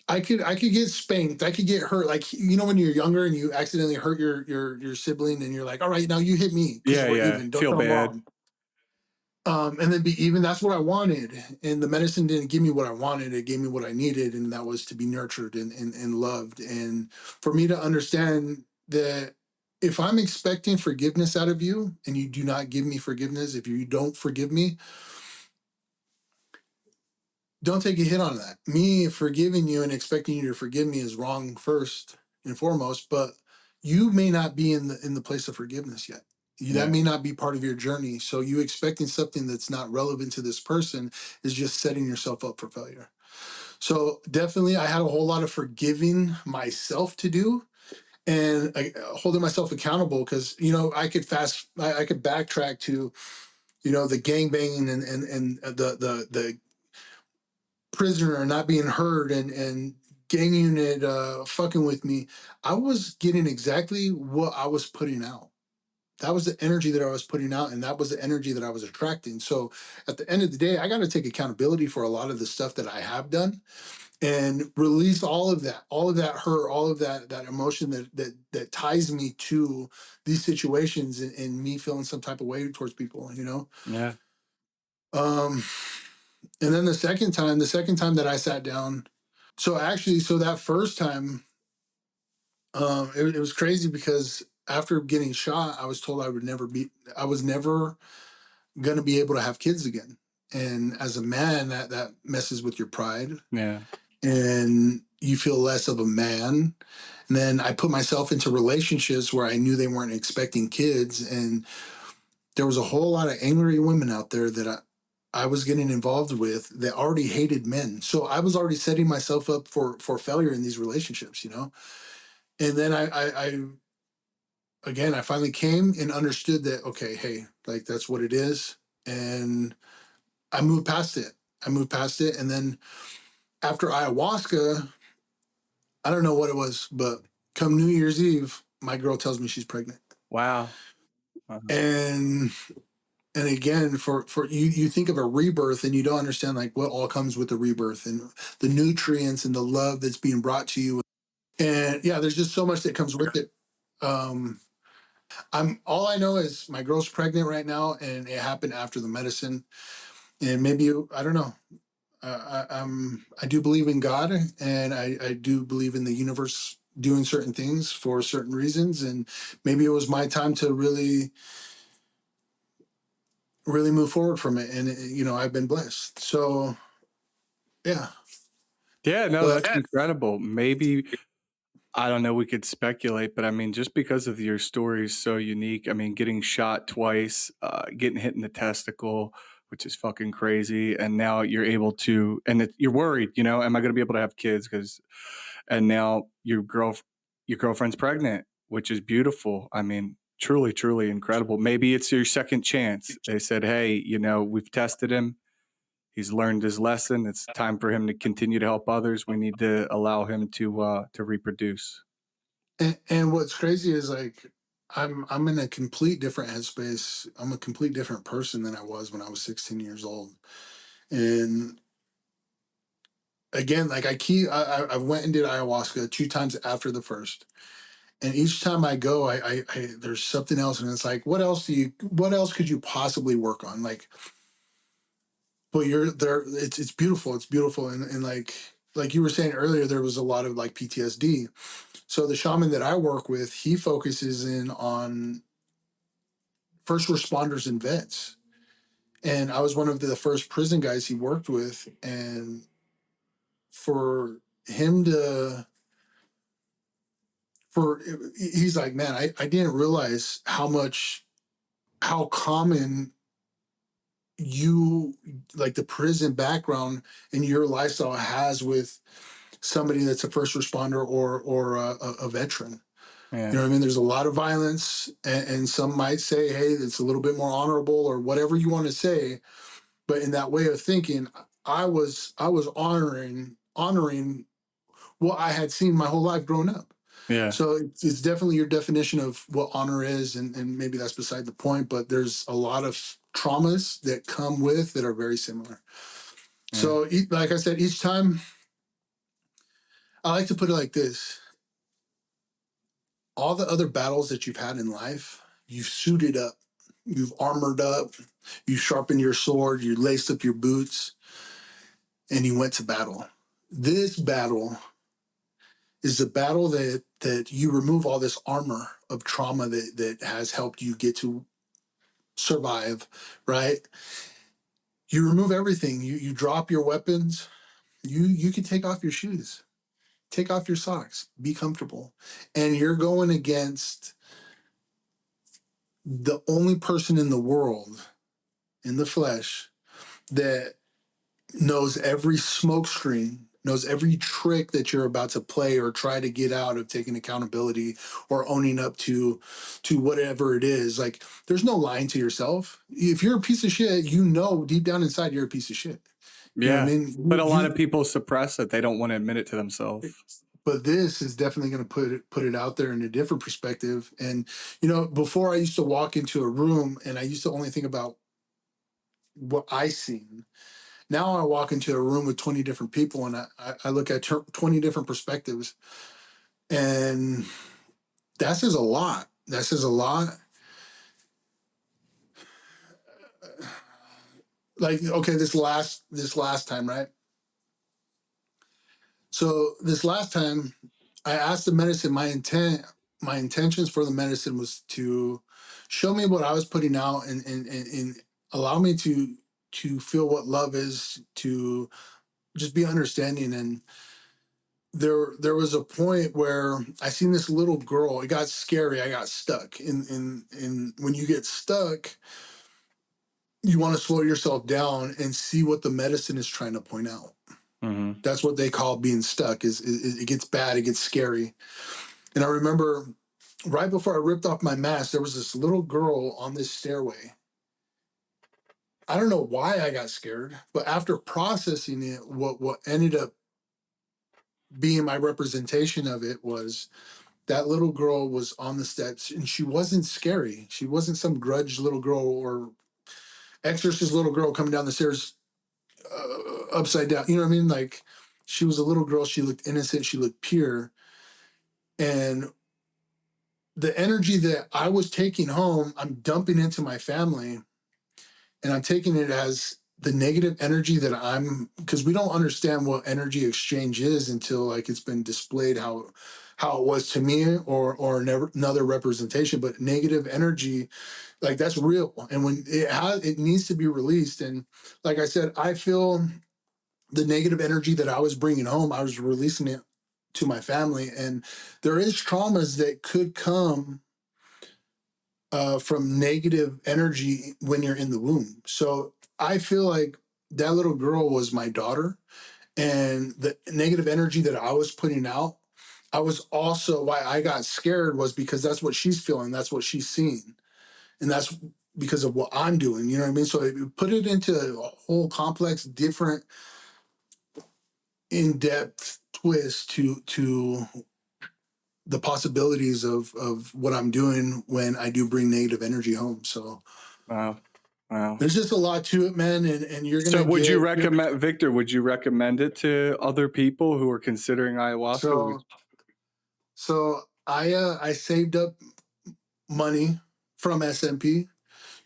I could get spanked. I could get hurt. Like, you know, when you're younger and you accidentally hurt your sibling, and you're like, all right, now you hit me because Yeah, we're yeah. even. Don't Feel tell I'm bad. wrong. And then be even. That's what I wanted. And the medicine didn't give me what I wanted. It gave me what I needed, and that was to be nurtured and loved. And for me to understand that if I'm expecting forgiveness out of you and you do not give me forgiveness, if you don't forgive me, don't take a hit on that. Me forgiving you and expecting you to forgive me is wrong first and foremost, but you may not be in the place of forgiveness yet. That Yeah. may not be part of your journey. So you expecting something that's not relevant to this person is just setting yourself up for failure. So definitely I had a whole lot of forgiving myself to do, and holding myself accountable, because you know I could backtrack to, you know, the gang banging and the prisoner not being heard and gang unit fucking with me. I was getting exactly what I was putting out. That was the energy that I was putting out, and that was the energy that I was attracting. So at the end of the day, I got to take accountability for a lot of the stuff that I have done and release all of that hurt, all of that emotion that ties me to these situations, and me feeling some type of way towards people, you know. Yeah. Um, and then the second time that I sat down. So that first time, it was crazy because after getting shot, I was told I was never gonna be able to have kids again. And as a man, that messes with your pride, Yeah. and you feel less of a man. And then I put myself into relationships where I knew they weren't expecting kids, and there was a whole lot of angry women out there that I was getting involved with that already hated men. So I was already setting myself up for failure in these relationships, you know. And then I again, I finally came and understood that, okay, hey, like that's what it is. And I moved past it. I moved past it. And then after ayahuasca, I don't know what it was, but come New Year's Eve, my girl tells me she's pregnant. Wow. Uh-huh. And again, for you think of a rebirth and you don't understand like what all comes with the rebirth and the nutrients and the love that's being brought to you. And yeah, there's just so much that comes with it. Um, I'm all I know is my girl's pregnant right now, and it happened after the medicine. And maybe I don't know. I do believe in God, and I do believe in the universe doing certain things for certain reasons. And maybe it was my time to really move forward from it. And you know, I've been blessed. So yeah, Yeah, no, but that's incredible. Maybe I don't know, we could speculate, but I mean, just because of your story is so unique. I mean, getting shot twice, getting hit in the testicle, which is fucking crazy, and now you're able to, and you're worried, you know, am I going to be able to have kids? Because, and now your girlfriend's pregnant, which is beautiful. I mean, truly, truly incredible. Maybe it's your second chance. They said, hey, you know, we've tested him. He's learned his lesson. It's time for him to continue to help others. We need to allow him to reproduce. and what's crazy is like I'm in a complete different headspace. I'm a complete different person than I was when I was 16 years old. And again, like I went and did ayahuasca 2 times after the first, and each time I go, I there's something else, and it's like, what else could you possibly work on? Like, but you're there. It's beautiful. It's beautiful, and like you were saying earlier, there was a lot of like PTSD. So the shaman that I work with, he focuses in on first responders and vets. And I was one of the first prison guys he worked with, and for him to for he's like, man, I didn't realize how common you like the prison background and your lifestyle has with somebody that's a first responder or a veteran. You Yeah. know what I mean? There's a lot of violence, and some might say, hey, it's a little bit more honorable or whatever you want to say. But in that way of thinking, I was honoring what I had seen my whole life growing up. Yeah. So it's definitely your definition of what honor is, and maybe that's beside the point. But there's a lot of traumas that come with that are very similar. Yeah. So like I said, each time I like to put it like this. All the other battles that you've had in life, you've suited up, you've armored up, you sharpened your sword, you laced up your boots, and you went to battle. This battle is the battle that you remove all this armor of trauma that has helped you get to survive, right? You remove everything. You drop your weapons. You can take off your shoes, take off your socks, be comfortable. And you're going against the only person in the world, in the flesh, that knows every smoke screen, knows every trick that you're about to play or try to get out of taking accountability or owning up to whatever it is. Like, there's no lying to yourself. If you're a piece of shit, you know deep down inside you're a piece of shit. You know what I Yeah. mean? But a lot of people suppress it. They don't want to admit it to themselves. But this is definitely going to put it out there in a different perspective. And before I used to walk into a room and I used to only think about what I seen. Now I walk into a room with 20 different people and I look at 20 different perspectives. And that says a lot. That says a lot. Like, okay, this last time, right? So this last time I asked the medicine, my intentions for the medicine was to show me what I was putting out and allow me to feel what love is, to just be understanding. And there was a point where I seen this little girl. It got scary. I got stuck. In when you get stuck, you want to slow yourself down and see what the medicine is trying to point out. Mm-hmm. That's what they call being stuck. Is it gets bad, it gets scary. And I remember right before I ripped off my mask, there was this little girl on this stairway. I don't know why I got scared, but after processing it, what ended up being my representation of it was that little girl was on the steps and she wasn't scary. She wasn't some grudge little girl or exorcist little girl coming down the stairs upside down. You know what I mean? Like, she was a little girl. She looked innocent. She looked pure. And the energy that I was taking home, I'm dumping into my family, and I'm taking it as the negative energy that because we don't understand what energy exchange is until like it's been displayed how it was to me or never another representation. But negative energy, like, that's real, and when it needs to be released. And like I said, I feel the negative energy that I was bringing home, I was releasing it to my family. And there is traumas that could come from negative energy when you're in the womb. So I feel like that little girl was my daughter, and the negative energy that I was putting out, I was also, why I got scared was because that's what she's feeling, that's what she's seeing, and that's because of what I'm doing. You know what I mean? So it put it into a whole complex, different, in-depth twist to the possibilities of what I'm doing when I do bring negative energy home. So Wow. Wow. there's just a lot to it, man. And you're So gonna would you get recommend, Victor, would you recommend it to other people who are considering ayahuasca? so I saved up money from SMP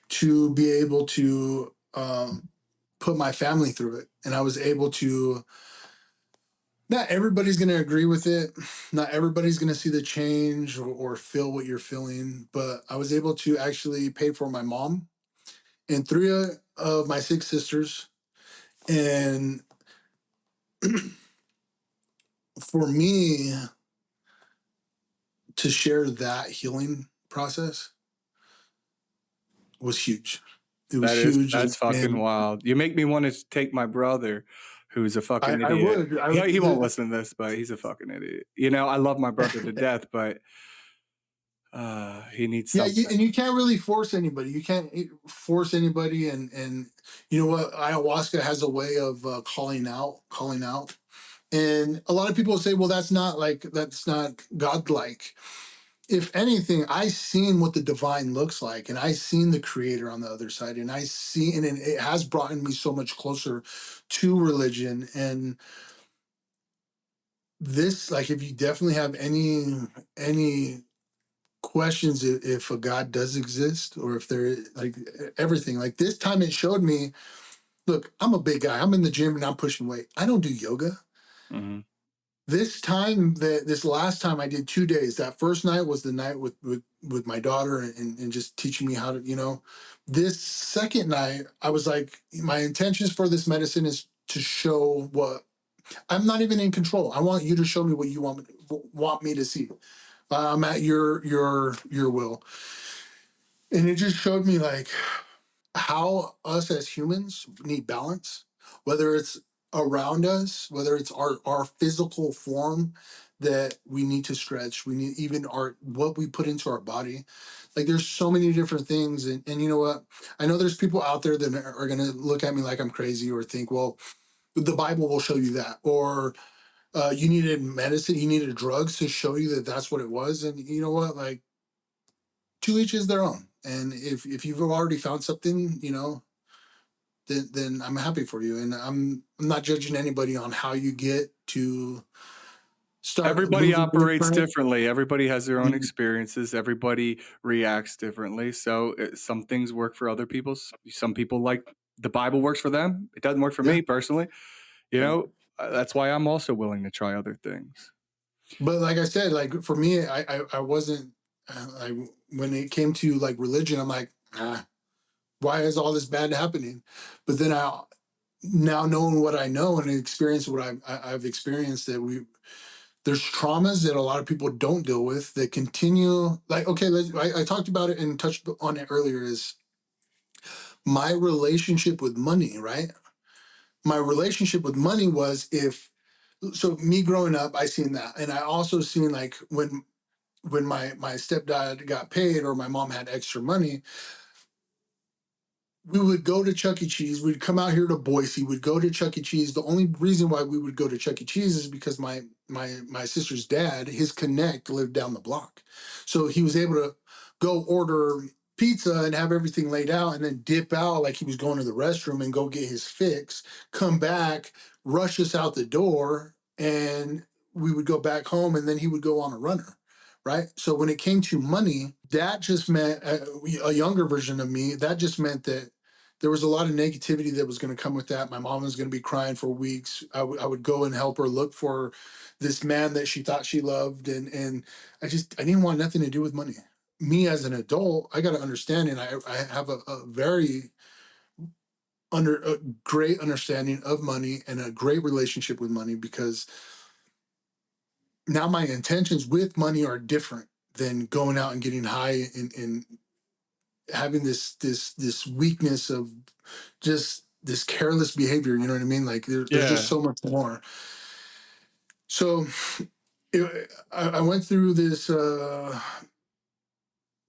to be able to put my family through it. And I was able to, not everybody's going to agree with it. Not everybody's going to see the change or feel what you're feeling. But I was able to actually pay for my mom and three of my six sisters. And for me to share that healing process was huge. It was huge. That's fucking And wild. You make me want to take my brother, who's a fucking I idiot. would. He won't listen to this, but he's a fucking idiot. I love my brother to death, but he needs Yeah, something. and you can't really force anybody. You can't force anybody, and you know what? Ayahuasca has a way of calling out. And a lot of people say, "Well, that's not godlike." If anything, I seen what the divine looks like, and I seen the Creator on the other side, and and it has brought me so much closer to religion. And this, like, if you definitely have any questions, if a God does exist, or if there is, like, everything, like, this time it showed me, look, I'm a big guy, I'm in the gym and I'm pushing weight, I don't do yoga. Hmm. This last time I did 2 days. That first night was the night with my daughter, and just teaching me how to, this second night I was like, my intentions for this medicine is to show what I'm not even in control. I want you to show me what you want me to see. I'm at your will. And it just showed me, like, how us as humans need balance, whether it's around us, whether it's our physical form that we need to stretch, we need even our what we put into our body. Like, there's so many different things. And you know what? I know there's people out there that are gonna look at me like I'm crazy, or think, well, the Bible will show you that, or you needed medicine, you needed drugs to show you that that's what it was. And you know what? Like, to each is their own. And if you've already found something, then I'm happy for you. And I'm not judging anybody on how you get to start Everybody moving operates different. differently. Everybody has their own Mhm. experiences. Everybody reacts differently. So some things work for other people. Some people, like, the Bible works for them. It doesn't work for Yeah. me personally. You Yeah. know, that's why I'm also willing to try other things. But like I said, like, for me, I wasn't, I, when it came to, like, religion, I'm like, why is all this bad happening? But then now knowing what I know and experience what I've experienced, that there's traumas that a lot of people don't deal with that continue. Like, okay, I talked about it and touched on it earlier, is my relationship with money, right? My relationship with money was, if so, me growing up, I seen that. And I also seen, like, when my stepdad got paid, or my mom had extra money, we would go to Chuck E. Cheese. We'd come out here to Boise. We'd go to Chuck E. Cheese. The only reason why we would go to Chuck E. Cheese is because my sister's dad, his connect, lived down the block, so he was able to go order pizza and have everything laid out, and then dip out like he was going to the restroom and go get his fix, come back, rush us out the door, and we would go back home, and then he would go on a runner. Right. So when it came to money, that just meant, a younger version of me. That just meant that there was a lot of negativity that was going to come with that. My mom was going to be crying for weeks. I would go and help her look for this man that she thought she loved. And I didn't want nothing to do with money. Me as an adult, I got to understand. And I have a very a great understanding of money and a great relationship with money, because now my intentions with money are different than going out and getting high, and having this weakness of just this careless behavior. You know what I mean? Like, there's just Yeah. so much more. So I went through this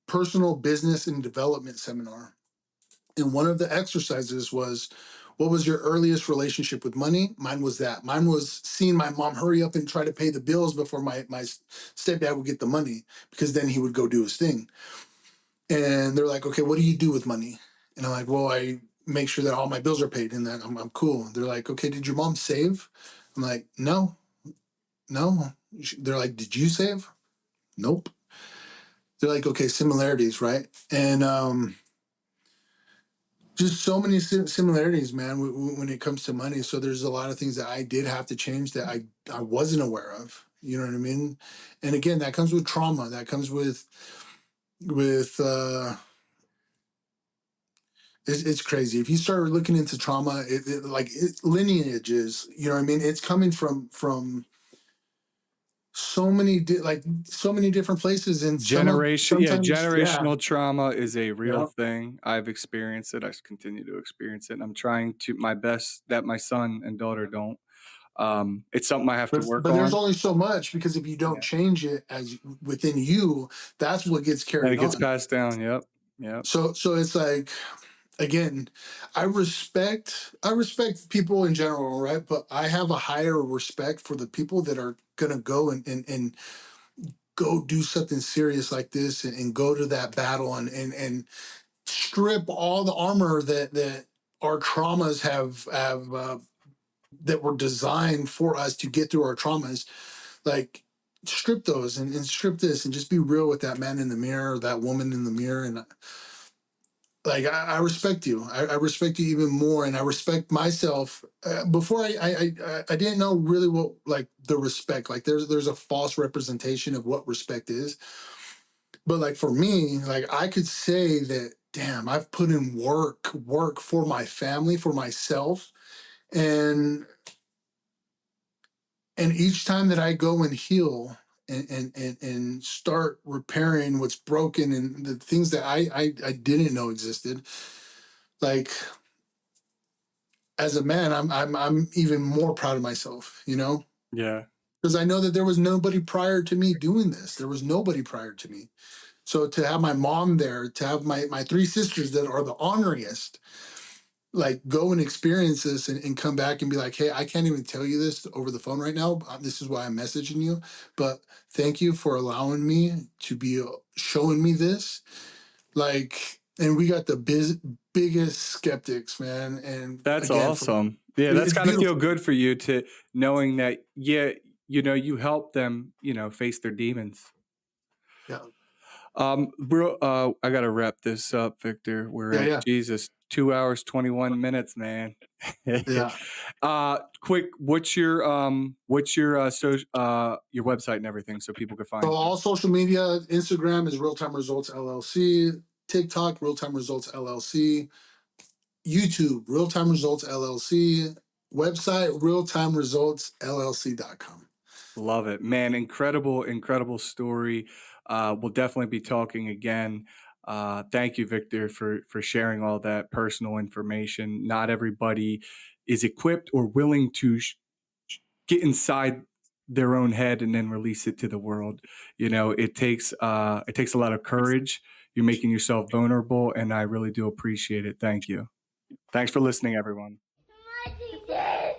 personal business and development seminar, and one of the exercises was, what was your earliest relationship with money? Mine was that. Mine was seeing my mom hurry up and try to pay the bills before my stepdad would get the money, because then he would go do his thing. And they're like, okay, what do you do with money? And I'm like, well, I make sure that all my bills are paid and that I'm cool. They're like, okay, did your mom save? I'm like, no, no. They're like, did you save? Nope. They're like, okay, similarities, right? And just so many similarities, man, when it comes to money. So there's a lot of things that I did have to change that I wasn't aware of. You know what I mean? And again, that comes with trauma. That comes with it's crazy. If you start looking into trauma, lineages, you know what I mean? It's coming from so many different places, and sometimes, yeah, Generational trauma is a real yeah. thing. I've experienced it. I continue to experience it. And I'm trying to my best that my son and daughter don't. It's something I have to work But there's on. only so much, because if you don't Yeah. change it as within you, that's what gets And it carried gets on. passed down. Yep. Yep. So it's like, again, I respect people in general, right? But I have a higher respect for the people that are gonna go and go do something serious like this, and go to that battle, and strip all the armor that our traumas have that were designed for us to get through our traumas. like strip those and strip this and just be real with that man in the mirror or that woman in the mirror. And like I respect you. I respect you even more, and I respect myself. Before I didn't know really what like the respect. Like there's a false representation of what respect is. But like for me, like I could say that, damn, I've put in work for my family, for myself, and each time that I go and heal and start repairing what's broken and the things that I didn't know existed, like as a man, I'm even more proud of myself, you know, Yeah. because I know that there was nobody prior to me doing this. There was nobody prior to me. So to have my mom there, to have my three sisters that are the honoriest, like go and experience this and come back and be like, hey, I can't even tell you this over the phone right now. This is why I'm messaging you. But thank you for allowing me to be showing me this. Like, and we got the biggest skeptics, man. And That's again, awesome. Yeah, that's it's gotta feel beautiful. good for you to knowing that, yeah, you help them, face their demons. Yeah. Bro, I gotta wrap this up, Victor. We're Yeah. at Yeah. Jesus, 2 hours, 21 minutes, man. Yeah. Quick, your website and everything so people can So find you? all social media, Instagram is Real Time Results LLC, TikTok, Real Time Results LLC, YouTube, Real Time Results LLC, website, realtimeresultsllc.com. Love it, man. Incredible story. We'll definitely be talking again. Thank you, Victor, for sharing all that personal information. Not everybody is equipped or willing to get inside their own head and then release it to the world. It takes a lot of courage. You're making yourself vulnerable, and I really do appreciate it. Thank you. Thanks for listening, everyone. Daddy.